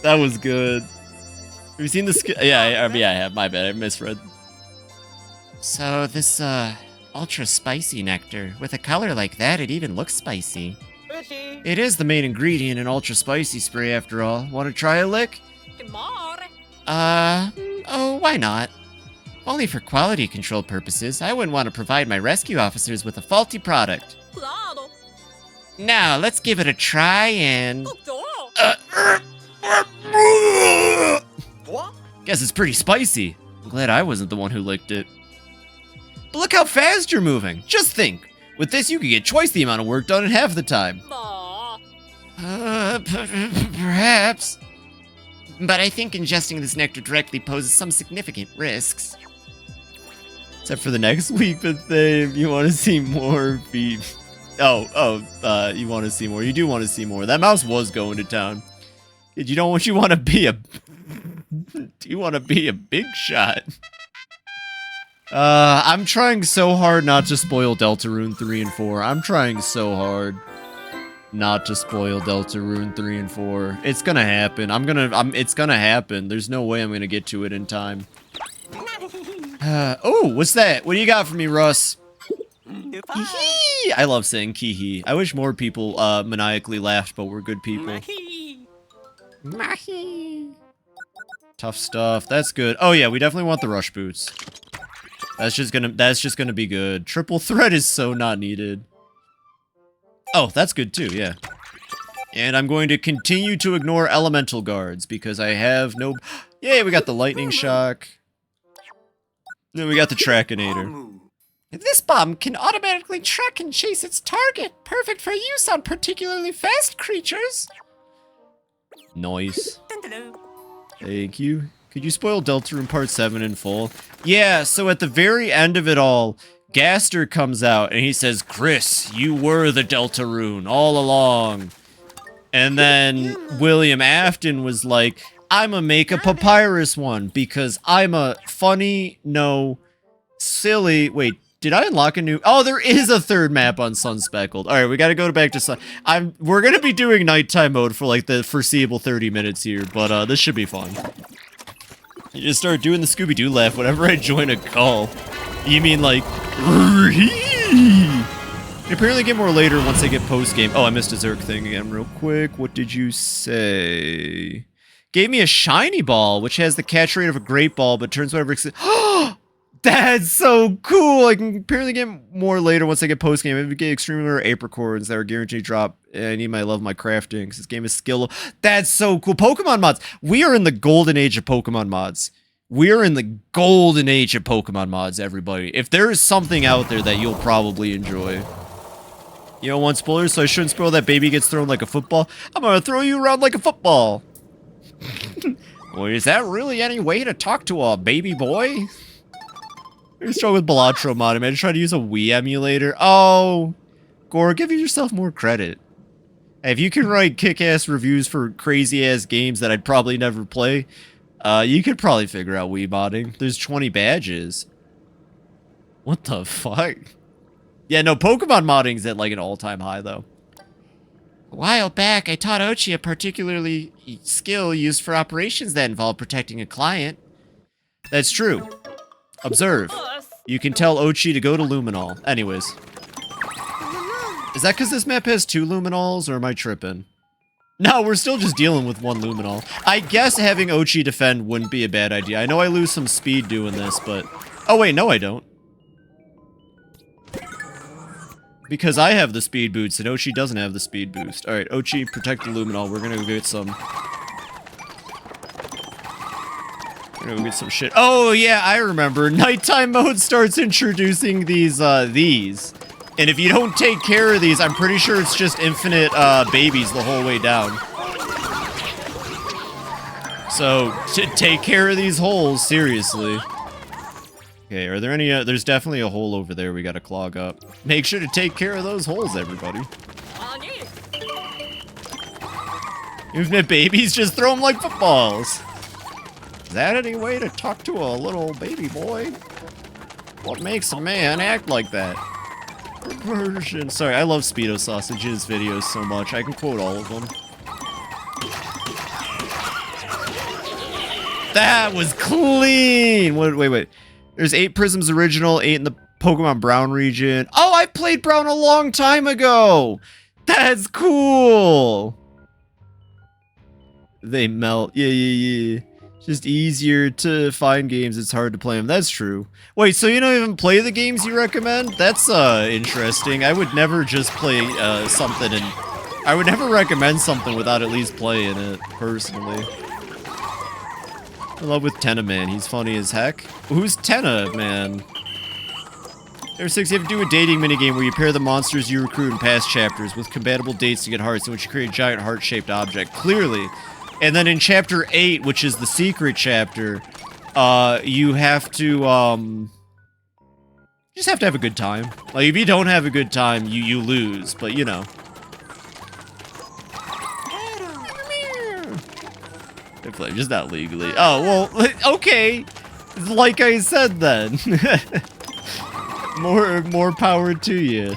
that was good. Have you seen this? Yeah, I have. My bad, I misread. So this, ultra spicy nectar. With a color like that, it even looks spicy. It is the main ingredient in ultra spicy spray after all. Want to try a lick? Oh, why not? Only for quality control purposes. I wouldn't want to provide my rescue officers with a faulty product. Now, let's give it a try and... Guess it's pretty spicy. I'm glad I wasn't the one who licked it. But look how fast you're moving. Just think. With this, you could get twice the amount of work done in half the time. Perhaps. But I think ingesting this nectar directly poses some significant risks. Except for the next week, but if you want to see more feed. You want to see more. You do want to see more. That mouse was going to town. You don't want to be a... Do you want to be a big shot? I'm trying so hard not to spoil Deltarune 3 and 4. I'm trying so hard not to spoil Deltarune 3 and 4. It's gonna happen. It's gonna happen. There's no way I'm gonna get to it in time. Oh, what's that? What do you got for me, Russ? Hee-hee! I love saying kee-hee. I wish more people maniacally laughed, but we're good people. Mahi. Tough stuff. That's good. Oh yeah, we definitely want the rush boots. That's just gonna be good. Triple threat is so not needed. Oh, that's good too, yeah. And I'm going to continue to ignore elemental guards because I have no... Yay, we got the lightning shock. Then we got the Trackinator. This bomb can automatically track and chase its target. Perfect for use on particularly fast creatures. Nice. Thank you. Could you spoil Deltarune Part 7 in full? Yeah, so at the very end of it all, Gaster comes out and he says, Chris, you were the Deltarune all along. And then William Afton was like, I'ma make a papyrus one because I'm a funny, no, silly... Wait, did I unlock a new... Oh, there is a third map on Sunspeckled. Alright, we gotta go back to Sun... We're gonna be doing nighttime mode for like the foreseeable 30 minutes here, but this should be fun. You just start doing the Scooby-Doo laugh whenever I join a call. You mean like... You apparently get more later once I get post-game. Oh, I missed a Zerk thing again real quick. What did you say? Gave me a shiny ball, which has the catch rate of a great ball, but turns whatever... That's so cool! I can apparently get more later once I get post-game. I get extremely rare apricorns that are guaranteed to drop. I need my love my crafting, because this game is skill. That's so cool. Pokemon mods. We are in the golden age of Pokemon mods. We're in the golden age of Pokemon mods, everybody. If there is something out there that you'll probably enjoy. You don't want spoilers, so I shouldn't spoil that baby gets thrown like a football. I'm gonna throw you around like a football. Well, is that really any way to talk to a baby boy? You're strong with Balatro mod. I just tried to use a Wii emulator. Oh, Gore, give yourself more credit. Hey, if you can write kick-ass reviews for crazy-ass games that I'd probably never play, you could probably figure out Wii modding. There's 20 badges. What the fuck? Yeah, no, Pokemon modding's at like an all-time high, though. A while back, I taught Ochi a particularly skill used for operations that involve protecting a client. That's true. Observe. You can tell Ochi to go to Luminol. Anyways. Is that because this map has 2 Luminols, or am I tripping? No, we're still just dealing with 1 Luminol. I guess having Ochi defend wouldn't be a bad idea. I know I lose some speed doing this, but... Oh wait, no I don't. Because I have the speed boost, and Ochi doesn't have the speed boost. Alright, Ochi, protect the Luminol. We're gonna go get some... We're gonna get some shit. Oh yeah, I remember. Nighttime mode starts introducing these. And if you don't take care of these, I'm pretty sure it's just infinite babies the whole way down. So take care of these holes, seriously. Okay, are there any? There's definitely a hole over there we gotta clog up. Make sure to take care of those holes, everybody. Infinite babies, just throw them like footballs. Is that any way to talk to a little baby boy? What makes a man act like that? Perversion. Sorry, I love Speedo Sausage's videos so much. I can quote all of them. That was clean! Wait. There's 8 Prisms original, 8 in the Pokemon Brown region. Oh, I played Brown a long time ago! That's cool! They melt. Yeah. Just easier to find games. It's hard to play them. That's true. Wait, so you don't even play the games you recommend? That's interesting. I would never just play something and... I would never recommend something without at least playing it, personally. In love with Tenna Man. He's funny as heck. Who's Tenna Man? Number 6, you have to do a dating minigame where you pair the monsters you recruit in past chapters with compatible dates to get hearts, in which you create a giant heart-shaped object. Clearly. And then in chapter 8, which is the secret chapter, you have to, you just have to have a good time. Like, if you don't have a good time, you lose, but you know. Just not legally. Oh, well, okay. Like I said then. More power to you.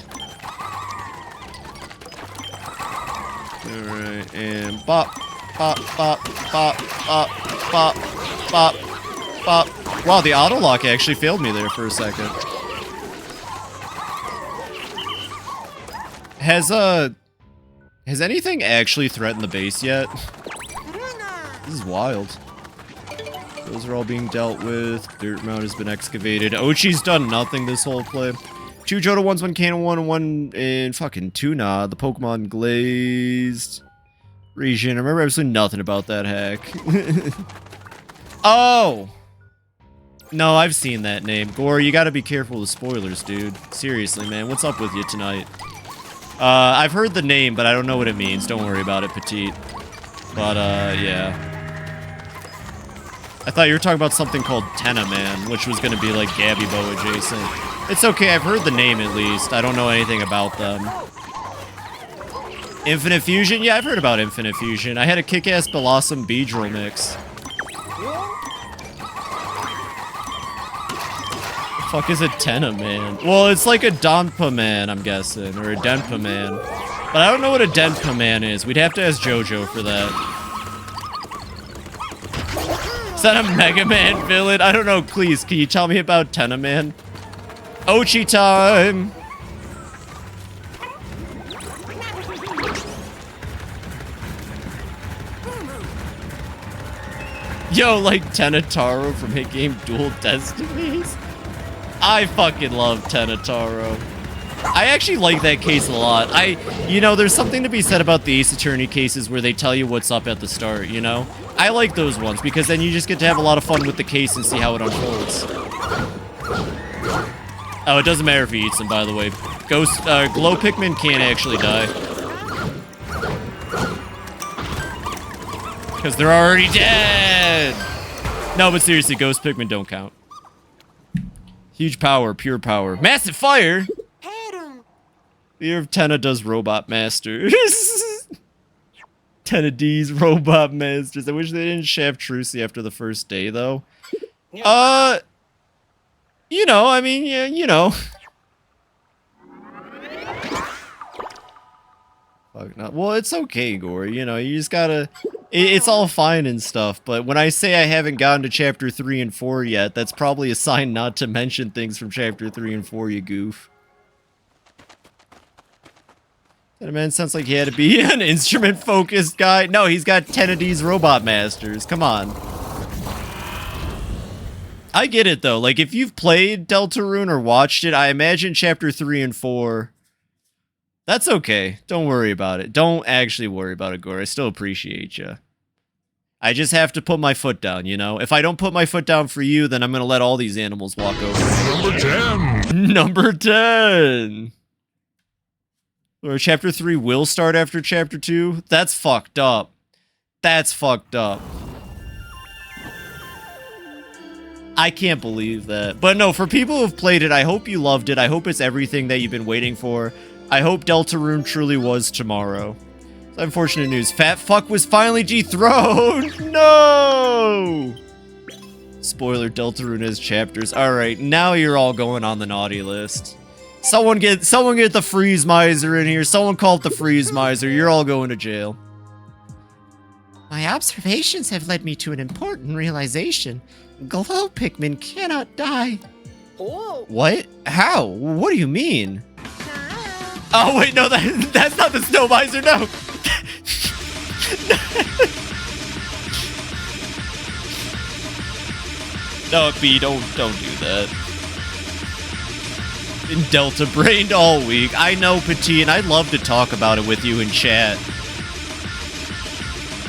Alright, and bop. Bop, bop, bop, bop, bop, bop, bop. Wow, the auto lock actually failed me there for a second. Has anything actually threatened the base yet? This is wild. Those are all being dealt with. Dirt Mound has been excavated. Ochi's done nothing this whole play. 2 Johto 1s, 1 Canon 1, and 1 in fucking Tuna. The Pokemon Glazed region. I remember absolutely nothing about that hack. Oh! No, I've seen that name. Gore, you gotta be careful with spoilers, dude. Seriously, man. What's up with you tonight? I've heard the name, but I don't know what it means. Don't worry about it, Petite. But, yeah. I thought you were talking about something called Tenna Man, which was gonna be like Gabibo adjacent. It's okay, I've heard the name at least. I don't know anything about them. Infinite Fusion? Yeah, I've heard about Infinite Fusion. I had a kick-ass Blossom Beedrill mix. The fuck is a Tenna Man? Well, it's like a Donpa Man, I'm guessing, or a Denpa Man. But I don't know what a Denpa Man is. We'd have to ask JoJo for that. Is that a Mega Man villain? I don't know. Please, can you tell me about Tenna Man? Ochi time! Yo, like Tenataro from Hit Game Dual Destinies? I fucking love Tenataro. I actually like that case a lot. You know, there's something to be said about the Ace Attorney cases where they tell you what's up at the start, you know? I like those ones because then you just get to have a lot of fun with the case and see how it unfolds. Oh, it doesn't matter if he eats them, by the way. Glow Pikmin can't actually die. Because they're already dead! No, but seriously, Ghost Pikmin don't count. Huge power, pure power. Massive fire! Fear of Tenna does Robot Masters. Tenna D's Robot Masters. I wish they didn't shaft Trucy after the first day, though. You know, I mean, yeah, you know. Fuck not. Well, it's okay, Gory. You know, you just gotta... It's all fine and stuff, but when I say I haven't gotten to Chapter 3 and 4 yet, that's probably a sign not to mention things from Chapter 3 and 4, you goof. That man sounds like he had to be an instrument-focused guy. No, he's got Tenna Robot Masters. Come on. I get it, though. Like, if you've played Deltarune or watched it, I imagine Chapter 3 and 4... That's okay. Don't worry about it. Don't actually worry about it, Gore. I still appreciate you. I just have to put my foot down, you know? If I don't put my foot down for you, then I'm gonna let all these animals walk over me. Number 10. Number 10! Or Chapter 3 will start after Chapter 2? That's fucked up. That's fucked up. I can't believe that. But no, for people who've played it, I hope you loved it. I hope it's everything that you've been waiting for. I hope Deltarune truly was tomorrow. Unfortunate news. Fat fuck was finally dethroned. No! Spoiler, Deltarune has chapters. Alright, now you're all going on the naughty list. Someone get the Freeze Miser in here. Someone call it the Freeze Miser. You're all going to jail. My observations have led me to an important realization. Glow Pikmin cannot die. What? How? What do you mean? Oh wait, no, that's not the Snow Miser, no! No, B, don't do that. Been Delta brained all week. I know, Petit, and I'd love to talk about it with you in chat.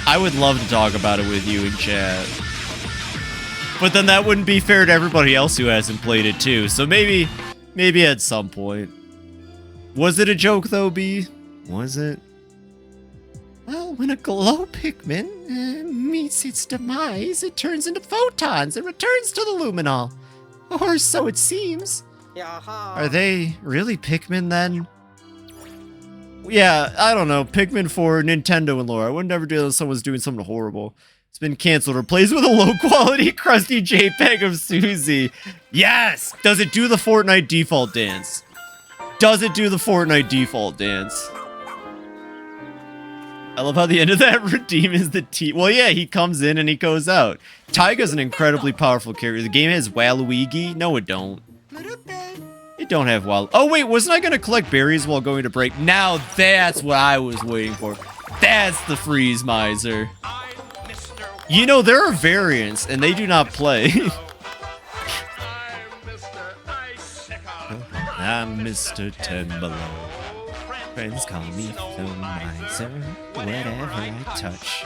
I would love to talk about it with you in chat. But then that wouldn't be fair to everybody else who hasn't played it too. So maybe at some point. Was it a joke though, B? Was it? Well, when a glow Pikmin meets its demise, it turns into photons and returns to the luminol. Or so it seems. Are they really Pikmin then? Yeah, I don't know. Pikmin for Nintendo and lore. I would never do that if someone's doing something horrible. It's been canceled. Replaced with a low-quality, crusty JPEG of Susie. Yes! Does it do the Fortnite default dance? Does it do the Fortnite default dance? I love how the end of that redeem is the T. Well, yeah, he comes in and he goes out. Taiga's an incredibly powerful character. The game has Waluigi. No, it don't. It don't have Wal. Oh, wait, wasn't I going to collect berries while going to break? Now that's what I was waiting for. That's the Freeze Miser. You know, there are variants, and they do not play. I'm Mr. Ten Below. Friends call me Phil Miser. Whatever I touch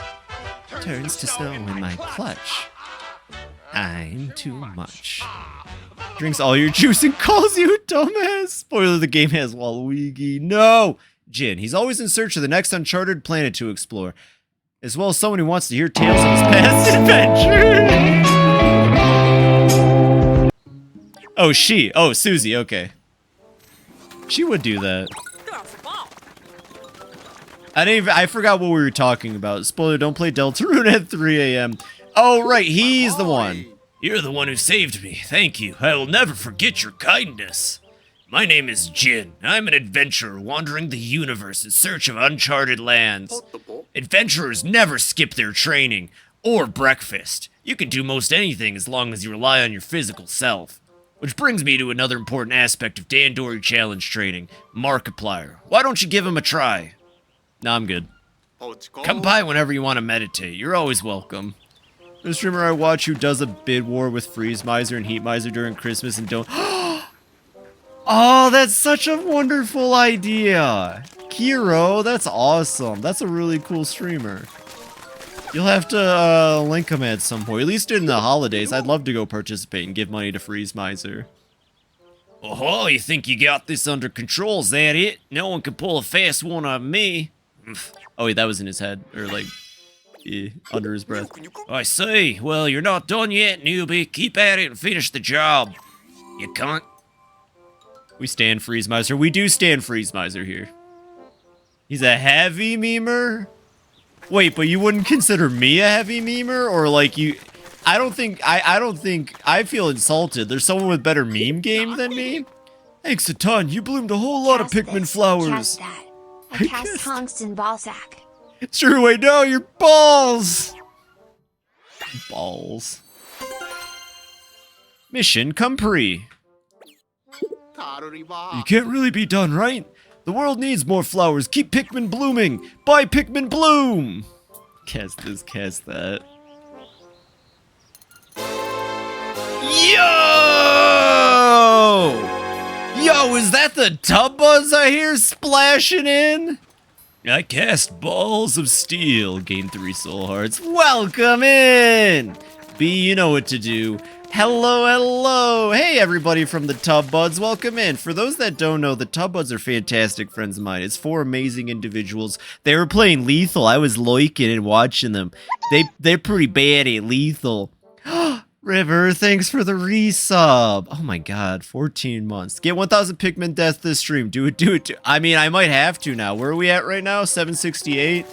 turns to snow in my clutch. I'm too much. Drinks all your juice and calls you a dumbass. Spoiler, the game has Waluigi. No! Jin, he's always in search of the next uncharted planet to explore, as well as someone who wants to hear tales of his past adventures. Oh, she. Oh, Susie, okay. She would do that. I forgot what we were talking about. Spoiler, don't play Deltarune at 3 a.m. Oh, right, he's the one. You're the one who saved me. Thank you. I will never forget your kindness. My name is Jin. I'm an adventurer wandering the universe in search of uncharted lands. Adventurers never skip their training or breakfast. You can do most anything as long as you rely on your physical self. Which brings me to another important aspect of Dandori Challenge training, Markiplier. Why don't you give him a try? No, I'm good. Come by whenever you want to meditate. You're always welcome. The streamer I watch who does a bid war with Freeze Miser and Heat Miser during Christmas and don't... Oh, that's such a wonderful idea. Kiro, that's awesome. That's a really cool streamer. You'll have to link him at some point. At least in the holidays. I'd love to go participate and give money to Freeze Miser. Oh, you think you got this under control, is that it? No one can pull a fast one on me. Oh, wait, that was in his head. Or, like, under his breath. I see. Well, you're not done yet, newbie. Keep at it and finish the job. You cunt. We stand Freeze Miser. We do stand Freeze Miser here. He's a heavy memer? Wait, but you wouldn't consider me a heavy memer? Or, like, you... I don't think... I feel insulted. There's someone with better meme game than me? Thanks a ton. You bloomed a whole lot of Pikmin flowers. Cast that. I cast tungsten ballsack. Sure, wait, no, your balls! Balls. Mission complete. You can't really be done, right? The world needs more flowers. Keep Pikmin blooming. Buy Pikmin Bloom. Cast this, cast that. Yo! Yo, is that the tub buzz I hear splashing in? I cast balls of steel, gain 3 soul hearts. Welcome in! B, you know what to do. Hello, hello! Hey, everybody from the Tub Buds, welcome in. For those that don't know, the Tub Buds are fantastic friends of mine. It's 4 amazing individuals. They were playing Lethal. I was liking and watching them. They're pretty bad at Lethal. River, thanks for the resub. Oh my god, 14 months. Get 1,000 Pikmin death this stream. Do it. I mean, I might have to now. Where are we at right now? 768?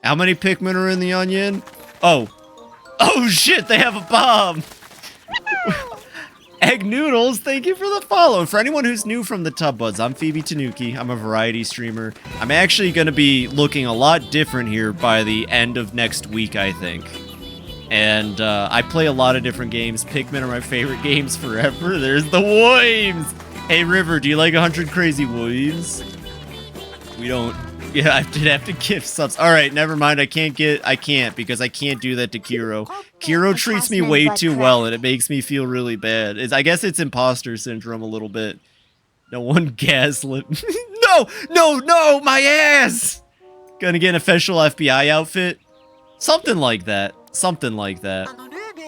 How many Pikmin are in the onion? Oh. Oh shit, they have a bomb! Egg Noodles, thank you for the follow. And for anyone who's new from the Tub Buds, I'm FibiTanuki. I'm a variety streamer. I'm actually going to be looking a lot different here by the end of next week, I think. And I play a lot of different games. Pikmin are my favorite games forever. There's the Woims! Hey, River, do you like 100 Crazy Woims? We don't... Yeah, I did have to gift subs. Alright, never mind. I can't because I can't do that to Kiro. Kiro treats me way too well, and it makes me feel really bad. I guess it's imposter syndrome a little bit. No one gaslit. No, my ass! Gonna get an official FBI outfit? Something like that.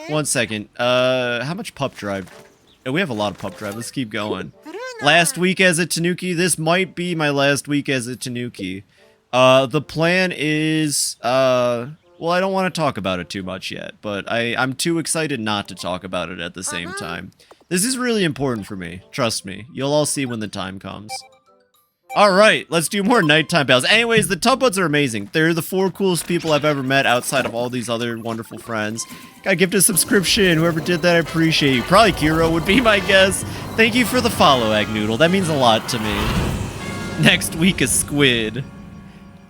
One second. How much pup drive? Oh, we have a lot of pup drive. Let's keep going. Last week as a Tanuki. This might be my last week as a Tanuki. The plan is, well, I don't want to talk about it too much yet, but I'm too excited not to talk about it at the same time. This is really important for me. Trust me. You'll all see when the time comes. Alright, let's do more nighttime battles. Anyways, the Tub Buds are amazing. They're the 4 coolest people I've ever met outside of all these other wonderful friends. Gotta give a subscription. Whoever did that, I appreciate you. Probably Kiro would be my guess. Thank you for the follow, Egg Noodle. That means a lot to me. Next week, a squid.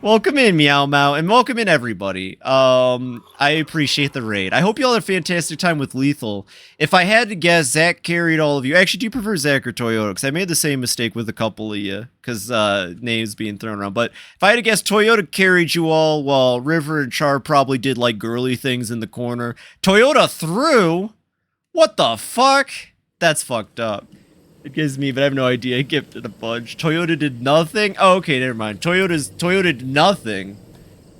Welcome in, Meow Meow, and welcome in, everybody. I appreciate the raid. I hope you all had a fantastic time with Lethal. If I had to guess, Zach carried all of you. Actually, do you prefer Zach or Toyota? Because I made the same mistake with a couple of you, because names being thrown around. But if I had to guess, Toyota carried you all, while River and Char probably did, like, girly things in the corner. Toyota threw? What the fuck? That's fucked up. It gives me, but I have no idea. I gifted a bunch. Toyota did nothing? Oh, okay, never mind. Toyota did nothing.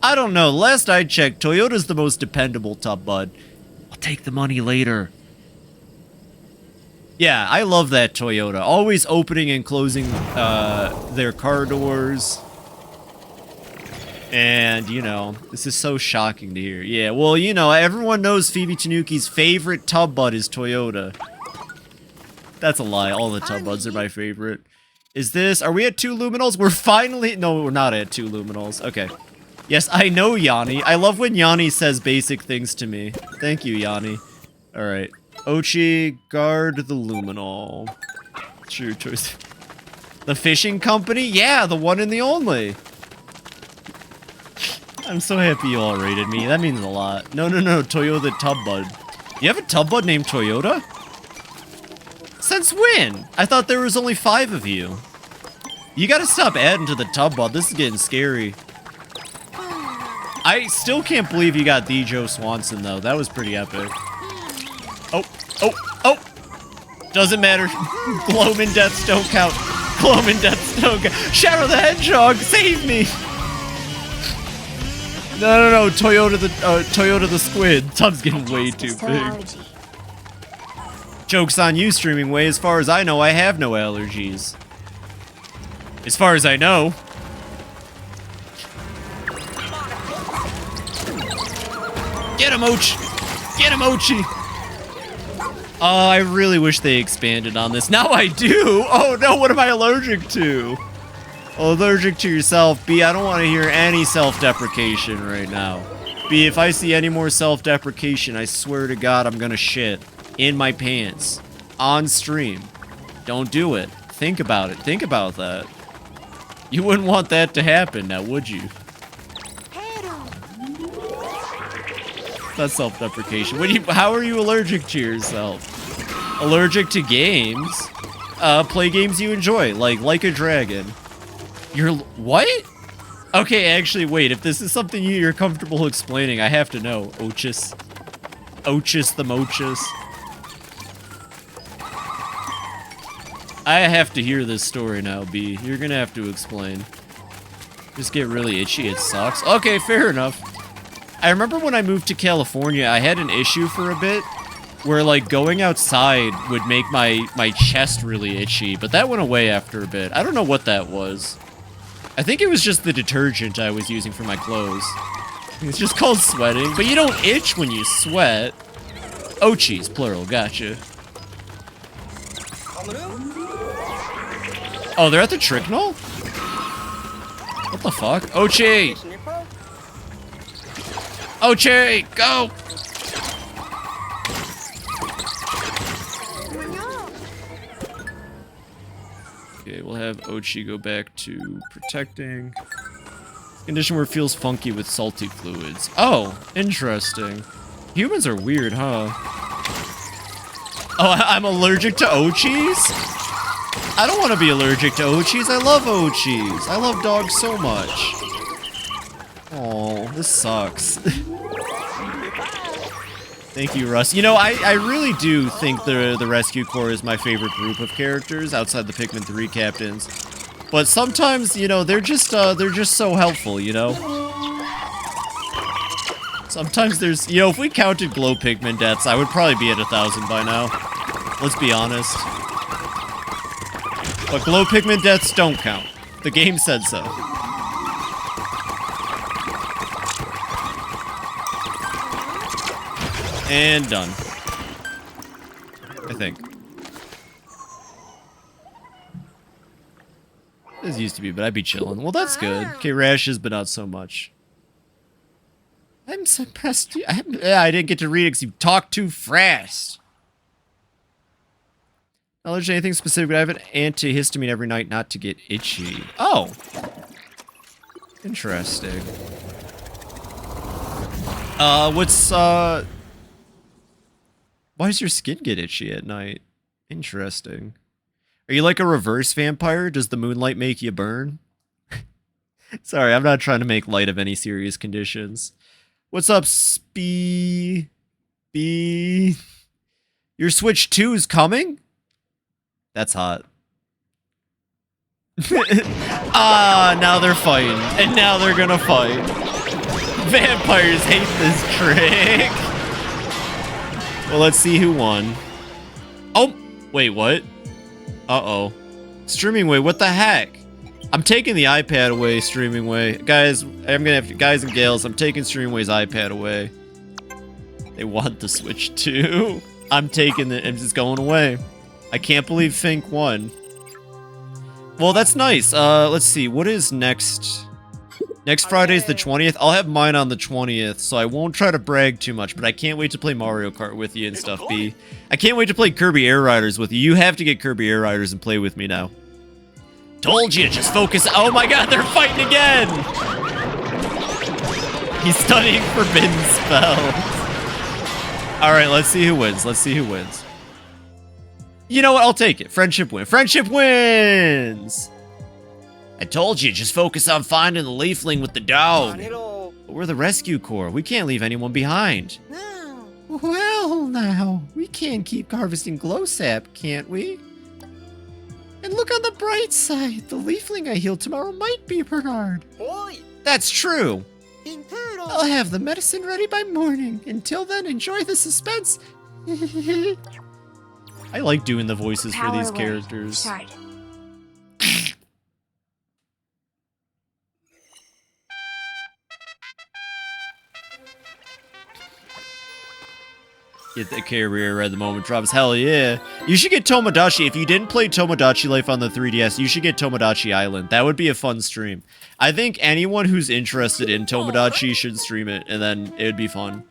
I don't know. Last I checked, Toyota's the most dependable Tub Bud. I'll take the money later. Yeah, I love that Toyota. Always opening and closing their car doors. And, you know, this is so shocking to hear. Yeah, well, you know, everyone knows FibiTanuki's favorite Tub Bud is Toyota. That's a lie. All the Tub Buds are my favorite. Is this... Are we at 2 luminals? We're finally... No, we're not at 2 luminals. Okay. Yes, I know, Yanni. I love when Yanni says basic things to me. Thank you, Yanni. Alright. Ochi, guard the luminal. True choice. The fishing company? Yeah, the one and the only. I'm so happy you all rated me. That means a lot. No, Toyota Tub Bud. You have a Tub Bud named Toyota? Since when? I thought there was only 5 of you. You gotta stop adding to the Tub Bud. This is getting scary. I still can't believe you got the Joe Swanson, though. That was pretty epic. Oh! Doesn't matter. Gloaming deaths don't count. Gloaming deaths don't count. Shadow the Hedgehog, save me! No. Toyota the squid. Tub's getting way too big. Joke's on you, Streaming Way. As far as I know, I have no allergies. As far as I know. Get him, Ochi! Get him, Ochi! Oh, I really wish they expanded on this. Now I do! Oh no, what am I allergic to? Allergic to yourself. B, I don't want to hear any self-deprecation right now. B, if I see any more self-deprecation, I swear to God I'm gonna shit. In my pants. On stream. Don't do it. Think about it. Think about that. You wouldn't want that to happen now, would you? That's self-deprecation. How are you allergic to yourself? Allergic to games? Play games you enjoy, like a dragon. You're... What? Okay, actually, wait. If this is something you're comfortable explaining, I have to know. Ochis the Mochis. I have to hear this story now, B. You're gonna have to explain. Just get really itchy, it sucks. Okay, fair enough. I remember when I moved to California, I had an issue for a bit where like going outside would make my chest really itchy, but that went away after a bit. I don't know what that was. I think it was just the detergent I was using for my clothes. It's just called sweating, but you don't itch when you sweat. Ochis, plural, gotcha. Oh, they're at the Tricknall? What the fuck? Ochi! Ochi, go! Okay, we'll have Ochi go back to protecting. Condition where it feels funky with salty fluids. Oh, interesting. Humans are weird, huh? Oh, I'm allergic to Ochis? I don't want to be allergic to Ochis. I love Ochis. I love dogs so much. Oh, this sucks. Thank you, Russ. You know, I really do think the Rescue Corps is my favorite group of characters outside the Pikmin 3 captains. But sometimes, you know, they're just so helpful, you know? Sometimes there's, you know, if we counted glow Pikmin deaths, I would probably be at 1,000 by now. Let's be honest. But glow Pikmin deaths don't count. The game said so. And done. I think. This used to be, but I'd be chilling. Well, that's good. Okay, rashes, but not so much. I'm so impressed. I didn't get to read it because you talked too fast. Knowledge to anything specific, but I have an antihistamine every night not to get itchy. Oh. Interesting. Why does your skin get itchy at night? Interesting. Are you like a reverse vampire? Does the moonlight make you burn? Sorry, I'm not trying to make light of any serious conditions. What's up, B? Your Switch 2 is coming? That's hot. Ah, now they're fighting. And now they're gonna fight. Vampires hate this trick. Well, let's see who won. Oh, wait, what? Uh-oh. Streaming Way, what the heck? I'm taking the iPad away, Streaming Way. Guys, I'm gonna have to, guys and gals, I'm taking Streaming Way's iPad away. They want the Switch 2. I'm taking it, and it's going away. I can't believe Fink won. Well, that's nice. Let's see, what is next? Next Friday's the 20th. I'll have mine on the 20th, so I won't try to brag too much, but I can't wait to play Mario Kart with you and stuff, B. I can't wait to play Kirby Air Riders with you. You have to get Kirby Air Riders and play with me now. Told you, just focus. Oh my god, they're fighting again! He's studying forbidden spells. Alright, let's see who wins. Let's see who wins. You know what? I'll take it. Friendship win. Friendship wins! I told you, just focus on finding the leafling with the dog. But we're the Rescue Corps. We can't leave anyone behind. Well, now, we can keep harvesting glow sap, can't we? And look on the bright side. The leafling I heal tomorrow might be Bernard. That's true. I'll have the medicine ready by morning. Until then, enjoy the suspense. I like doing the voices for these characters. Start. Get the carrier at the moment drops. Hell yeah. You should get Tomodachi. If you didn't play Tomodachi Life on the 3DS, you should get Tomodachi Island. That would be a fun stream. I think anyone who's interested in Tomodachi should stream it, and then it would be fun.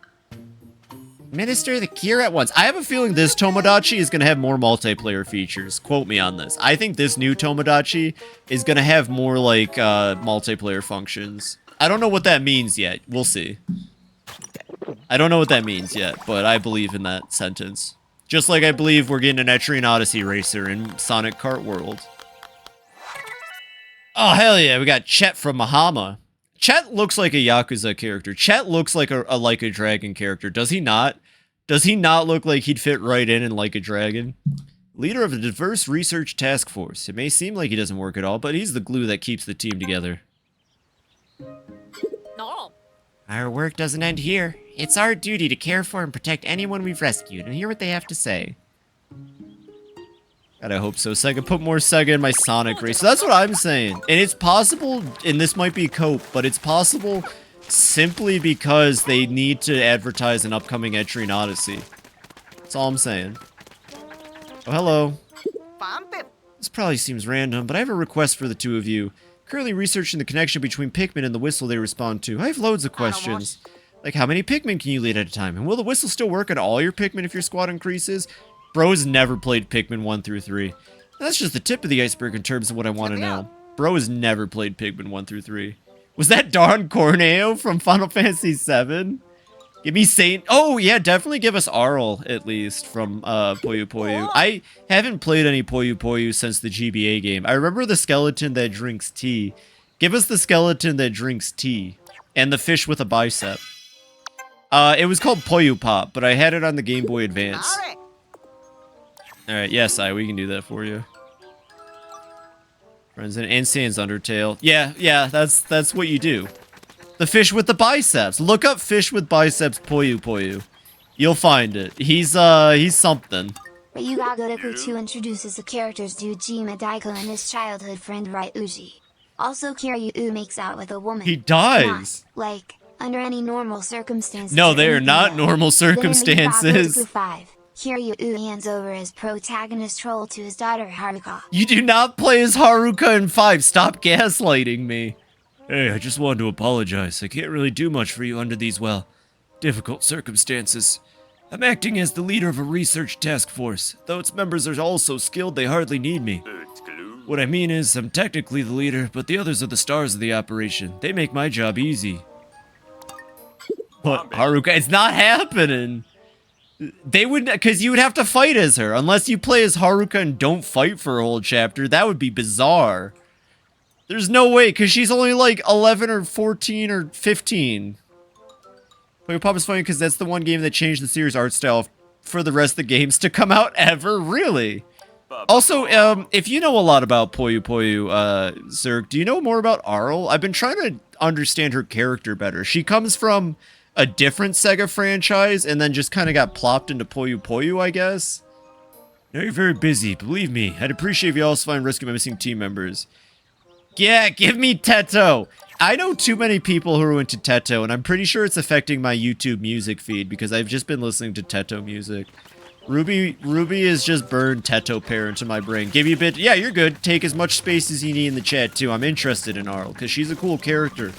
Minister the cure at once. I have a feeling this Tomodachi is going to have more multiplayer features. Quote me on this. I think this new Tomodachi is going to have more, like, multiplayer functions. I don't know what that means yet. We'll see. I don't know what that means yet, but I believe in that sentence. Just like I believe we're getting an Etrian Odyssey racer in Sonic Kart World. Oh, hell yeah, we got Chet from Mahama. Chet looks like a Yakuza character. Chet looks like a Like a Dragon character. Does he not? Does he not look like he'd fit right in Like a Dragon? Leader of a diverse research task force. It may seem like he doesn't work at all, but he's the glue that keeps the team together. Our work doesn't end here. It's our duty to care for and protect anyone we've rescued, and hear what they have to say. God, I hope so. Sega, put more Sega in my Sonic race. So that's what I'm saying. And it's possible, and this might be cope, but it's possible simply because they need to advertise an upcoming entry in Odyssey. That's all I'm saying. Oh, hello. This probably seems random, but I have a request for the two of you. Currently researching the connection between Pikmin and the whistle they respond to. I have loads of questions. Like, how many Pikmin can you lead at a time? And will the whistle still work on all your Pikmin if your squad increases? Bro has never played Pikmin 1 through 3. That's just the tip of the iceberg in terms of what I want to know. Bro has never played Pikmin 1 through 3. Was that Don Corneo from Final Fantasy VII? Give me Saint... Oh, yeah, definitely give us Arl, at least, from Puyo Puyo. I haven't played any Puyo Puyo since the GBA game. I remember the skeleton that drinks tea. Give us the skeleton that drinks tea. And the fish with a bicep. It was called Puyo Pop, but I had it on the Game Boy Advance. Alright, yes, we can do that for you. Friends and Sans Undertale. Yeah, that's what you do. The fish with the biceps. Look up fish with biceps Puyo Puyo. You'll find it. He's something. Ryuga Gotoku 2 introduces the characters Dujima Daiko and his childhood friend Ryuji. Also, Kiryu makes out with a woman. He dies. Not, like, under any normal circumstances. No, or they are anything not else. normal circumstances. Then in Ryuga Gotoku 5, Kiryu hands over his protagonist role to his daughter Haruka. You do not play as Haruka in 5. Stop gaslighting me. Hey, I just wanted to apologize. I can't really do much for you under these, well, difficult circumstances. I'm acting as the leader of a research task force. Though its members are all so skilled, they hardly need me. What I mean is, I'm technically the leader, but the others are the stars of the operation. They make my job easy. But Haruka, it's not happening. They would, because you would have to fight as her. Unless you play as Haruka and don't fight for a whole chapter, that would be bizarre. There's no way, because she's only like 11 or 14 or 15. Puyo Pop is funny because that's the one game that changed the series art style for the rest of the games to come out ever, really. Also, if you know a lot about Puyo Puyo, Zerk, do you know more about Arl? I've been trying to understand her character better. She comes from a different Sega franchise and then just kind of got plopped into Puyo Puyo, I guess. Now you're very busy, believe me. I'd appreciate if you also find rescue my missing team members. Yeah, give me Teto. I know too many people who are into Teto, and I'm pretty sure it's affecting my YouTube music feed because I've just been listening to Teto music. Ruby is just burned Teto pair into my brain. Give you a bit. Yeah, you're good. Take as much space as you need in the chat, too. I'm interested in Arl because she's a cool character.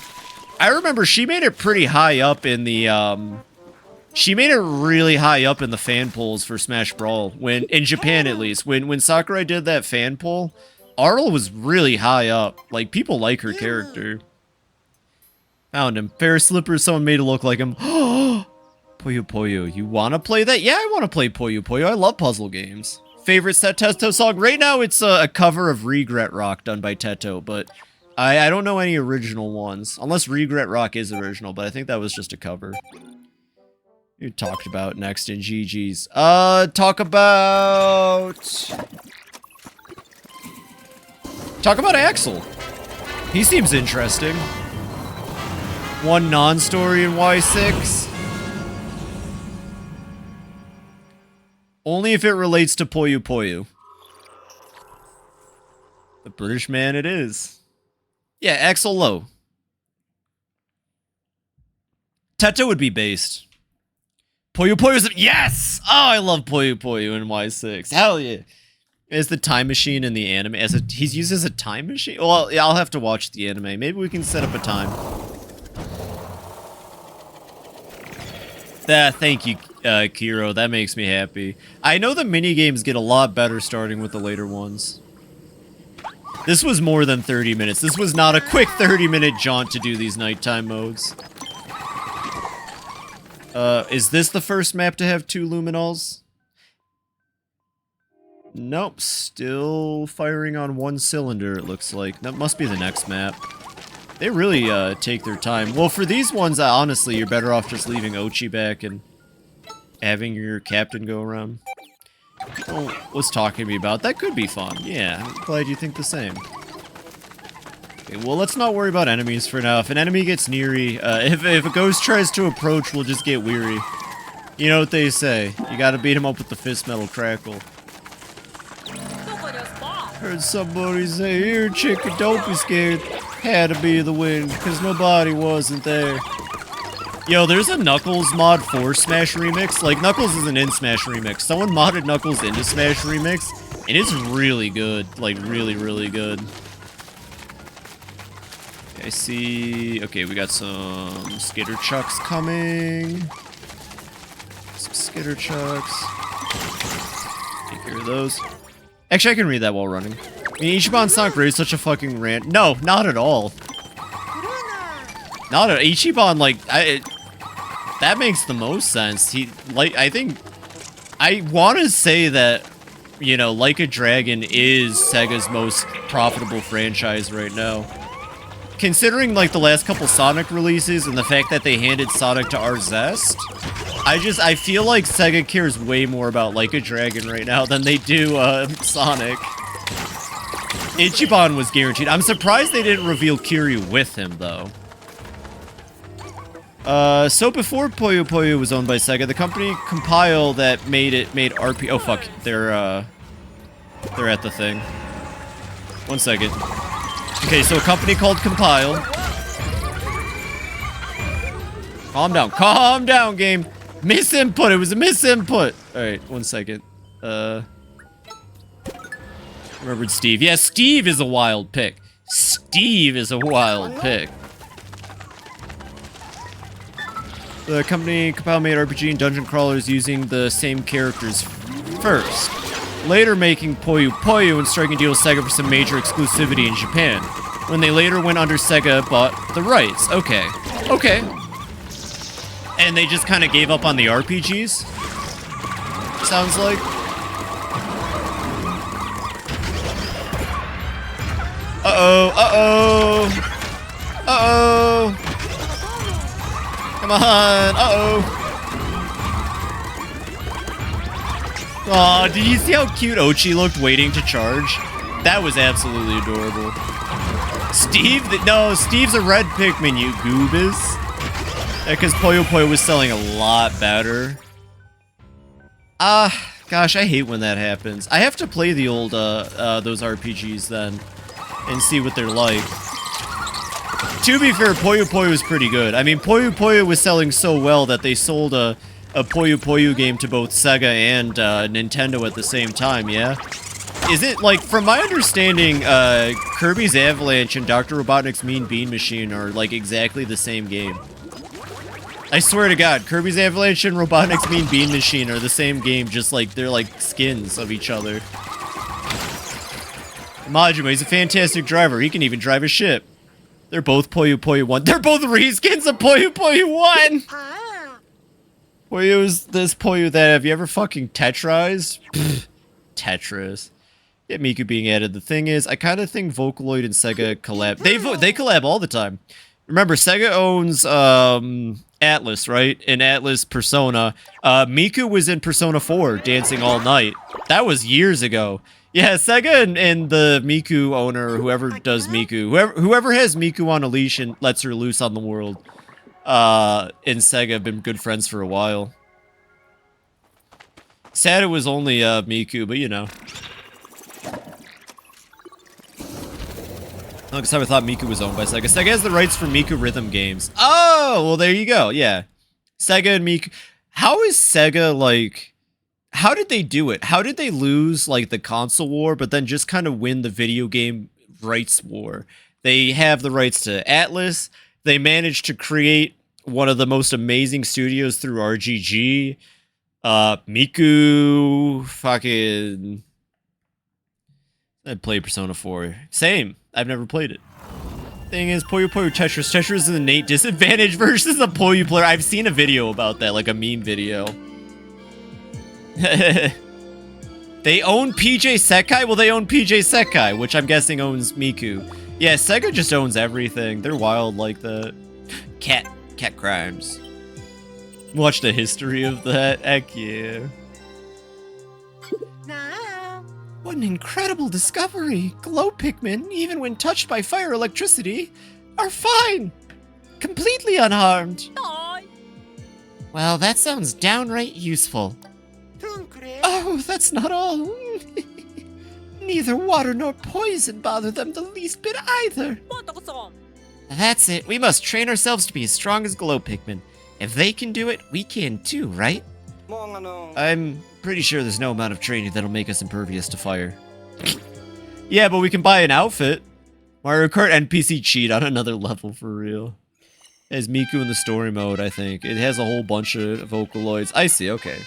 I remember she made it pretty high up in the, she made it really high up in the fan polls for Smash Brawl, when, in Japan at least. When Sakurai did that fan poll, Arl was really high up. Like, people like her character. Found him. Pair of slippers, someone made it look like him. Puyo Puyo, you wanna play that? Yeah, I wanna play Puyo Puyo. I love puzzle games. Favorite Teto song? Right now, it's a cover of Regret Rock done by Teto, but I don't know any original ones. Unless Regret Rock is original, but I think that was just a cover. You talked about next in GG's. Talk about Axel. He seems interesting. One non-story in Y6. Only if it relates to Puyo Puyo. The British man it is. Yeah, Axel Low. Teto would be based. Puyo Puyo's... Yes! Oh, I love Puyo Puyo in Y6. Hell yeah. As the time machine in the anime. He's used as a time machine? Well, yeah, I'll have to watch the anime. Maybe we can set up a time. Thank you, Kiro. That makes me happy. I know the minigames get a lot better starting with the later ones. This was more than 30 minutes. This was not a quick 30-minute jaunt to do these nighttime modes. Is this the first map to have 2 luminals? Nope, still firing on 1 cylinder, it looks like. That must be the next map. They really, take their time. Well, for these ones, honestly, you're better off just leaving Ochi back and having your captain go around. Was talking to me about. That could be fun. Yeah, I'm glad you think the same. Okay, well, let's not worry about enemies for now. If an enemy gets neary, if a ghost tries to approach, we'll just get weary. You know what they say. You gotta beat him up with the fist metal crackle. Heard somebody say, "Here, chicken, don't be scared." Had to be the wind, because nobody wasn't there. Yo, there's a Knuckles mod for Smash Remix. Like, Knuckles isn't in Smash Remix. Someone modded Knuckles into Smash Remix, and it's really good. Like, really, really good. Okay, I see... Okay, we got some Skitter Chucks coming. Some Skitter Chucks. Take care of those. Actually, I can read that while running. I mean, Ichiban's not great, such a fucking rant. No, not at all. Not at Ichiban, like, that makes the most sense. He, like, I want to say that, you know, Like a Dragon is Sega's most profitable franchise right now. Considering, like, the last couple Sonic releases and the fact that they handed Sonic to our Zest, I feel like Sega cares way more about Like a Dragon right now than they do, Sonic. Ichiban was guaranteed. I'm surprised they didn't reveal Kiryu with him, though. So before Puyo Puyo was owned by Sega, the company Compile that made RP... Oh, fuck. They're at the thing. 1 second. Okay, so a company called Compile. Calm down, game. Misinput. It was a misinput. Alright, 1 second. Remembered Steve. Yeah, Steve is a wild pick. Steve is a wild pick. The company Compile made RPG and dungeon crawlers using the same characters first, later making Puyo Puyo and striking a deal with Sega for some major exclusivity in Japan. When they later went under, Sega bought the rights. Okay. Okay. And they just kind of gave up on the RPGs? Sounds like. Uh-oh, uh-oh. Uh-oh. Come on, uh-oh. Aw, did you see how cute Ochi looked waiting to charge? That was absolutely adorable. Steve? No, Steve's a red Pikmin, you goobas. Because Puyo Puyo was selling a lot better. Gosh, I hate when that happens. I have to play the old, those RPGs then, and see what they're like. To be fair, Puyo Puyo was pretty good. I mean, Puyo Puyo was selling so well that they sold a Puyo Puyo game to both Sega and Nintendo at the same time, yeah? Is it, like, from my understanding, Kirby's Avalanche and Dr. Robotnik's Mean Bean Machine are, like, exactly the same game. I swear to God, Kirby's Avalanche and Robotnik's Mean Bean Machine are the same game, just like, they're like skins of each other. Majima, he's a fantastic driver. He can even drive a ship. They're both Puyo Puyo 1. They're both reskins of Puyo Puyo 1! Puyo is this Puyo that, have you ever fucking Tetrized? Tetris. Yeah, Miku being added. The thing is, I kind of think Vocaloid and Sega collab. They collab all the time. Remember, Sega owns Atlas, right? In Atlas Persona. Miku was in Persona 4, Dancing All Night. That was years ago. Yeah, Sega and the Miku owner, whoever does Miku, whoever has Miku on a leash and lets her loose on the world, and Sega have been good friends for a while. Sad it was only Miku, but you know. Oh, because I thought Miku was owned by Sega. Sega has the rights for Miku rhythm games. Oh, well, there you go. Yeah. Sega and Miku. How is Sega, like... How did they do it? How did they lose, like, the console war, but then just kind of win the video game rights war? They have the rights to Atlas. They managed to create one of the most amazing studios through RGG. Miku... Fucking... I'd play Persona 4. Same. I've never played it. Thing is, Puyo Puyo Tetris. Tetris is an innate disadvantage versus a Puyo player. I've seen a video about that, like a meme video. They own PJ Sekai? Well, they own PJ Sekai, which I'm guessing owns Miku. Yeah, Sega just owns everything. They're wild like that. Cat crimes. Watch the history of that. Heck yeah. What an incredible discovery! Glow Pikmin, even when touched by fire or electricity, are fine! Completely unharmed! Well, that sounds downright useful. Oh, that's not all! Neither water nor poison bother them the least bit either! That's it. We must train ourselves to be as strong as Glow Pikmin. If they can do it, we can too, right? I'm pretty sure there's no amount of training that'll make us impervious to fire. Yeah, but we can buy an outfit. Mario Kart NPC cheat on another level for real. It has Miku in the story mode, I think. It has a whole bunch of Vocaloids. I see, okay.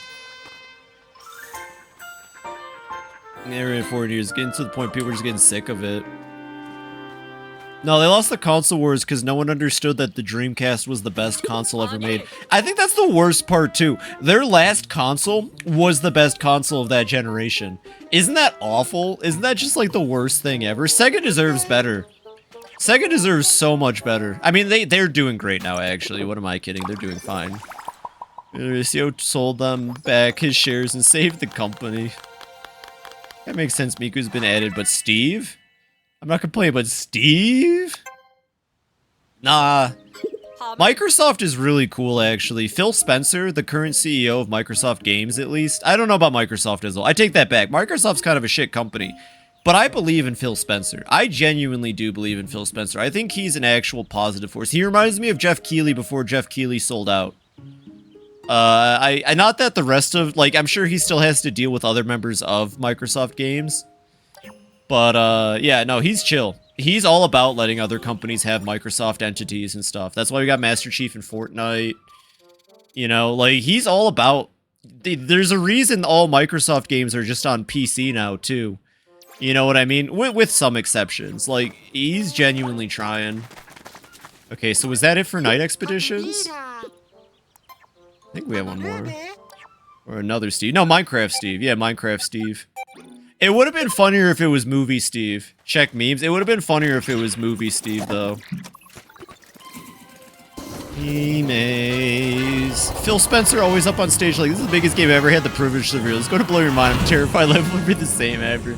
Never in 4 years, getting to the point people are just getting sick of it. No, they lost the console wars because no one understood that the Dreamcast was the best console ever made. I think that's the worst part, too. Their last console was the best console of that generation. Isn't that awful? Isn't that just, like, the worst thing ever? Sega deserves better. Sega deserves so much better. I mean, they're doing great now, actually. What am I kidding? They're doing fine. Mauricio sold them back his shares and saved the company. That makes sense. Miku's been added, but Steve? I'm not complaining, but Steve? Nah. Microsoft is really cool, actually. Phil Spencer, the current CEO of Microsoft Games, at least. I don't know about Microsoft as well. I take that back. Microsoft's kind of a shit company. But I believe in Phil Spencer. I genuinely do believe in Phil Spencer. I think he's an actual positive force. He reminds me of Jeff Keighley before Jeff Keighley sold out. Not that the rest of, like, I'm sure he still has to deal with other members of Microsoft Games. But, yeah, no, he's chill. He's all about letting other companies have Microsoft entities and stuff. That's why we got Master Chief in Fortnite. You know, like, he's all about... There's a reason all Microsoft games are just on PC now, too. You know what I mean? With some exceptions. Like, he's genuinely trying. Okay, so was that it for Night Expeditions? I think we have one more. Or another Steve. No, Minecraft Steve. Yeah, Minecraft Steve. It would have been funnier if it was Movie Steve. Check memes. It would have been funnier if it was Movie Steve, though. Memes. Phil Spencer always up on stage like, this is the biggest game I ever had the privilege to reveal. It's going to blow your mind. I'm terrified life will be the same ever.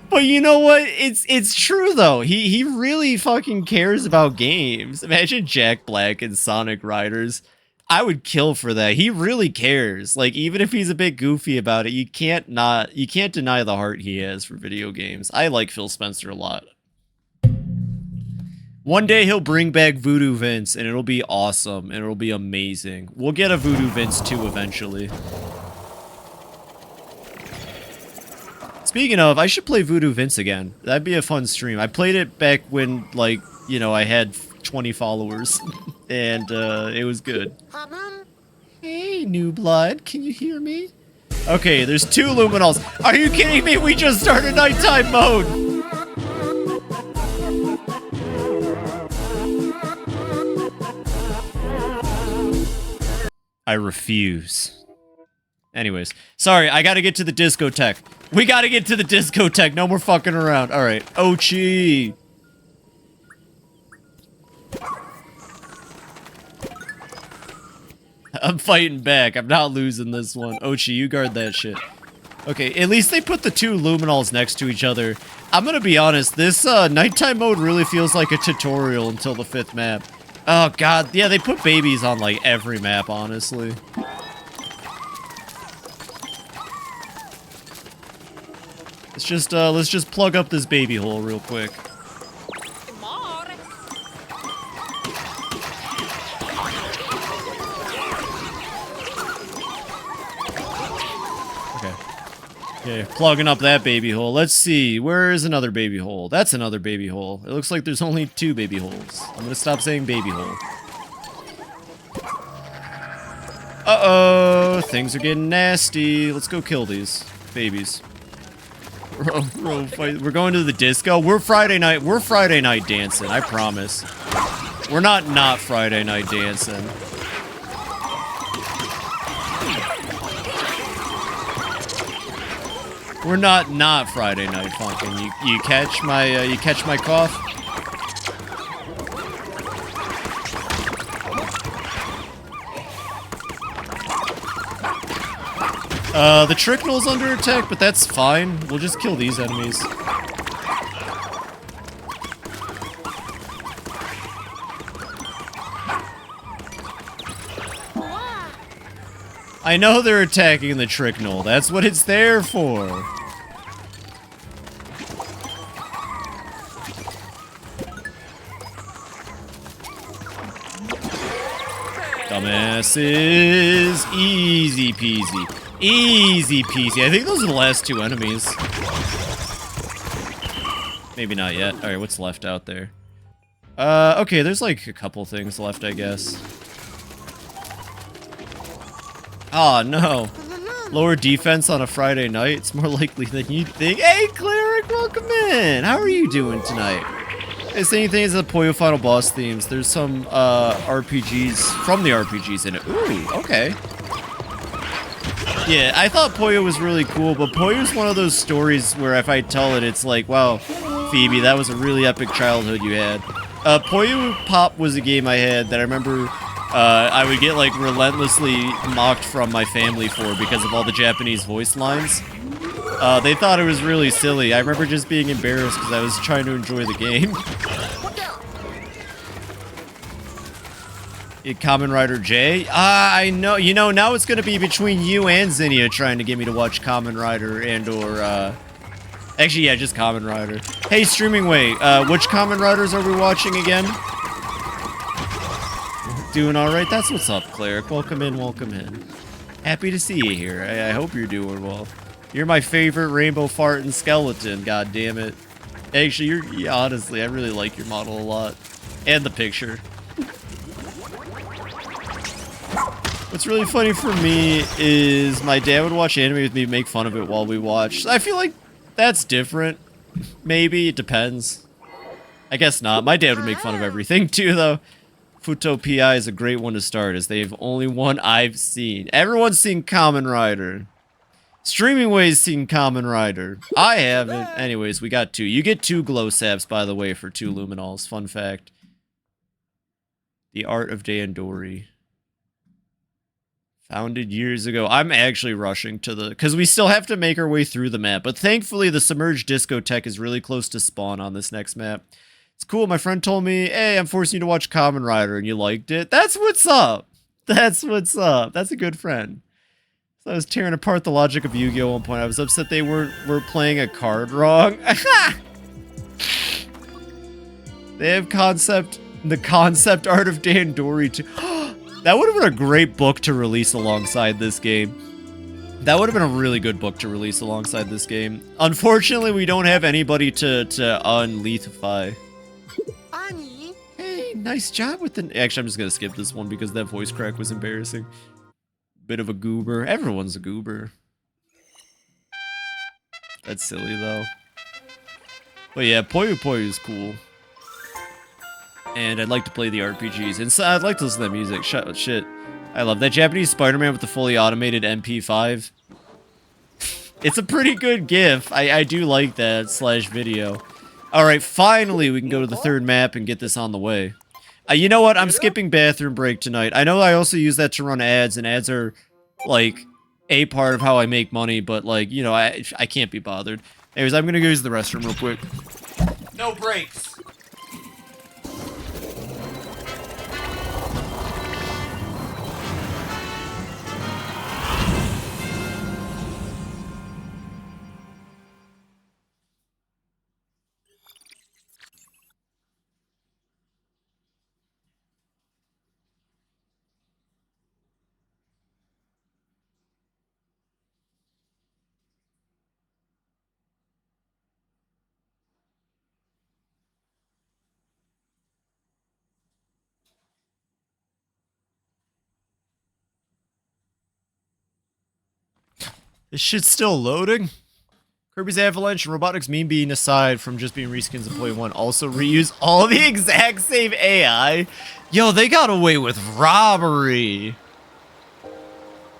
But you know what? It's true, though. He really fucking cares about games. Imagine Jack Black and Sonic Riders. I would kill for that. He really cares. Like, even if he's a bit goofy about it, you can't deny the heart he has for video games. I like Phil Spencer a lot. One day he'll bring back Voodoo Vince, and it'll be awesome, and it'll be amazing. We'll get a Voodoo Vince 2 eventually. Speaking of, I should play Voodoo Vince again. That'd be a fun stream. I played it back when, like, you know, I had 20 followers, and it was good. Hey, new blood, can you hear me? Okay, there's 2 luminals. Are you kidding me? We just started nighttime mode. I refuse. Anyways, sorry, I gotta get to the discotheque. We gotta get to the discotheque. No more fucking around. All right, Ochi. I'm fighting back. I'm not losing this one. Ochi, you guard that shit. Okay, at least they put the 2 luminals next to each other. I'm gonna be honest, this nighttime mode really feels like a tutorial until the 5th map. Oh god, yeah, they put babies on like every map, honestly. Let's just plug up this baby hole real quick. Okay, plugging up that baby hole. Let's see, where is another baby hole? That's another baby hole. It looks like there's only 2 baby holes. I'm gonna stop saying baby hole. Uh-oh, things are getting nasty. Let's go kill these babies. We're going to the disco. We're Friday night dancing, I promise. We're not Friday night dancing. We're not Friday night funkin'. You catch my cough? The Tricknell's under attack, but that's fine. We'll just kill these enemies. I know they're attacking the Tricknell. That's what it's there for. Dumbasses. Easy peasy. Easy peasy. I think those are the last two enemies. Maybe not yet. Alright, what's left out there? Okay, there's like a couple things left, I guess. Oh no. Lower defense on a Friday night? It's more likely than you think. Hey, Cleric, welcome in! How are you doing tonight? The same thing as the Puyo Final Boss themes. There's some RPGs from the RPGs in it. Ooh, okay. Yeah, I thought Puyo was really cool, but Puyo's one of those stories where if I tell it, it's like, wow, Phoebe, that was a really epic childhood you had. Puyo Pop was a game I had that I remember I would get like relentlessly mocked from my family for because of all the Japanese voice lines. They thought it was really silly. I remember just being embarrassed because I was trying to enjoy the game. Kamen Rider J? I know. You know, now it's going to be between you and Zinnia trying to get me to watch Kamen Rider and or, actually, yeah, just Kamen Rider. Hey, Streaming Way, which Kamen Riders are we watching again? Doing alright? That's what's up, Cleric. Welcome in, welcome in. Happy to see you here. I hope you're doing well. You're my favorite rainbow farting skeleton, god damn it. Actually, yeah, honestly, I really like your model a lot. And the picture. What's really funny for me is my dad would watch anime with me, make fun of it while we watched. I feel like that's different. Maybe, it depends. I guess not. My dad would make fun of everything too, though. Futo PI is a great one to start, as they've only one I've seen. Everyone's seen Kamen Rider. Streaming Way's seen Kamen Rider. I haven't. Anyways, we got two. You get 2 glow saps, by the way, for 2 luminols. Fun fact. The Art of Dandori. Founded years ago. I'm actually rushing to the... Because we still have to make our way through the map. But thankfully, the submerged discotheque is really close to spawn on this next map. It's cool. My friend told me, hey, I'm forcing you to watch Kamen Rider, and you liked it. That's what's up. That's what's up. That's a good friend. So I was tearing apart the logic of Yu-Gi-Oh! At one point. I was upset they were playing a card wrong. They have the concept art of Dandori too. That would have been a great book to release alongside this game. That would have been a really good book to release alongside this game. Unfortunately, we don't have anybody to unlethify. Hey, nice job with the... Actually, I'm just going to skip this one because that voice crack was embarrassing. Bit of a goober. Everyone's a goober. That's silly, though. But yeah, Puyo Puyo is cool. And I'd like to play the RPGs. And so I'd like to listen to that music. Shit. I love that Japanese Spider-Man with the fully automated MP5. It's a pretty good GIF. I do like that / video. Alright, finally we can go to the 3rd map and get this on the way. You know what? I'm skipping bathroom break tonight. I know I also use that to run ads, and ads are, like, a part of how I make money, but, like, you know, I can't be bothered. Anyways, I'm gonna go use the restroom real quick. No breaks! This shit's still loading? Kirby's Avalanche and Robotics Mean Bean aside from just being reskins of Play 1 also reuse all the exact same AI? Yo, they got away with robbery!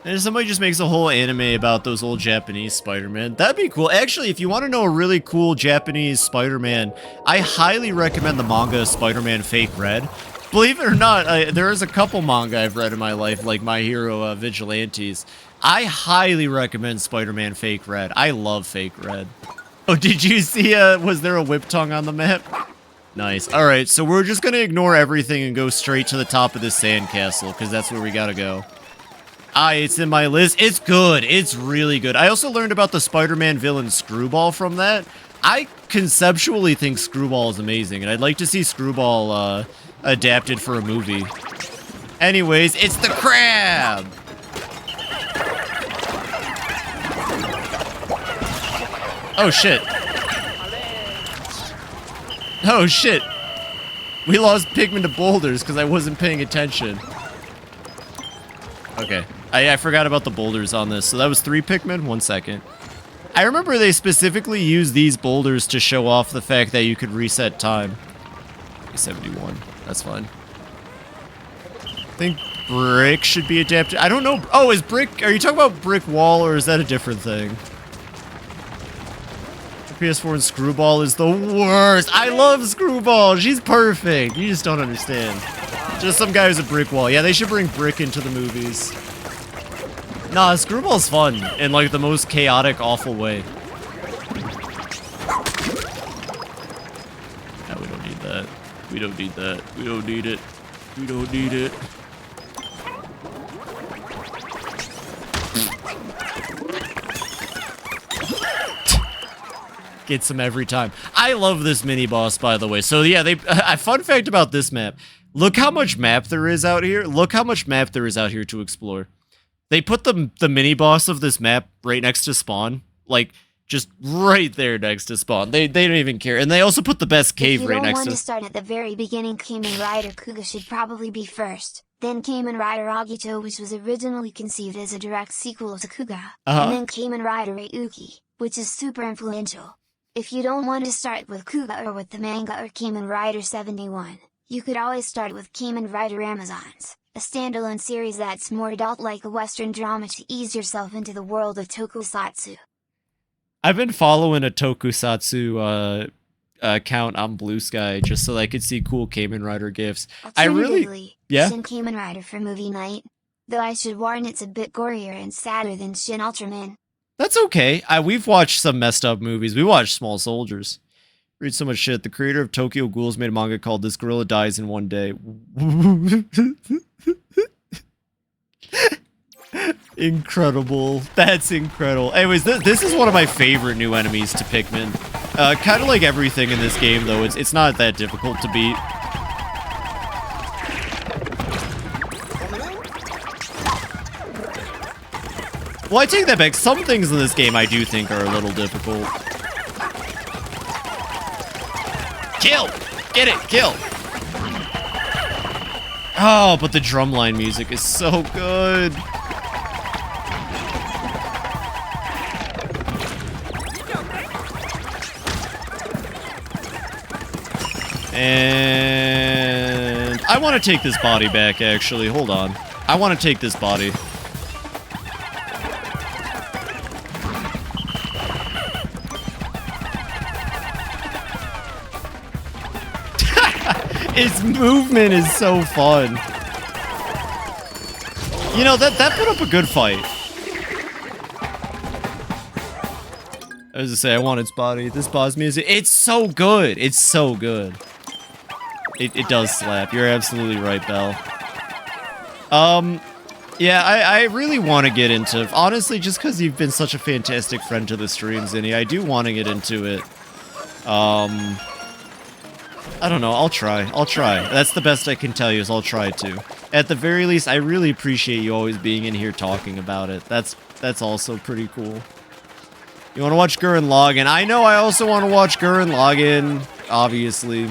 And somebody just makes a whole anime about those old Japanese Spider-Man. That'd be cool. Actually, if you want to know a really cool Japanese Spider-Man, I highly recommend the manga Spider-Man Fake Red. Believe it or not, there is a couple manga I've read in my life, like My Hero Vigilantes. I highly recommend Spider-Man Fake Red. I love Fake Red. Oh, did you see, was there a whip tongue on the map? Nice. All right, so we're just going to ignore everything and go straight to the top of this sandcastle, because that's where we got to go. It's in my list. It's good. It's really good. I also learned about the Spider-Man villain Screwball from that. I conceptually think Screwball is amazing, and I'd like to see Screwball adapted for a movie. Anyways, it's the crab! Oh, shit. Oh, shit. We lost Pikmin to boulders because I wasn't paying attention. Okay. I forgot about the boulders on this. So that was 3 Pikmin? 1 second. I remember they specifically used these boulders to show off the fact that you could reset time. 71. That's fine. I think brick should be adapted. I don't know. Oh, is brick... Are you talking about brick wall or is that a different thing? PS4 and Screwball is the worst. I love Screwball. She's perfect. You just don't understand. Just some guy who's a brick wall. Yeah, they should bring brick into the movies. Nah, Screwball's fun in like the most chaotic, awful way. No, we don't need that. We don't need that. We don't need it. We don't need it. Gets him every time. I love this mini boss, by the way. So yeah, fun fact about this map. Look how much map there is out here. Look how much map there is out here to explore. They put the mini boss of this map right next to spawn. Like, just right there next to spawn. They don't even care. And they also put the best cave right next to... If you don't want to start at the very beginning, Kamen Rider Kuga should probably be first. Then Kamen Rider Agito, which was originally conceived as a direct sequel to Kuga. And then Kamen Rider Ryuki, which is super influential. If you don't want to start with Kuga or with the manga or Kamen Rider 71, you could always start with Kamen Rider Amazons, a standalone series that's more adult like a Western drama to ease yourself into the world of tokusatsu. I've been following a tokusatsu account on Blue Sky just so I could see cool Kamen Rider gifs. Yeah? Shin Kamen Rider for movie night. Though I should warn it's a bit gorier and sadder than Shin Ultraman. That's okay. We've watched some messed up movies. We watched Small Soldiers. Read so much shit. The creator of Tokyo Ghouls made a manga called This Gorilla Dies in One Day. Incredible. That's incredible. Anyways, this is one of my favorite new enemies to Pikmin. Kind of like everything in this game, though. It's not that difficult to beat. Well, I take that back. Some things in this game I do think are a little difficult. Kill! Get it! Kill! Oh, but the drumline music is so good. And I want to take this body back, actually. Hold on. I want to take this body. Its movement is so fun. You know, that put up a good fight. I was to say, I want its body. This boss music, it's so good. It's so good. It does slap. You're absolutely right, Belle. Yeah, I really want to get into... Honestly, just because you've been such a fantastic friend to the stream, Zinni, I do want to get into it. I don't know. I'll try. I'll try. That's the best I can tell you is I'll try to. At the very least, I really appreciate you always being in here talking about it. That's also pretty cool. You want to watch Gurren Lagann? I know I also want to watch Gurren Lagann, obviously.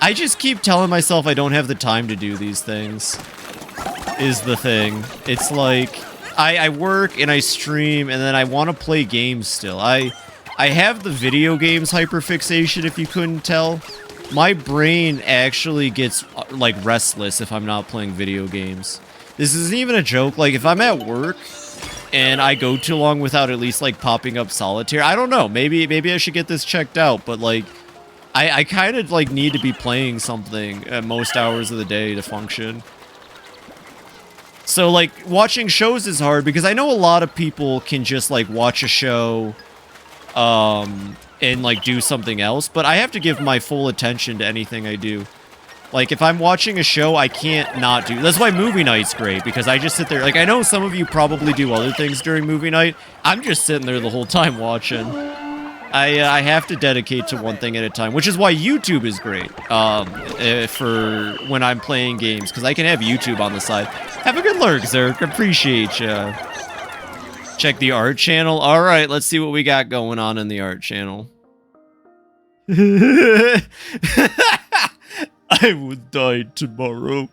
I just keep telling myself I don't have the time to do these things, is the thing. It's like, I work and I stream and then I want to play games still. I have the video games hyperfixation, if you couldn't tell. My brain actually gets, like, restless if I'm not playing video games. This isn't even a joke. Like, if I'm at work and I go too long without at least, like, popping up solitaire, I don't know. Maybe I should get this checked out, but, like, I kind of like need to be playing something at most hours of the day to function. So like watching shows is hard because I know a lot of people can just like watch a show and like do something else, but I have to give my full attention to anything I do. Like if I'm watching a show, I can't not do. That's why movie night's great, because I just sit there. Like I know some of you probably do other things during movie night. I'm just sitting there the whole time watching. I have to dedicate to one thing at a time, which is why YouTube is great for when I'm playing games, because I can have YouTube on the side. Have a good lurk, Zerk. Appreciate ya. Check the art channel. All right, let's see what we got going on in the art channel. I would die tomorrow.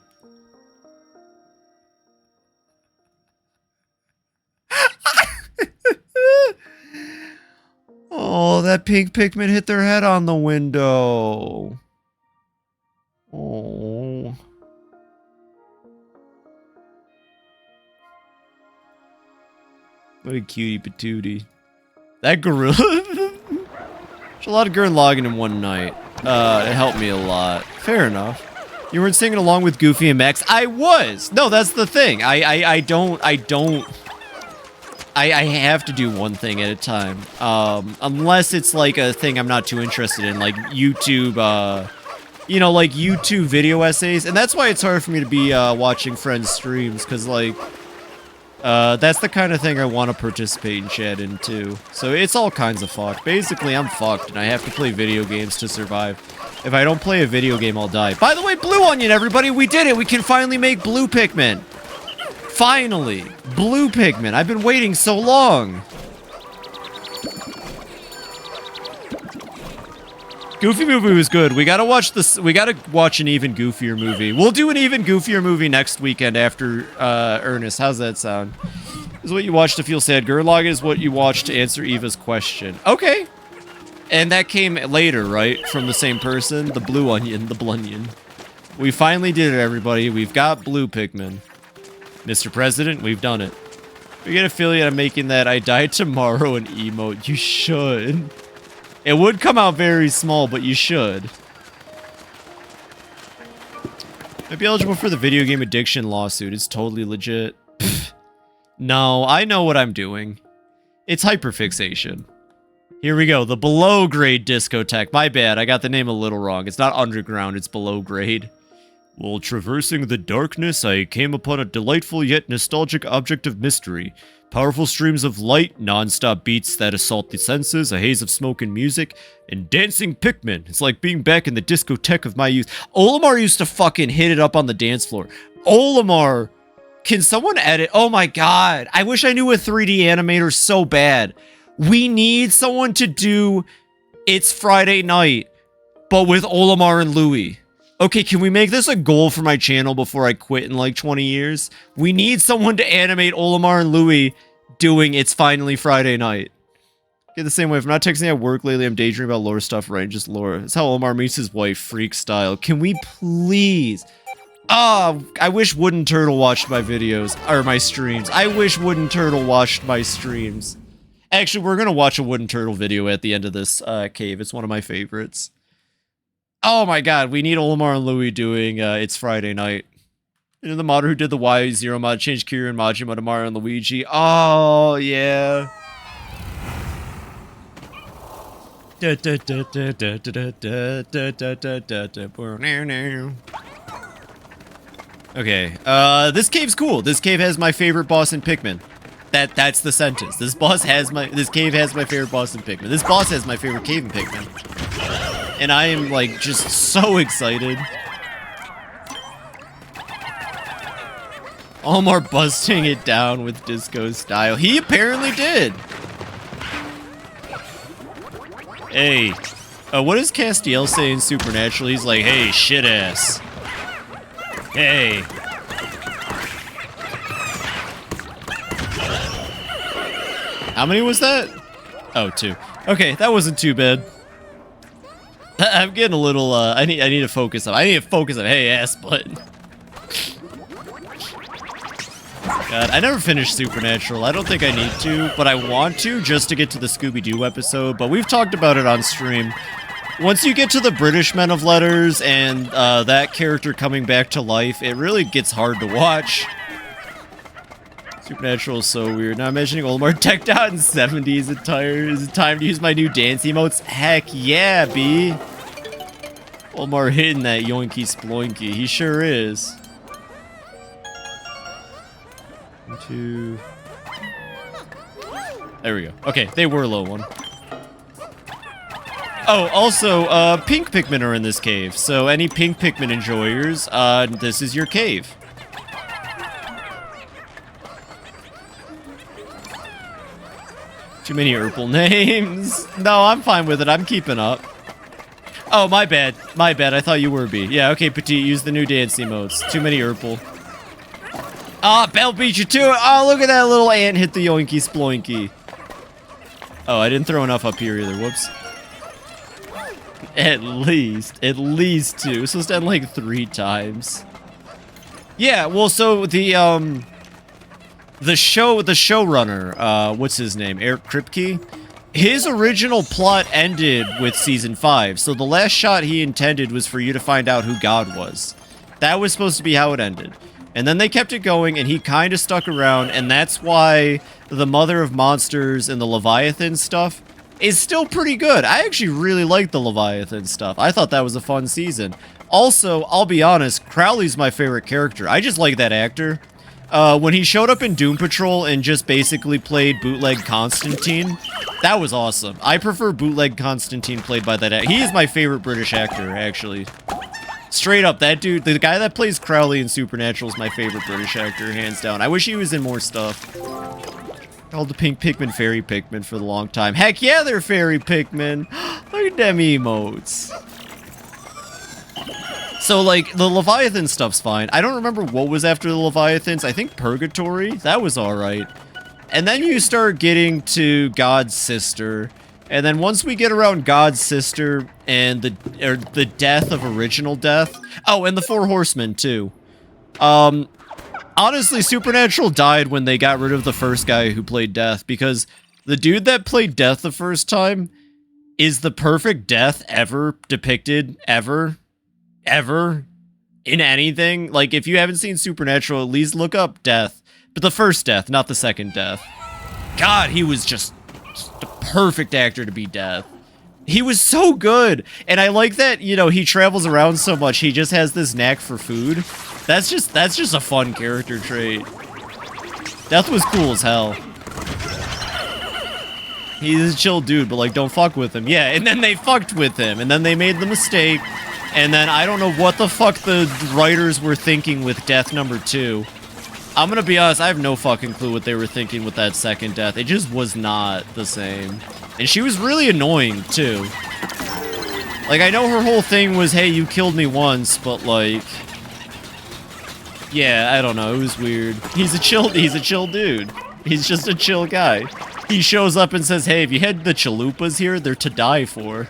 Oh, that pink Pikmin hit their head on the window. Oh. What a cutie patootie. That gorilla. There's a lot of Gurren Lagann in one night. It helped me a lot. Fair enough. You weren't singing along with Goofy and Max? I was! No, that's the thing. I have to do one thing at a time. Unless it's like a thing I'm not too interested in, like YouTube, you know, like YouTube video essays. And that's why it's hard for me to be watching friends' streams, because like, that's the kind of thing I want to participate in chat in too. So it's all kinds of fucked. Basically, I'm fucked, and I have to play video games to survive. If I don't play a video game, I'll die. By the way, Blue Onion, everybody, we did it! We can finally make Blue Pikmin! Finally! Blue Pikmin! I've been waiting so long! Goofy movie was good. We gotta watch this. We gotta watch an even goofier movie. We'll do an even goofier movie next weekend after Ernest. How's that sound? This is what you watch to feel sad. Gurren Lagann is what you watch to answer Eva's question. Okay. And that came later, right? From the same person? The Blue Onion, the Blunion. We finally did it, everybody. We've got Blue Pikmin. Mr. President, we've done it. We get affiliate on making that I die tomorrow an emote. You should. It would come out very small, but you should. Might be eligible for the video game addiction lawsuit. It's totally legit. Pfft. No, I know what I'm doing. It's hyperfixation. Here we go. The below grade discotheque. My bad. I got the name a little wrong. It's not underground. It's below grade. While traversing the darkness, I came upon a delightful yet nostalgic object of mystery. Powerful streams of light, non-stop beats that assault the senses, a haze of smoke and music, and dancing Pikmin. It's like being back in the discotheque of my youth. Olimar used to fucking hit it up on the dance floor. Olimar! Can someone edit? Oh my god. I wish I knew a 3D animator so bad. We need someone to do It's Friday Night, but with Olimar and Louie. Okay, can we make this a goal for my channel before I quit in like 20 years? We need someone to animate Olimar and Louie doing It's Finally Friday Night. Get the same way. If I'm not texting at work lately, I'm daydreaming about lore stuff, right? Just lore. It's how Olimar meets his wife, freak style. Can we please? Ah, I wish Wooden Turtle watched my videos, or my streams. I wish Wooden Turtle watched my streams. Actually, we're gonna watch a Wooden Turtle video at the end of this cave. It's one of my favorites. Oh my god, we need Olimar and Louie doing It's Friday Night. You know, the modder who did the Y0 mod changed Kira and Majima to Mario and Luigi. Oh, yeah. Okay, this cave's cool. This cave has my favorite boss in Pikmin. That's the sentence. This cave has my favorite boss in Pikmin. This boss has my favorite cave in Pikmin. And I am, like, just so excited. Olimar busting it down with disco style. He apparently did. Hey. What does Castiel say in Supernatural? He's like, hey, shit ass. Hey. How many was that? Oh, 2. Okay, that wasn't too bad. I'm getting a little, I need to focus up. I need to focus up. Hey, ass butt. God, I never finished Supernatural. I don't think I need to, but I want to just to get to the Scooby-Doo episode. But we've talked about it on stream. Once you get to the British Men of Letters and that character coming back to life, it really gets hard to watch. Supernatural is so weird. Now I'm imagining Olimar decked out in 70s attire. Is it time to use my new dance emotes? Heck yeah, B. Olimar hitting that yoinky sploinky. He sure is. 1, 2. There we go. Okay, they were low one. Oh, also, pink Pikmin are in this cave. So any pink Pikmin enjoyers, this is your cave. Too many Urple names. No, I'm fine with it. I'm keeping up. Oh, my bad. My bad. I thought you were B. Yeah, okay, Petite. Use the new dance emotes. Too many Urple. Ah, Bell beat you to it. Oh, look at that little ant hit the yoinky sploinky. Oh, I didn't throw enough up here either. Whoops. At least 2. It's supposed to end like 3 times. Yeah, well, so the showrunner, what's his name? Eric Kripke? His original plot ended with season 5, so the last shot he intended was for you to find out who God was. That was supposed to be how it ended. And then they kept it going, and he kind of stuck around, and that's why the Mother of Monsters and the Leviathan stuff is still pretty good. I actually really like the Leviathan stuff. I thought that was a fun season. Also, I'll be honest, Crowley's my favorite character. I just like that actor. When he showed up in Doom Patrol and just basically played bootleg Constantine, that was awesome. I prefer bootleg Constantine played by that actor. He is my favorite British actor, actually. Straight up, that dude, the guy that plays Crowley in Supernatural is my favorite British actor, hands down. I wish he was in more stuff. Called the pink Pikmin fairy Pikmin for the long time. Heck yeah, they're fairy Pikmin. Look at them emotes. So, like, the Leviathan stuff's fine. I don't remember what was after the Leviathans. I think Purgatory? That was alright. And then you start getting to God's Sister. And then once we get around God's Sister and the death of Original Death. Oh, and the Four Horsemen, too. Honestly, Supernatural died when they got rid of the first guy who played Death. Because the dude that played Death the first time is the perfect death ever depicted, ever in anything. Like, if you haven't seen Supernatural, at least look up Death. But the first Death, not the second Death. God, he was just the perfect actor to be Death. He was so good. And I like that, you know, he travels around so much, he just has this knack for food. That's just a fun character trait. Death was cool as hell. He's a chill dude, but like, don't fuck with him. Yeah, and then they fucked with him, and then they made the mistake. And then I don't know what the fuck the writers were thinking with Death number 2. I'm gonna be honest, I have no fucking clue what they were thinking with that second Death. It just was not the same. And she was really annoying, too. Like, I know her whole thing was, hey, you killed me once, but like... yeah, I don't know, it was weird. He's a chill dude. He's just a chill guy. He shows up and says, hey, if you had the chalupas here, they're to die for.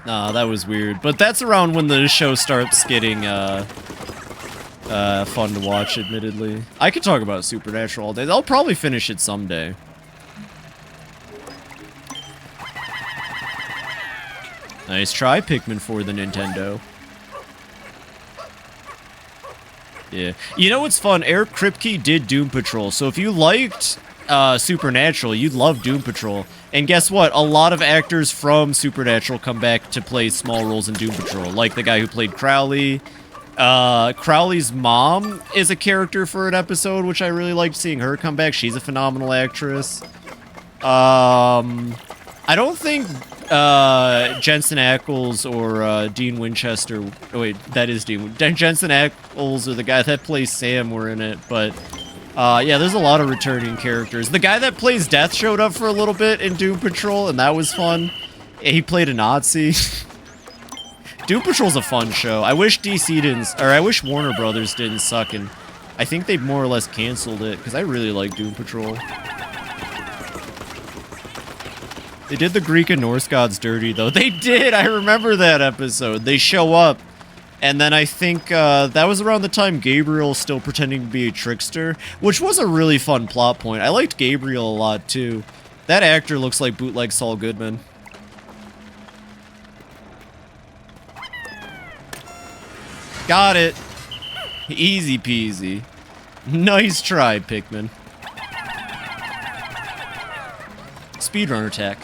Nah, that was weird. But that's around when the show starts getting, fun to watch, admittedly. I could talk about Supernatural all day. I'll probably finish it someday. Nice try, Pikmin for the Nintendo. Yeah. You know what's fun? Eric Kripke did Doom Patrol, so if you liked Supernatural, you'd love Doom Patrol. And guess what? A lot of actors from Supernatural come back to play small roles in Doom Patrol, like the guy who played Crowley. Crowley's mom is a character for an episode, which I really liked seeing her come back. She's a phenomenal actress. I don't think Jensen Ackles or Dean Winchester... oh, wait, that is Dean. Jensen Ackles or the guy that plays Sam were in it, but... yeah, there's a lot of returning characters. The guy that plays Death showed up for a little bit in Doom Patrol, and that was fun. He played a Nazi. Doom Patrol's a fun show. I wish DC didn't... or I wish Warner Brothers didn't suck, and I think they more or less canceled it, because I really like Doom Patrol. They did the Greek and Norse gods dirty, though. They did! I remember that episode. They show up, And then I think that was around the time Gabriel still pretending to be a trickster, which was a really fun plot point. I liked Gabriel a lot, too. That actor looks like bootleg Saul Goodman. Got it. Easy peasy. Nice try, Pikmin. Speedrunner tech.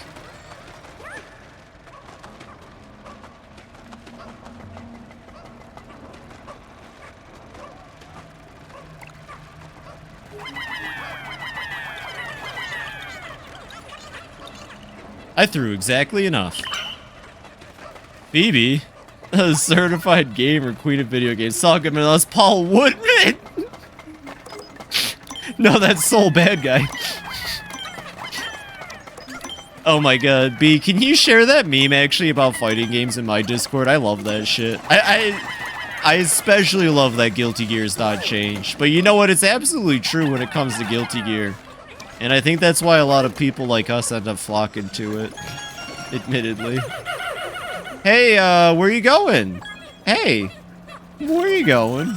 I threw exactly enough. Phoebe, a certified gamer, queen of video games. Saul Goodman, that's Paul Woodman. No, that's Soul Bad Guy. Oh my god, B, can you share that meme actually about fighting games in my Discord? I love that shit. I especially love that Guilty Gear's not changed. But you know what? It's absolutely true when it comes to Guilty Gear. And I think that's why a lot of people like us end up flocking to it. Admittedly. Hey, where you going? Hey, where you going?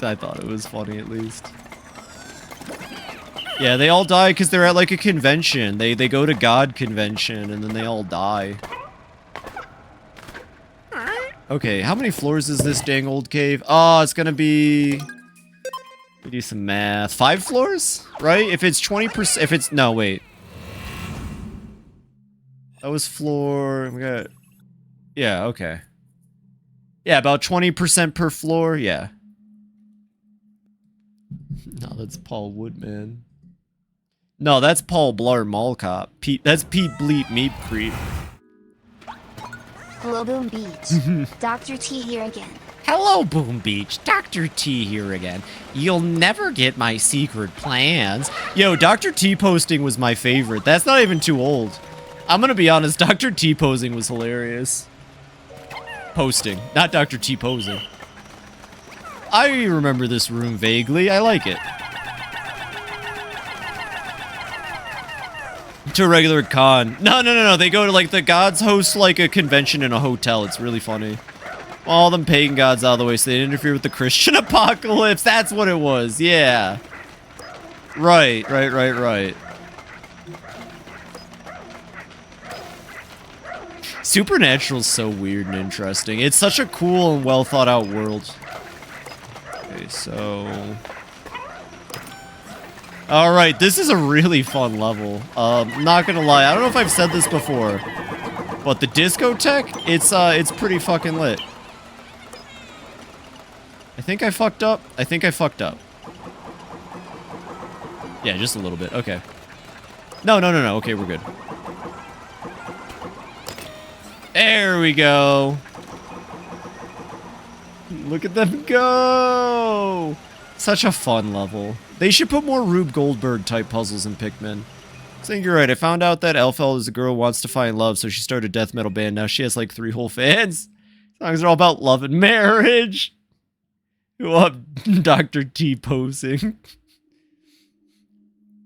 I thought it was funny at least. Yeah, they all die because they're at like a convention. They go to God convention and then they all die. Okay, how many floors is this dang old cave? Oh, it's gonna be... We do some math. 5 floors? Right? If it's 20%... If it's... No, wait. That was floor... We got... Yeah, okay. Yeah, about 20% per floor. Yeah. No, that's Paul Woodman. No, that's Paul Blart Mall Cop. That's Pete Bleep Meep Creep. Hello, Boom Beach. Dr. T here again. Hello, Boom Beach. Dr. T here again. You'll never get my secret plans. Yo, Dr. T posting was my favorite. That's not even too old. I'm gonna be honest, Dr. T posing was hilarious. Posting, not Dr. T posing. I remember this room vaguely. I like it. To a regular con. No. They go to like the gods host like a convention in a hotel. It's really funny. All them pagan gods out of the way so they didn't interfere with the Christian apocalypse. That's what it was. Yeah. Right. Supernatural's so weird and interesting. It's such a cool and well thought out world. Okay, so... Alright, this is a really fun level. Not gonna lie, I don't know if I've said this before, but the discotheque, it's pretty fucking lit. I think I fucked up. Yeah, just a little bit. Okay. No. Okay, we're good. There we go. Look at them go! Such a fun level. They should put more Rube Goldberg type puzzles in Pikmin. I think you're right. I found out that Elfeld is a girl who wants to find love, so she started a death metal band. Now she has like 3 whole fans. Songs are all about love and marriage. You want Dr. T posing.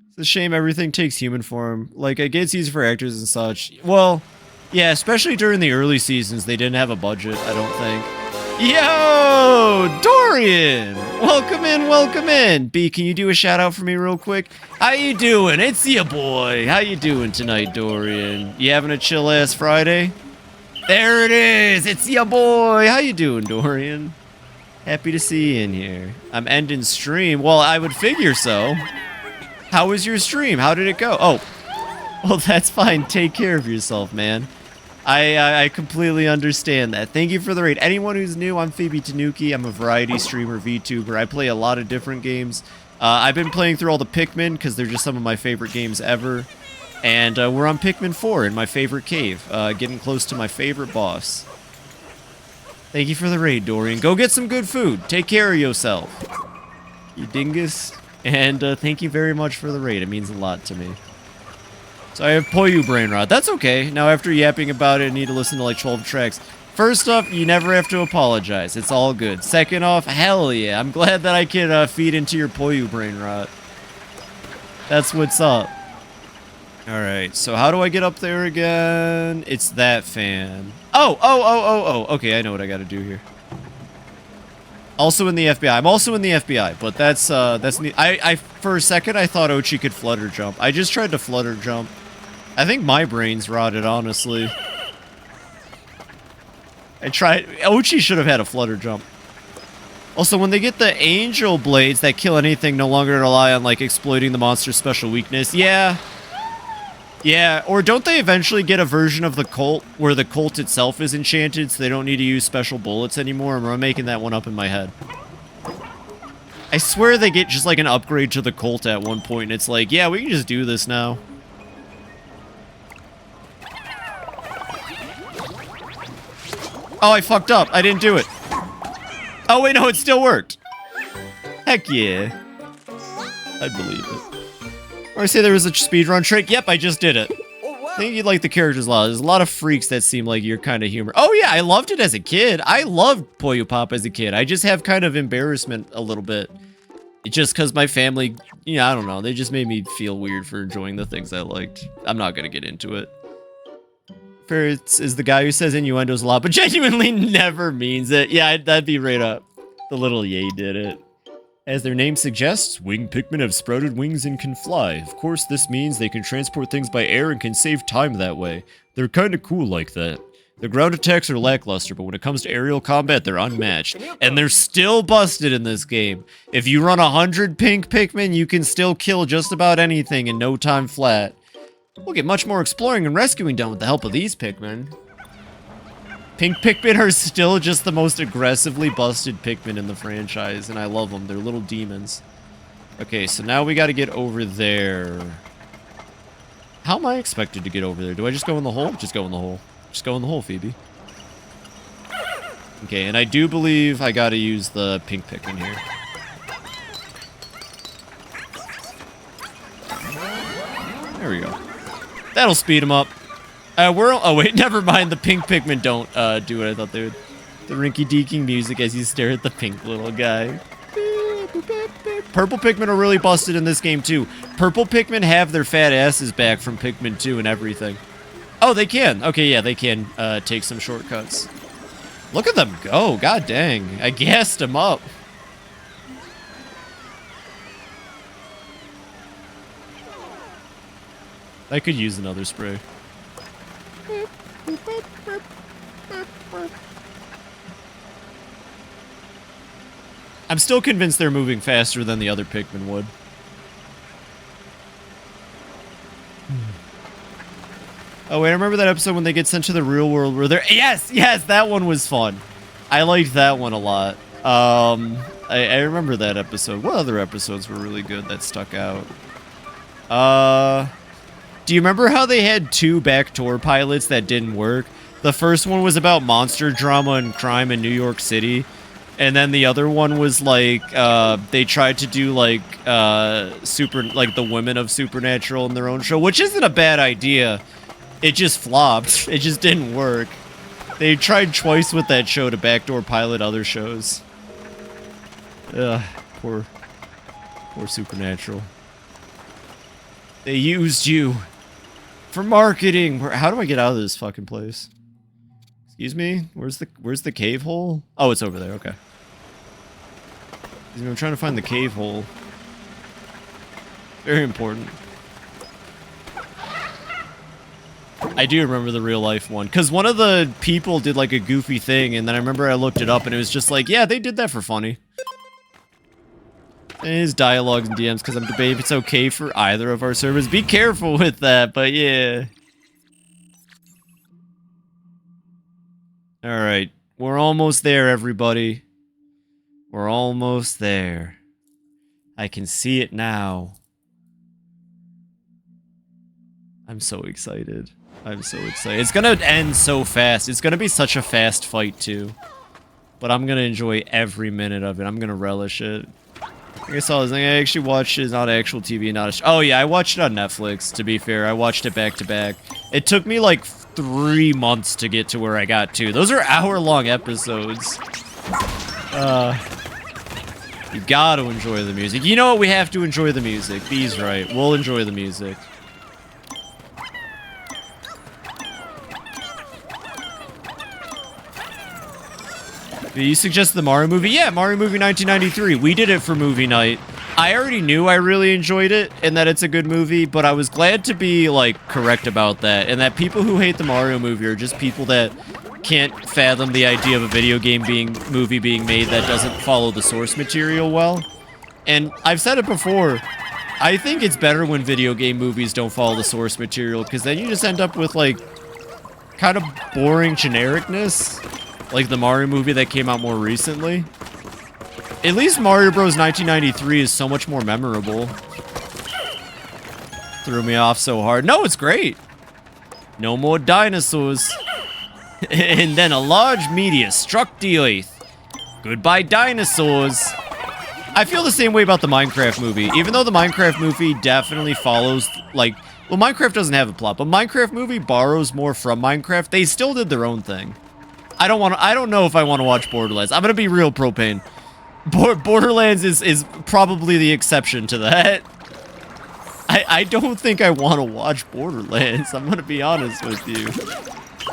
It's a shame everything takes human form. Like, it gets easy for actors and such. Well, yeah, especially during the early seasons, they didn't have a budget, I don't think. Yo, Dorian! Welcome in. B, can you do a shout out for me real quick? How you doing? It's ya boy. How you doing tonight, Dorian? You having a chill ass Friday? There it is. It's ya boy. How you doing, Dorian? Happy to see you in here. I'm ending stream. Well, I would figure so. How was your stream? How did it go? Oh, well, that's fine. Take care of yourself, man. I completely understand that. Thank you for the raid. Anyone who's new, I'm FibiTanuki. I'm a variety streamer, VTuber. I play a lot of different games. I've been playing through all the Pikmin because they're just some of my favorite games ever. And we're on Pikmin 4 in my favorite cave, getting close to my favorite boss. Thank you for the raid, Dorian. Go get some good food. Take care of yourself, you dingus. And thank you very much for the raid. It means a lot to me. So I have Poyu brain rot. That's okay. Now after yapping about it, I need to listen to like 12 tracks. First off, you never have to apologize. It's all good. Second off, hell yeah. I'm glad that I can feed into your Poyu brain rot. That's what's up. Alright, so how do I get up there again? It's that fan. Oh, okay, I know what I gotta do here. Also in the FBI. I'm also in the FBI, but that's neat. I for a second I thought Ochi could flutter jump. I just tried to flutter jump. I think my brain's rotted, honestly. Ochi should have had a flutter jump. Also, when they get the angel blades that kill anything, no longer rely on, like, exploiting the monster's special weakness. Yeah. Yeah, or don't they eventually get a version of the Colt where the Colt itself is enchanted so they don't need to use special bullets anymore? Or am I making that one up in my head? I swear they get just, like, an upgrade to the Colt at one point, and it's like, yeah, we can just do this now. Oh, I fucked up. I didn't do it. Oh, wait, no, it still worked. Heck yeah. I believe it. Or I say there was a speedrun trick. Yep, I just did it. I think you'd like the characters a lot. There's a lot of freaks that seem like your kind of humor. Oh, yeah, I loved it as a kid. I loved Puyo Pop as a kid. I just have kind of embarrassment a little bit. Just because my family, you know, I don't know. They just made me feel weird for enjoying the things I liked. I'm not going to get into it. Ferretz is the guy who says innuendos a lot, but genuinely never means it. Yeah, that'd be right up. The little yay did it. As their name suggests, winged Pikmin have sprouted wings and can fly. Of course, this means they can transport things by air and can save time that way. They're kinda cool like that. Their ground attacks are lackluster, but when it comes to aerial combat, they're unmatched. And they're still busted in this game. If you run 100 pink Pikmin, you can still kill just about anything in no time flat. We'll get much more exploring and rescuing done with the help of these Pikmin. Pink Pikmin are still just the most aggressively busted Pikmin in the franchise, and I love them. They're little demons. Okay, so now we gotta get over there. How am I expected to get over there? Do I just go in the hole? Just go in the hole. Just go in the hole, Phoebe. Okay, and I do believe I gotta use the pink Pikmin here. There we go. That'll speed them up. Oh wait, never mind. The pink Pikmin don't do what I thought they would. The rinky-deaking music as you stare at the pink little guy. Purple Pikmin are really busted in this game too. Purple Pikmin have their fat asses back from Pikmin 2 and everything. Oh, they can. Okay, yeah, they can take some shortcuts. Look at them go. God dang. I gassed them up. I could use another spray. I'm still convinced they're moving faster than the other Pikmin would. Oh wait, I remember that episode when they get sent to the real world where they're... Yes, that one was fun. I liked that one a lot. I remember that episode. What other episodes were really good that stuck out? Do you remember how they had 2 backdoor pilots that didn't work? The first one was about monster drama and crime in New York City. And then the other one was like, they tried to do like, the women of Supernatural in their own show, which isn't a bad idea. It just flopped. It just didn't work. They tried twice with that show to backdoor pilot other shows. Ugh, poor Supernatural. They used you for marketing. How do I get out of this fucking place? Excuse me? Where's the cave hole? Oh, it's over there. Okay. I'm trying to find the cave hole. Very important. I do remember the real life one, because one of the people did like a goofy thing, and then I remember I looked it up, and it was just like, yeah, they did that for funny. And his dialogues and DMs, because I'm debating if it's okay for either of our servers. Be careful with that, but yeah. Alright, we're almost there, everybody. We're almost there. I can see it now. I'm so excited. I'm so excited. It's gonna end so fast. It's gonna be such a fast fight, too. But I'm gonna enjoy every minute of it. I'm gonna relish it. Like I saw this thing, I actually watched it. It's not actual TV, not a oh yeah, I watched it on Netflix, to be fair. I watched it back to back. It took me like 3 months to get to where I got to. Those are hour-long episodes. You gotta enjoy the music. You know what? We have to enjoy the music. B's right. We'll enjoy the music. You suggested the Mario movie? Yeah, Mario movie 1993. We did it for movie night. I already knew I really enjoyed it and that it's a good movie, but I was glad to be, like, correct about that. And that people who hate the Mario movie are just people that can't fathom the idea of a video game movie being made that doesn't follow the source material well. And I've said it before, I think it's better when video game movies don't follow the source material, because then you just end up with, like, kind of boring genericness. Like the Mario movie that came out more recently. At least Mario Bros. 1993 is so much more memorable. Threw me off so hard. No, it's great. No more dinosaurs. And then a large meteor struck the earth. Goodbye, dinosaurs. I feel the same way about the Minecraft movie. Even though the Minecraft movie definitely follows, like... Well, Minecraft doesn't have a plot, but Minecraft movie borrows more from Minecraft. They still did their own thing. I don't know if I want to watch Borderlands. I'm gonna be real, Propane. Borderlands is probably the exception to that. I don't think I want to watch Borderlands. I'm gonna be honest with you.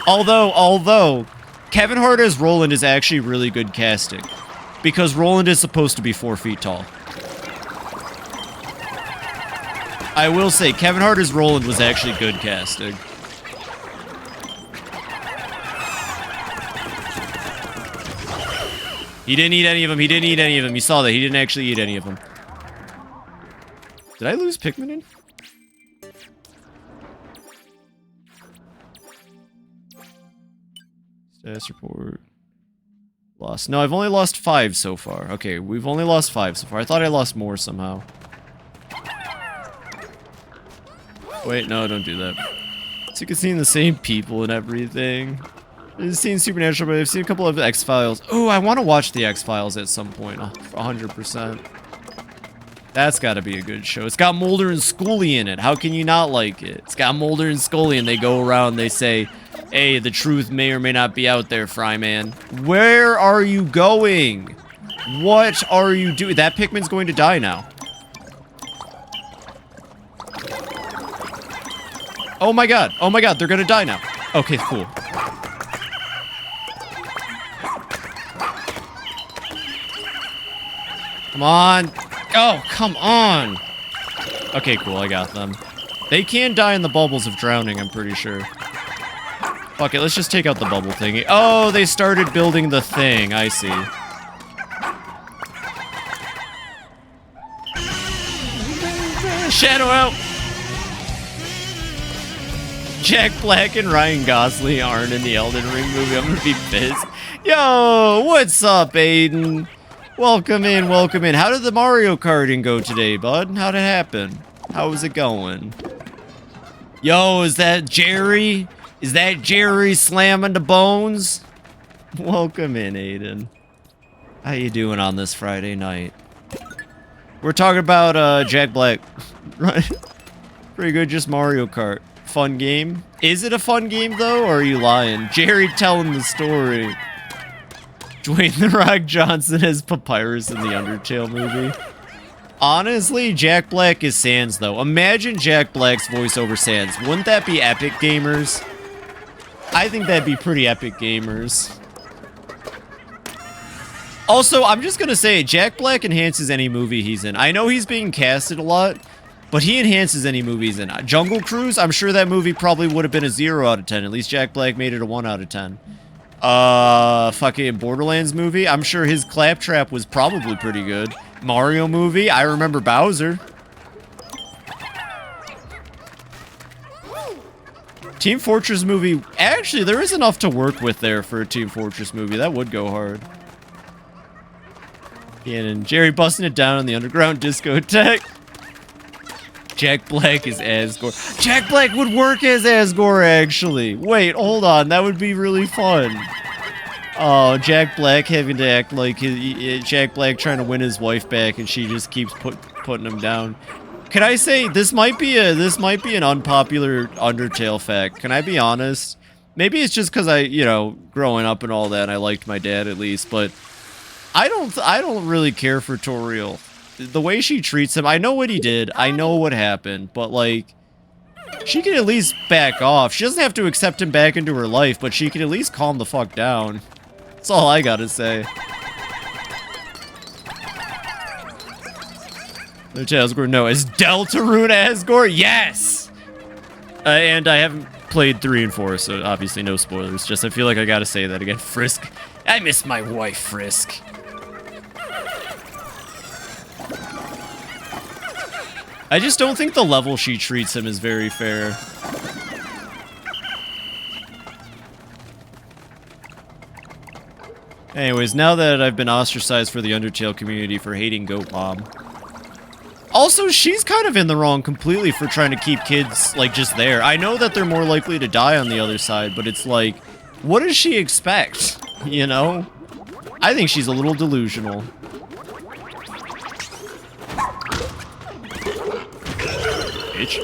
Although Kevin Hart as Roland is actually really good casting, because Roland is supposed to be 4 feet tall. I will say Kevin Hart as Roland was actually good casting. He didn't eat any of them. He didn't eat any of them. You saw that. He didn't actually eat any of them. Did I lose Pikmin in? Status report. Lost. No, I've only lost 5 so far. Okay, we've only lost 5 so far. I thought I lost more somehow. Wait, no, don't do that. So you can see the same people and everything. I've seen Supernatural, but I've seen a couple of X-Files. Oh, I want to watch the X-Files at some point, 100%. That's got to be a good show. It's got Mulder and Scully in it. How can you not like it? It's got Mulder and Scully, and they go around, they say, hey, the truth may or may not be out there, Fryman. Where are you going? What are you doing? That Pikmin's going to die now. Oh my god, they're gonna die now. Okay, cool. Come on. Oh, come on. Okay, cool, I got them. They can die in the bubbles of drowning, I'm pretty sure. Fuck it, let's just take out the bubble thingy. Oh, they started building the thing, I see. Shadow out! Jack Black and Ryan Gosling aren't in the Elden Ring movie. I'm gonna be pissed. Yo, what's up, Aiden? Welcome in, welcome in. How did the Mario Karting go today, bud? How'd it happen? How was it going? Yo, is that Jerry? Is that Jerry slamming the bones? Welcome in, Aiden. How you doing on this Friday night? We're talking about Jack Black. Right? Pretty good, just Mario Kart. Fun game. Is it a fun game, though, or are you lying? Jerry telling the story. Dwayne "The Rock" Johnson as Papyrus in the Undertale movie. Honestly, Jack Black is Sans, though. Imagine Jack Black's voice over Sans. Wouldn't that be epic, gamers? I think that'd be pretty epic, gamers. Also, I'm just gonna say, Jack Black enhances any movie he's in. I know he's being casted a lot, but he enhances any movie he's in. Jungle Cruise, I'm sure that movie probably would have been a 0 out of 10. At least Jack Black made it a 1 out of 10. Fucking Borderlands movie, I'm sure his Claptrap was probably pretty good. Mario movie, I remember Bowser. Team Fortress movie, actually, there is enough to work with there for a Team Fortress movie. That would go hard. And Jerry busting it down in the underground discotheque. Jack Black is Asgore. Jack Black would work as Asgore, actually. Wait, hold on. That would be really fun. Oh, Jack Black having to act like Jack Black trying to win his wife back, and she just keeps putting him down. Can I say this might be an unpopular Undertale fact? Can I be honest? Maybe it's just because I, growing up and all that, I liked my dad at least, but I don't really care for Toriel. The way she treats him, I know what he did, I know what happened, but like, she can at least back off. She doesn't have to accept him back into her life, but she can at least calm the fuck down. That's all I gotta say. Which Asgore? No. Is Deltarune Asgore? Yes! And I haven't played 3 and 4, so obviously no spoilers. Just I feel like I gotta say that again. Frisk. I miss my wife, Frisk. I just don't think the level she treats him is very fair. Anyways, now that I've been ostracized for the Undertale community for hating Goat Mom. Also, she's kind of in the wrong completely for trying to keep kids, like, just there. I know that they're more likely to die on the other side, but it's like, what does she expect? You know? I think she's a little delusional. Bitch.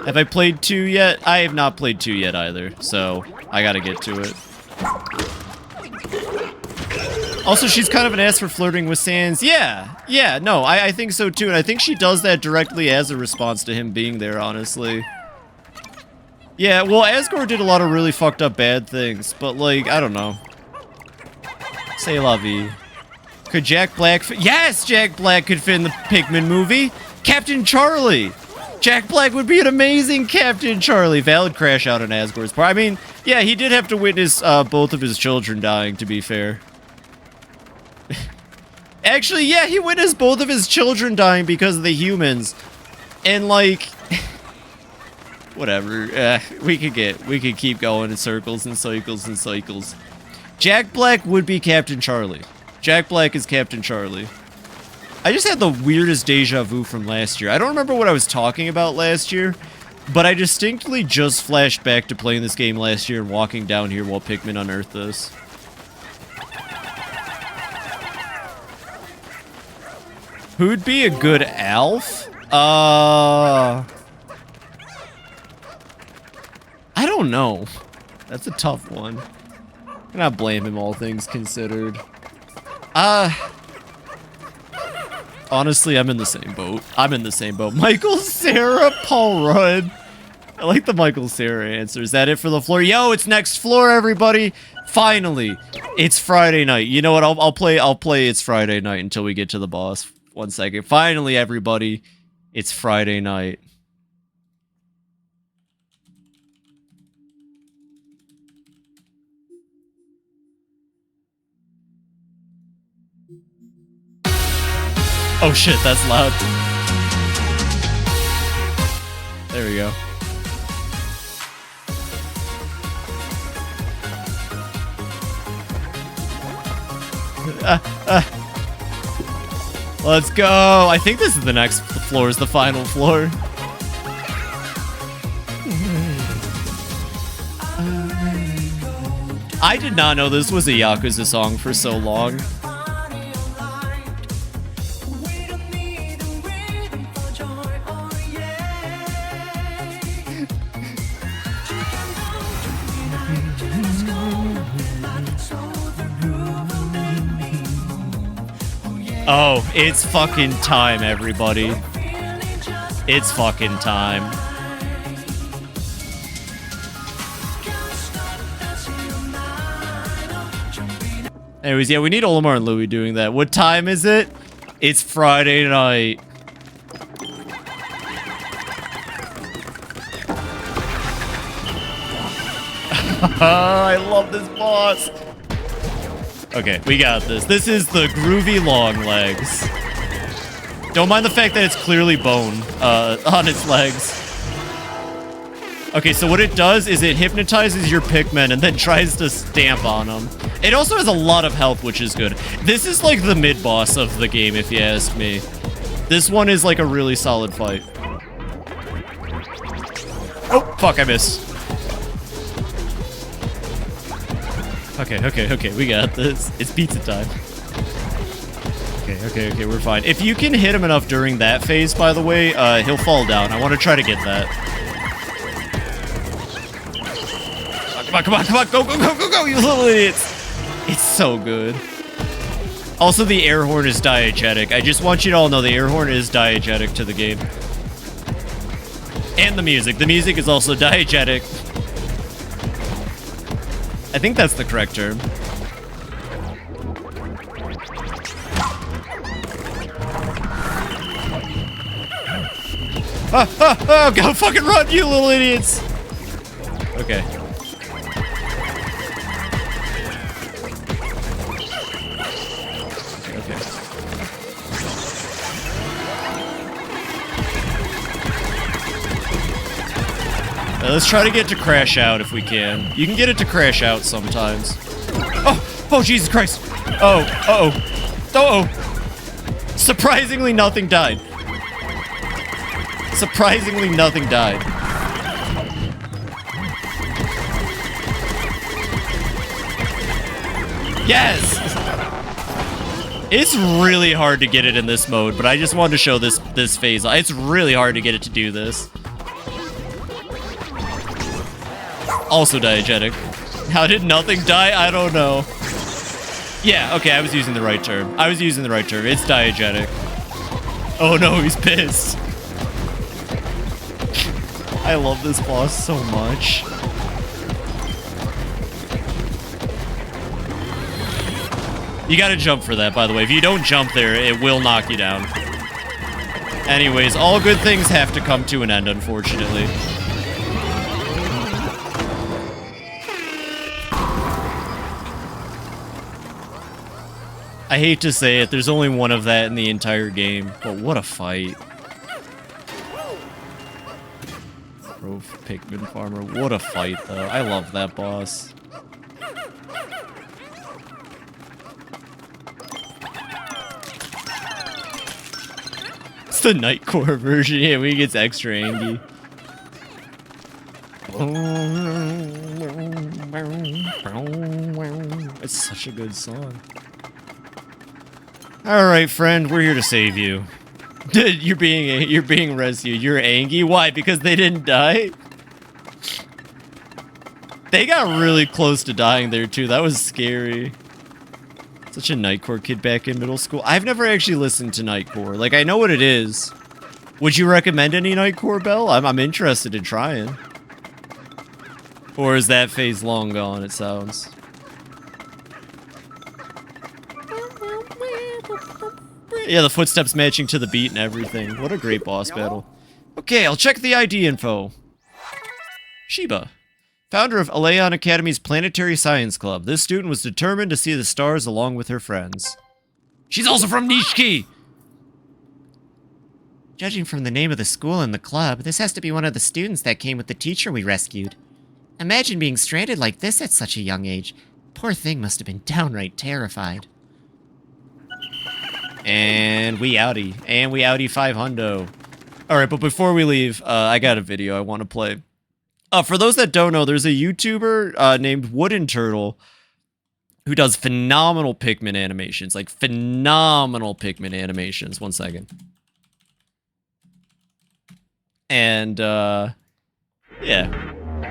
Have I played 2 yet? I have not played 2 yet either, so I gotta get to it. Also, she's kind of an ass for flirting with Sans. Yeah, no, I think so too, and I think she does that directly as a response to him being there, honestly. Yeah, well, Asgore did a lot of really fucked up bad things, but, like, I don't know. C'est la vie. Could Jack Black fit? Yes, Jack Black could fit in the Pikmin movie. Captain Charlie. Jack Black would be an amazing Captain Charlie. Valid crash out on Asgore's part. I mean, yeah, he did have to witness both of his children dying, to be fair. Actually, yeah, he witnessed both of his children dying because of the humans. And, like... whatever. We could keep going in circles and cycles and cycles. Jack Black would be Captain Charlie. Jack Black is Captain Charlie. I just had the weirdest deja vu from last year. I don't remember what I was talking about last year, but I distinctly just flashed back to playing this game last year and walking down here while Pikmin unearthed this. Who'd be a good Alf? I don't know. That's a tough one. I cannot blame him, all things considered. Honestly, I'm in the same boat. Michael, Sarah, Paul Rudd. I like the Michael, Sarah answer. Is that it for the floor? Yo, it's next floor, everybody. Finally, it's Friday night. You know what? I'll play It's Friday Night until we get to the boss. 1 second. Finally, everybody, it's Friday night. Oh shit, that's loud. There we go. Let's go. I think this is the next floor, is the final floor. I did not know this was a Yakuza song for so long. Oh, it's fucking time, everybody. It's fucking time. Anyways, yeah, we need Olimar and Louie doing that. What time is it? It's Friday night. I love this boss. Okay, we got this. This is the groovy long legs. Don't mind the fact that it's clearly bone on its legs. Okay, so what it does is it hypnotizes your Pikmin and then tries to stamp on them. It also has a lot of health, which is good. This is like the mid-boss of the game, if you ask me. This one is like a really solid fight. Oh, fuck, I missed. Okay, we got this. It's pizza time. Okay, we're fine. If you can hit him enough during that phase, by the way, he'll fall down. I want to try to get that. Come on, go, you little idiots. It's so good. Also, the air horn is diegetic. I just want you to all know the air horn is diegetic to the game. And the music. The music is also diegetic. I think that's the correct term. Go fucking run, you little idiots! Okay. Okay. Let's try to get to crash out if we can. You can get it to crash out sometimes. Oh, Jesus Christ! Oh, Surprisingly, nothing died. Surprisingly, nothing died. Yes! It's really hard to get it in this mode, but I just wanted to show this phase. It's really hard to get it to do this. Also diegetic. How did nothing die? I don't know. Yeah, okay, I was using the right term. It's diegetic. Oh no, he's pissed. I love this boss so much. You gotta jump for that, by the way. If you don't jump there, it will knock you down. Anyways, all good things have to come to an end, unfortunately. I hate to say it, there's only one of that in the entire game, but what a fight. Grove Pikmin Farmer, what a fight though. I love that boss. It's the Nightcore version, yeah, when he gets extra angry. It's such a good song. Alright, friend, we're here to save you. You're being rescued. You're angry? Why? Because they didn't die? They got really close to dying there, too. That was scary. Such a Nightcore kid back in middle school. I've never actually listened to Nightcore. Like, I know what it is. Would you recommend any Nightcore, Bell? I'm interested in trying. Or is that phase long gone, it sounds? Yeah, the footsteps matching to the beat and everything. What a great boss battle. Okay, I'll check the ID info. Shiba. Founder of Aleon Academy's Planetary Science Club. This student was determined to see the stars along with her friends. She's also from Nishiki! Judging from the name of the school and the club, this has to be one of the students that came with the teacher we rescued. Imagine being stranded like this at such a young age. Poor thing must have been downright terrified. And we outie. And we outie 500. Alright, but before we leave, I got a video I want to play. For those that don't know, there's a YouTuber named Wooden Turtle who does phenomenal Pikmin animations. Like, phenomenal Pikmin animations. One second. And, yeah.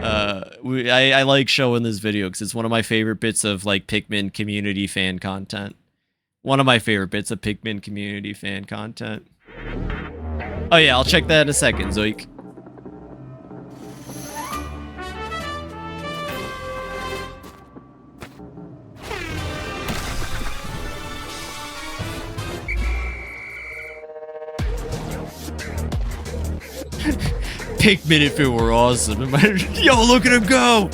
I like showing this video because it's one of my favorite bits of, like, Pikmin community fan content. One of my favorite bits of Pikmin community fan content. Oh yeah, I'll check that in a second, Zoik. Pikmin if it were awesome. Yo, look at him go!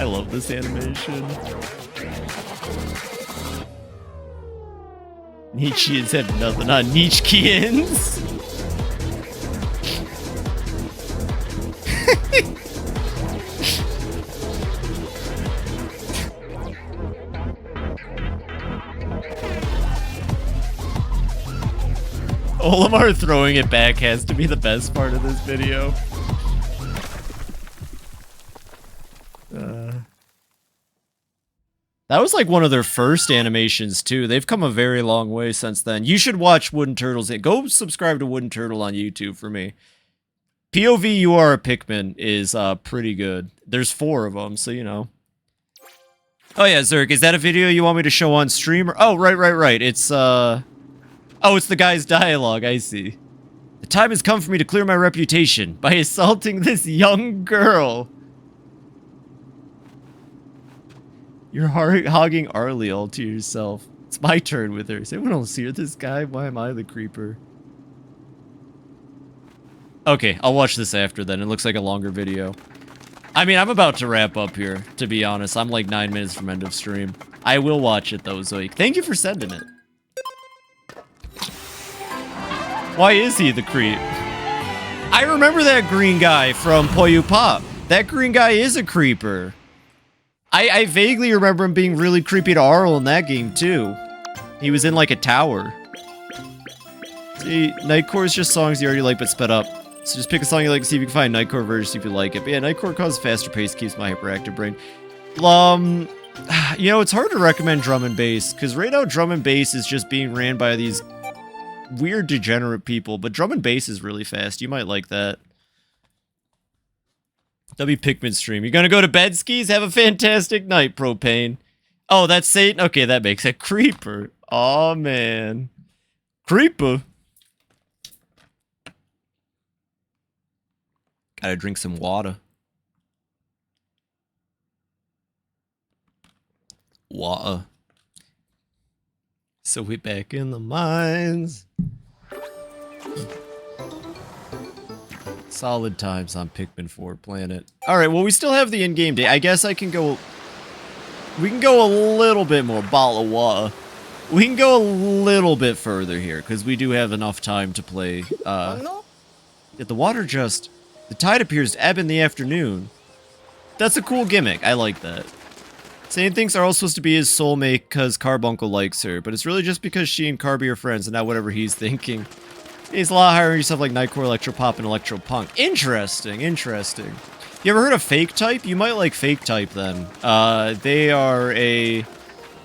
I love this animation. Nietzscheans have nothing on Nietzscheans. Olimar throwing it back has to be the best part of this video. That was like one of their first animations too. They've come a very long way since then. You should watch Wooden Turtles. Go subscribe to Wooden Turtle on YouTube for me. POV You Are a Pikmin is pretty good. There's 4 of them, so you know. Oh yeah, Zerk, is that a video you want me to show on stream? Or oh, right. It's oh, it's the guy's dialogue. I see. The time has come for me to clear my reputation by assaulting this young girl. You're hogging Arlie all to yourself. It's my turn with her. Is anyone else here? This guy? Why am I the creeper? Okay, I'll watch this after then. It looks like a longer video. I mean, I'm about to wrap up here, to be honest. I'm like 9 minutes from end of stream. I will watch it though, Zoik. Thank you for sending it. Why is he the creep? I remember that green guy from Poyu Pop. That green guy is a creeper. I vaguely remember him being really creepy to Arl in that game too. He was in like a tower. See, Nightcore is just songs you already like but sped up. So just pick a song you like, see if you can find a Nightcore version, see if you like it. But yeah, Nightcore causes faster pace, keeps my hyperactive brain. You know, it's hard to recommend drum and bass, because right now drum and bass is just being ran by these weird degenerate people, but drum and bass is really fast. You might like that. W Pikmin stream. You gonna go to bed, skis? Have a fantastic night, Propane. Oh, that's Satan? Okay, that makes it Creeper. Oh man. Creeper. Gotta drink some water. Water. So we back in the mines. Solid times on Pikmin 4 planet. Alright, well we still have the in-game day. I guess I can go... We can go a little bit more. Bottle of water. We can go a little bit further here, because we do have enough time to play. Yet the water just... The tide appears to ebb in the afternoon. That's a cool gimmick. I like that. Satan thinks Arl's supposed to be his soulmate because Carbuncle likes her, but it's really just because she and Carby are friends and not whatever he's thinking. He's a lot higher than stuff like Nightcore, Electropop, and Electropunk. Interesting, interesting. You ever heard of Fake Type? You might like Fake Type then. They are a...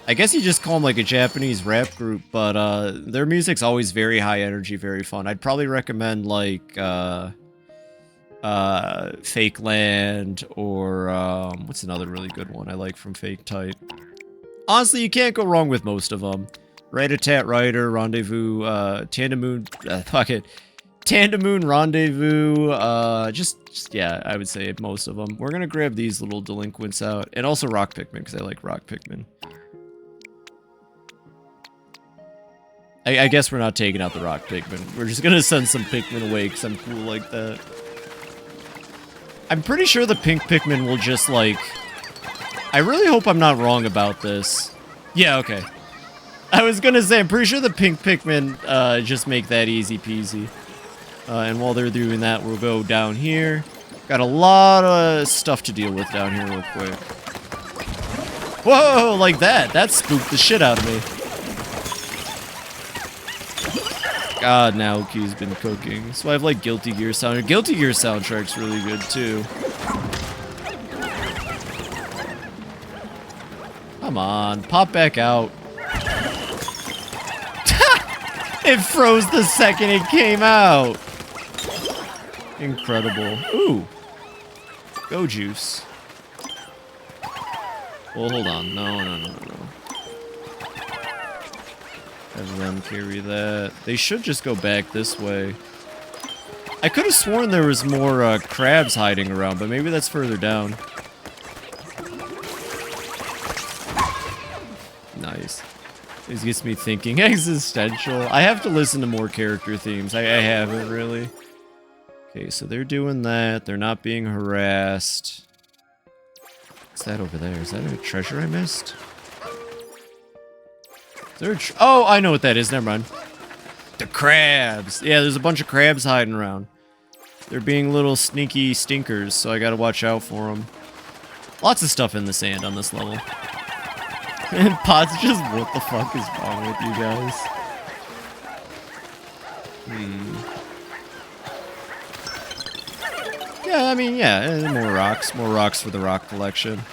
I guess you just call them like a Japanese rap group, but their music's always very high energy, very fun. I'd probably recommend like... Fake Land, or, what's another really good one I like from Fake Type? Honestly, you can't go wrong with most of them. Rat-a-tat Rider, Rendezvous, Tandamoon, Tandamoon, Rendezvous, yeah, I would say most of them. We're gonna grab these little delinquents out, and also Rock Pikmin, because I like Rock Pikmin. I guess we're not taking out the Rock Pikmin. We're just gonna send some Pikmin away, because I'm cool like that. I'm pretty sure the pink Pikmin will just, like... I really hope I'm not wrong about this. Yeah, okay. I was gonna say, I'm pretty sure the pink Pikmin just make that easy peasy. And while they're doing that, we'll go down here. Got a lot of stuff to deal with down here real quick. Whoa, like that. That spooked the shit out of me. God, Naoki's been cooking. So I have like Guilty Gear soundtrack. Guilty Gear soundtrack's really good too. Come on, pop back out. It froze the second it came out. Incredible. Ooh. Go juice. Well, hold on. No. Have them carry that. They should just go back this way. I could have sworn there was more crabs hiding around, but maybe that's further down. Nice. This gets me thinking existential. I have to listen to more character themes. I haven't really. Okay, so they're doing that. They're not being harassed. What's that over there? Is that a treasure I missed? Oh, I know what that is. Never mind. The crabs. Yeah, there's a bunch of crabs hiding around. They're being little sneaky stinkers, so I gotta watch out for them. Lots of stuff in the sand on this level. And Pot's just, what the fuck is wrong with you guys? Yeah, I mean, yeah, more rocks. More rocks for the rock collection.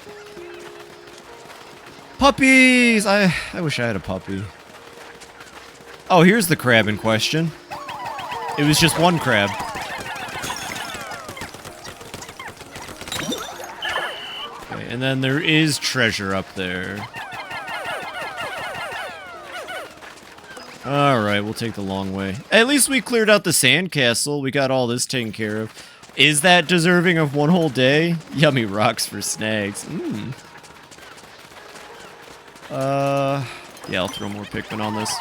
Puppies! I wish I had a puppy. Oh, here's the crab in question. It was just one crab. Okay, and then there is treasure up there. Alright, we'll take the long way. At least we cleared out the sandcastle. We got all this taken care of. Is that deserving of one whole day? Yummy rocks for snags. Yeah, I'll throw more Pikmin on this.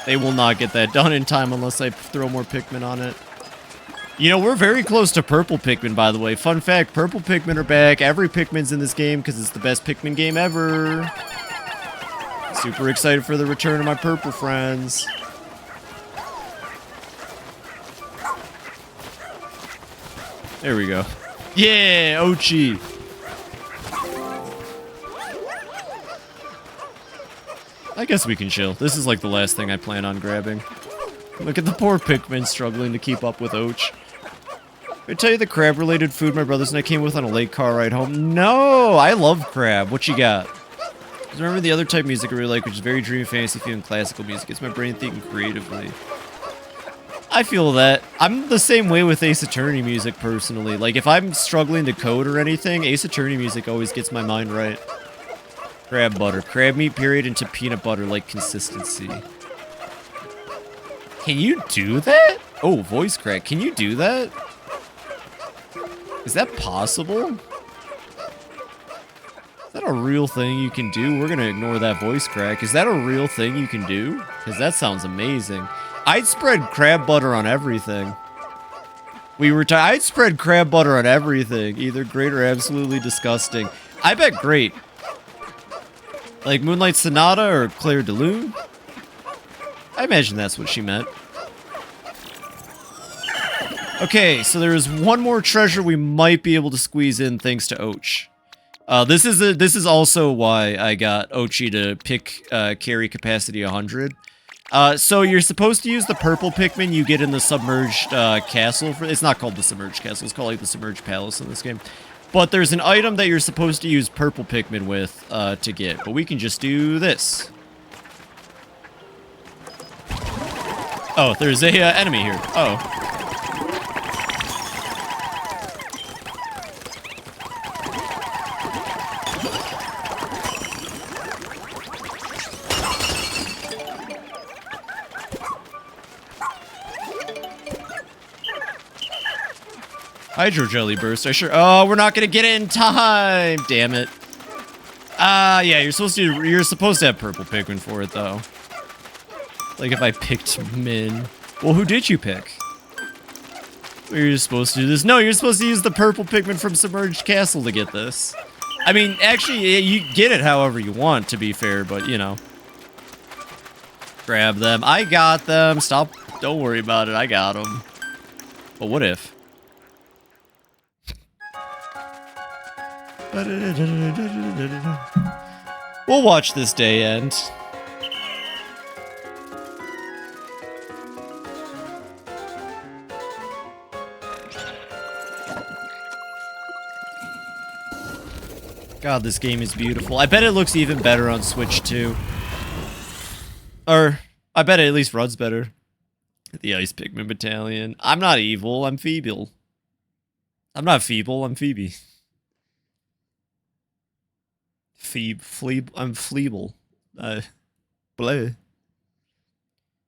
They will not get that done in time unless I throw more Pikmin on it. You know, we're very close to purple Pikmin, by the way. Fun fact, purple Pikmin are back. Every Pikmin's in this game because it's the best Pikmin game ever. Super excited for the return of my purple friends. There we go. Yeah, Ochi. I guess we can chill. This is like the last thing I plan on grabbing. Look at the poor Pikmin struggling to keep up with Och. I tell you the crab-related food my brothers and I came with on a late car ride home. No, I love crab. What you got? Remember the other type of music I really like, which is very dreamy, fantasy feeling classical music. It's my brain thinking creatively. I feel that. I'm the same way with Ace Attorney music, personally. Like, if I'm struggling to code or anything, Ace Attorney music always gets my mind right. Crab butter. Crab meat, period, into peanut butter, like consistency. Can you do that? Oh, voice crack. Can you do that? Is that possible? Is that a real thing you can do? We're gonna ignore that voice crack. Is that a real thing you can do? Because that sounds amazing. I'd spread crab butter on everything. I'd spread crab butter on everything. Either great or absolutely disgusting. I bet great. Like Moonlight Sonata or Claire de Lune? I imagine that's what she meant. Okay, so there is one more treasure we might be able to squeeze in thanks to Och. This is also why I got Ochi to pick carry capacity 100. So you're supposed to use the purple Pikmin you get in the submerged castle. It's not called the submerged castle. It's called like the submerged palace in this game. But there's an item that you're supposed to use purple Pikmin with to get. But we can just do this. Oh, there's a enemy here. Oh. Hydro Jelly Burst, oh, we're not gonna get it in time! Damn it. Yeah, you're supposed to have purple Pikmin for it, though. Like if I picked Min. Well, who did you pick? You're supposed to do this. No, you're supposed to use the purple Pikmin from Submerged Castle to get this. I mean, actually, you get it however you want, to be fair, but, you know. Grab them. I got them. Stop. Don't worry about it. I got them. But what if? We'll watch this day end. God, this game is beautiful. I bet it looks even better on Switch too. Or, I bet it at least runs better. The Ice Pikmin Battalion. I'm not evil, I'm feeble. I'm not feeble, I'm Phoebe. I'm fleeble. Bleh.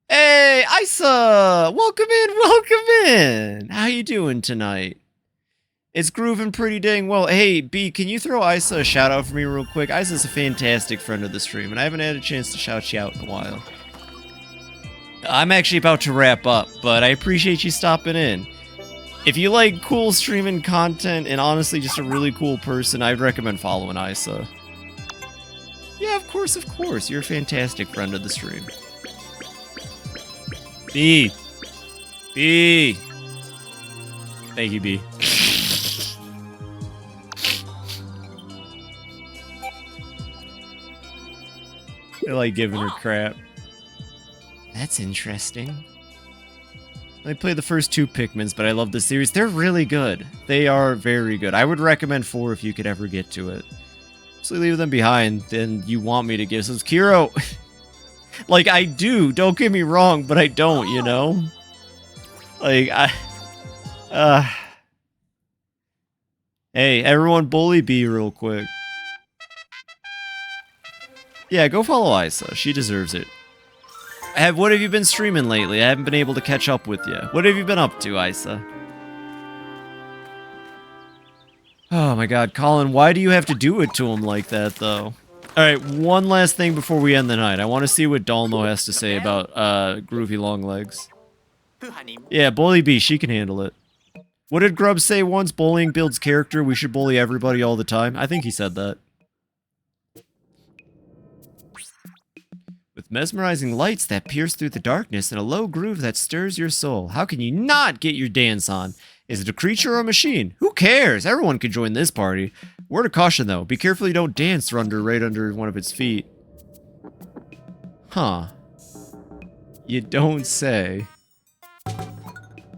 Hey, Isa! Welcome in! How you doing tonight? It's grooving pretty dang well. Hey, B, can you throw Isa a shout out for me real quick? Isa's a fantastic friend of the stream, and I haven't had a chance to shout you out in a while. I'm actually about to wrap up, but I appreciate you stopping in. If you like cool streaming content and honestly just a really cool person, I'd recommend following Isa. Yeah, of course. You're a fantastic friend of the stream. B. Thank you, B. I like giving her crap. That's interesting. I played the first 2 Pikmins, but I love the series. They're really good. They are very good. I would recommend 4 if you could ever get to it. So leave them behind, and you want me to give some. Kiro, like, I do, don't get me wrong, but I don't, you know? Like, Hey, everyone bully B real quick. Yeah, go follow Isa. She deserves it. What have you been streaming lately? I haven't been able to catch up with you. What have you been up to, Isa? Oh my god, Colin, why do you have to do it to him like that, though? Alright, one last thing before we end the night. I want to see what Dalmo has to say about Groovy Longlegs. Yeah, Bully B, she can handle it. What did Grubb say once? Bullying builds character. We should bully everybody all the time. I think he said that. With mesmerizing lights that pierce through the darkness and a low groove that stirs your soul, how can you not get your dance on? Is it a creature or a machine? Who cares? Everyone can join this party. Word of caution, though. Be careful you don't dance right under one of its feet. Huh. You don't say.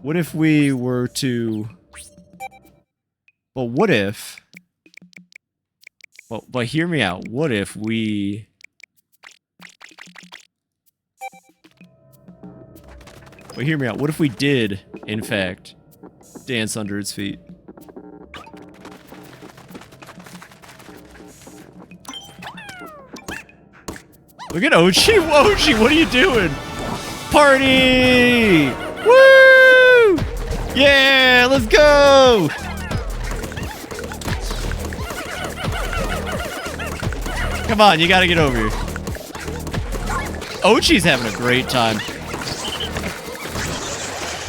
What if we were to... Well, what if... Well, but hear me out. What if we... But hear me out. What if we did, in fact, dance under its feet? Look at Ochi. Ochi, what are you doing? Party! Woo! Yeah, let's go! Come on, you gotta get over here. Ochi's having a great time.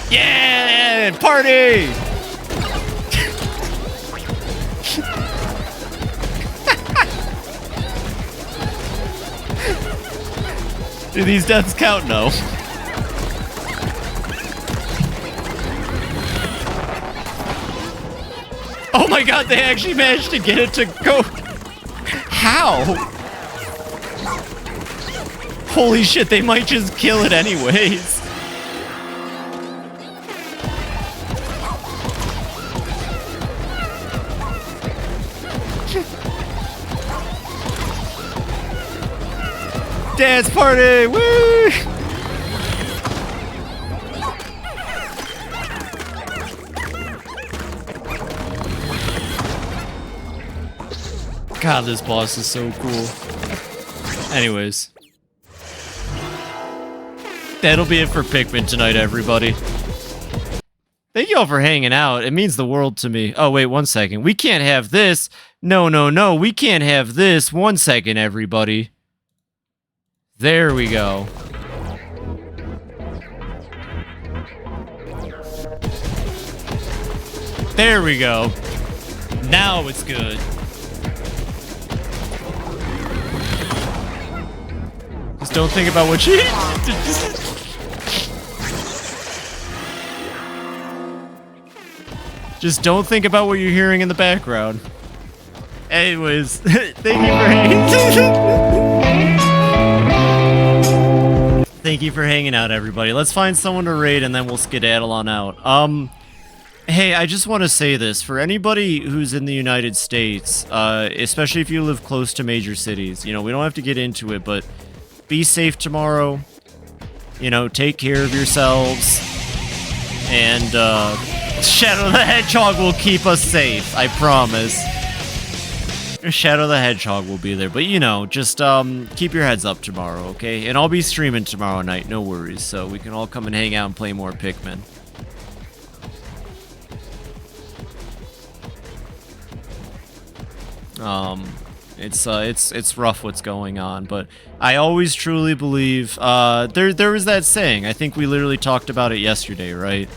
Yeah! Party! Do these deaths count? No. Oh my god, they actually managed to get it to go. How? Holy shit, they might just kill it anyways. Dance party! Woo! God, this boss is so cool. Anyways. That'll be it for Pikmin tonight, everybody. Thank you all for hanging out. It means the world to me. Oh, wait, 1 second. We can't have this. No, no, no. We can't have this. 1 second, everybody. There we go. There we go. Now it's good. Just don't think about what you... Just don't think about what you're hearing in the background. Anyways, thank you for hanging... Thank you for hanging out, everybody. Let's find someone to raid, and then we'll skedaddle on out. Hey, I just want to say this. For anybody who's in the United States, especially if you live close to major cities, you know, we don't have to get into it, but be safe tomorrow. You know, take care of yourselves. And, Shadow the Hedgehog will keep us safe, I promise. Shadow the Hedgehog will be there, but you know, just keep your heads up tomorrow, okay? And I'll be streaming tomorrow night, no worries, so we can all come and hang out and play more Pikmin. It's rough what's going on, but I always truly believe there was that saying. I think we literally talked about it yesterday, right?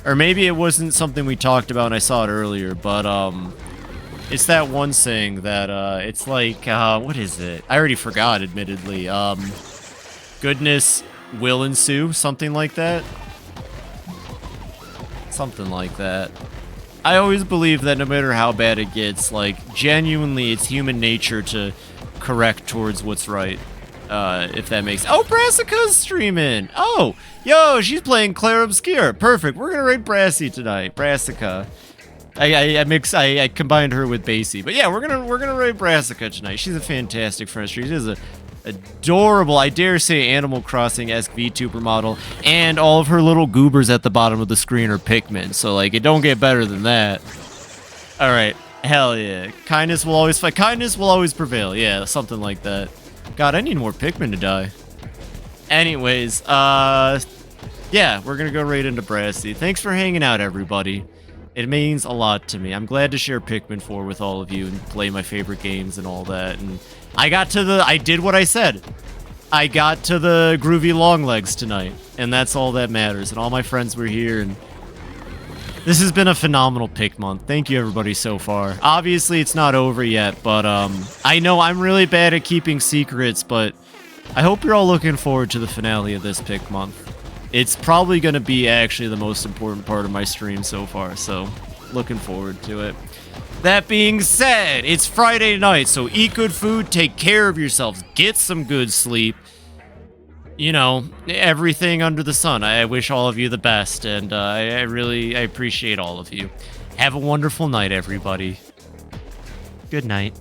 Or maybe it wasn't something we talked about and I saw it earlier, but it's that one saying that, it's like, what is it? I already forgot, admittedly. Goodness will ensue, something like that. Something like that. I always believe that no matter how bad it gets, like, genuinely, it's human nature to correct towards what's right. If that makes... Oh, Brassica's streaming! Oh! Yo, she's playing Claire Obscure. Perfect. We're gonna raid Brassy tonight. Brassica. I combined her with Basie. But yeah, we're gonna raid Brassica tonight. She's a fantastic friend. She is a adorable, I dare say, Animal Crossing-esque VTuber model, and all of her little goobers at the bottom of the screen are Pikmin, so like, it don't get better than that. Alright, hell yeah. Kindness will always fight. Kindness will always prevail, yeah, something like that. God, I need more Pikmin to die. Anyways, yeah, we're gonna go right into Brassy. Thanks for hanging out, everybody. It means a lot to me. I'm glad to share Pikmin 4 with all of you and play my favorite games and all that, and I did what I said. I got to the groovy long legs tonight, and that's all that matters. And all my friends were here, and this has been a phenomenal pick month. Thank you, everybody, so far. Obviously, it's not over yet, but I know I'm really bad at keeping secrets, but I hope you're all looking forward to the finale of this pick month. It's probably going to be actually the most important part of my stream so far, so looking forward to it. That being said, it's Friday night, so eat good food, take care of yourselves, get some good sleep. You know, everything under the sun. I wish all of you the best, and I appreciate all of you. Have a wonderful night, everybody. Good night.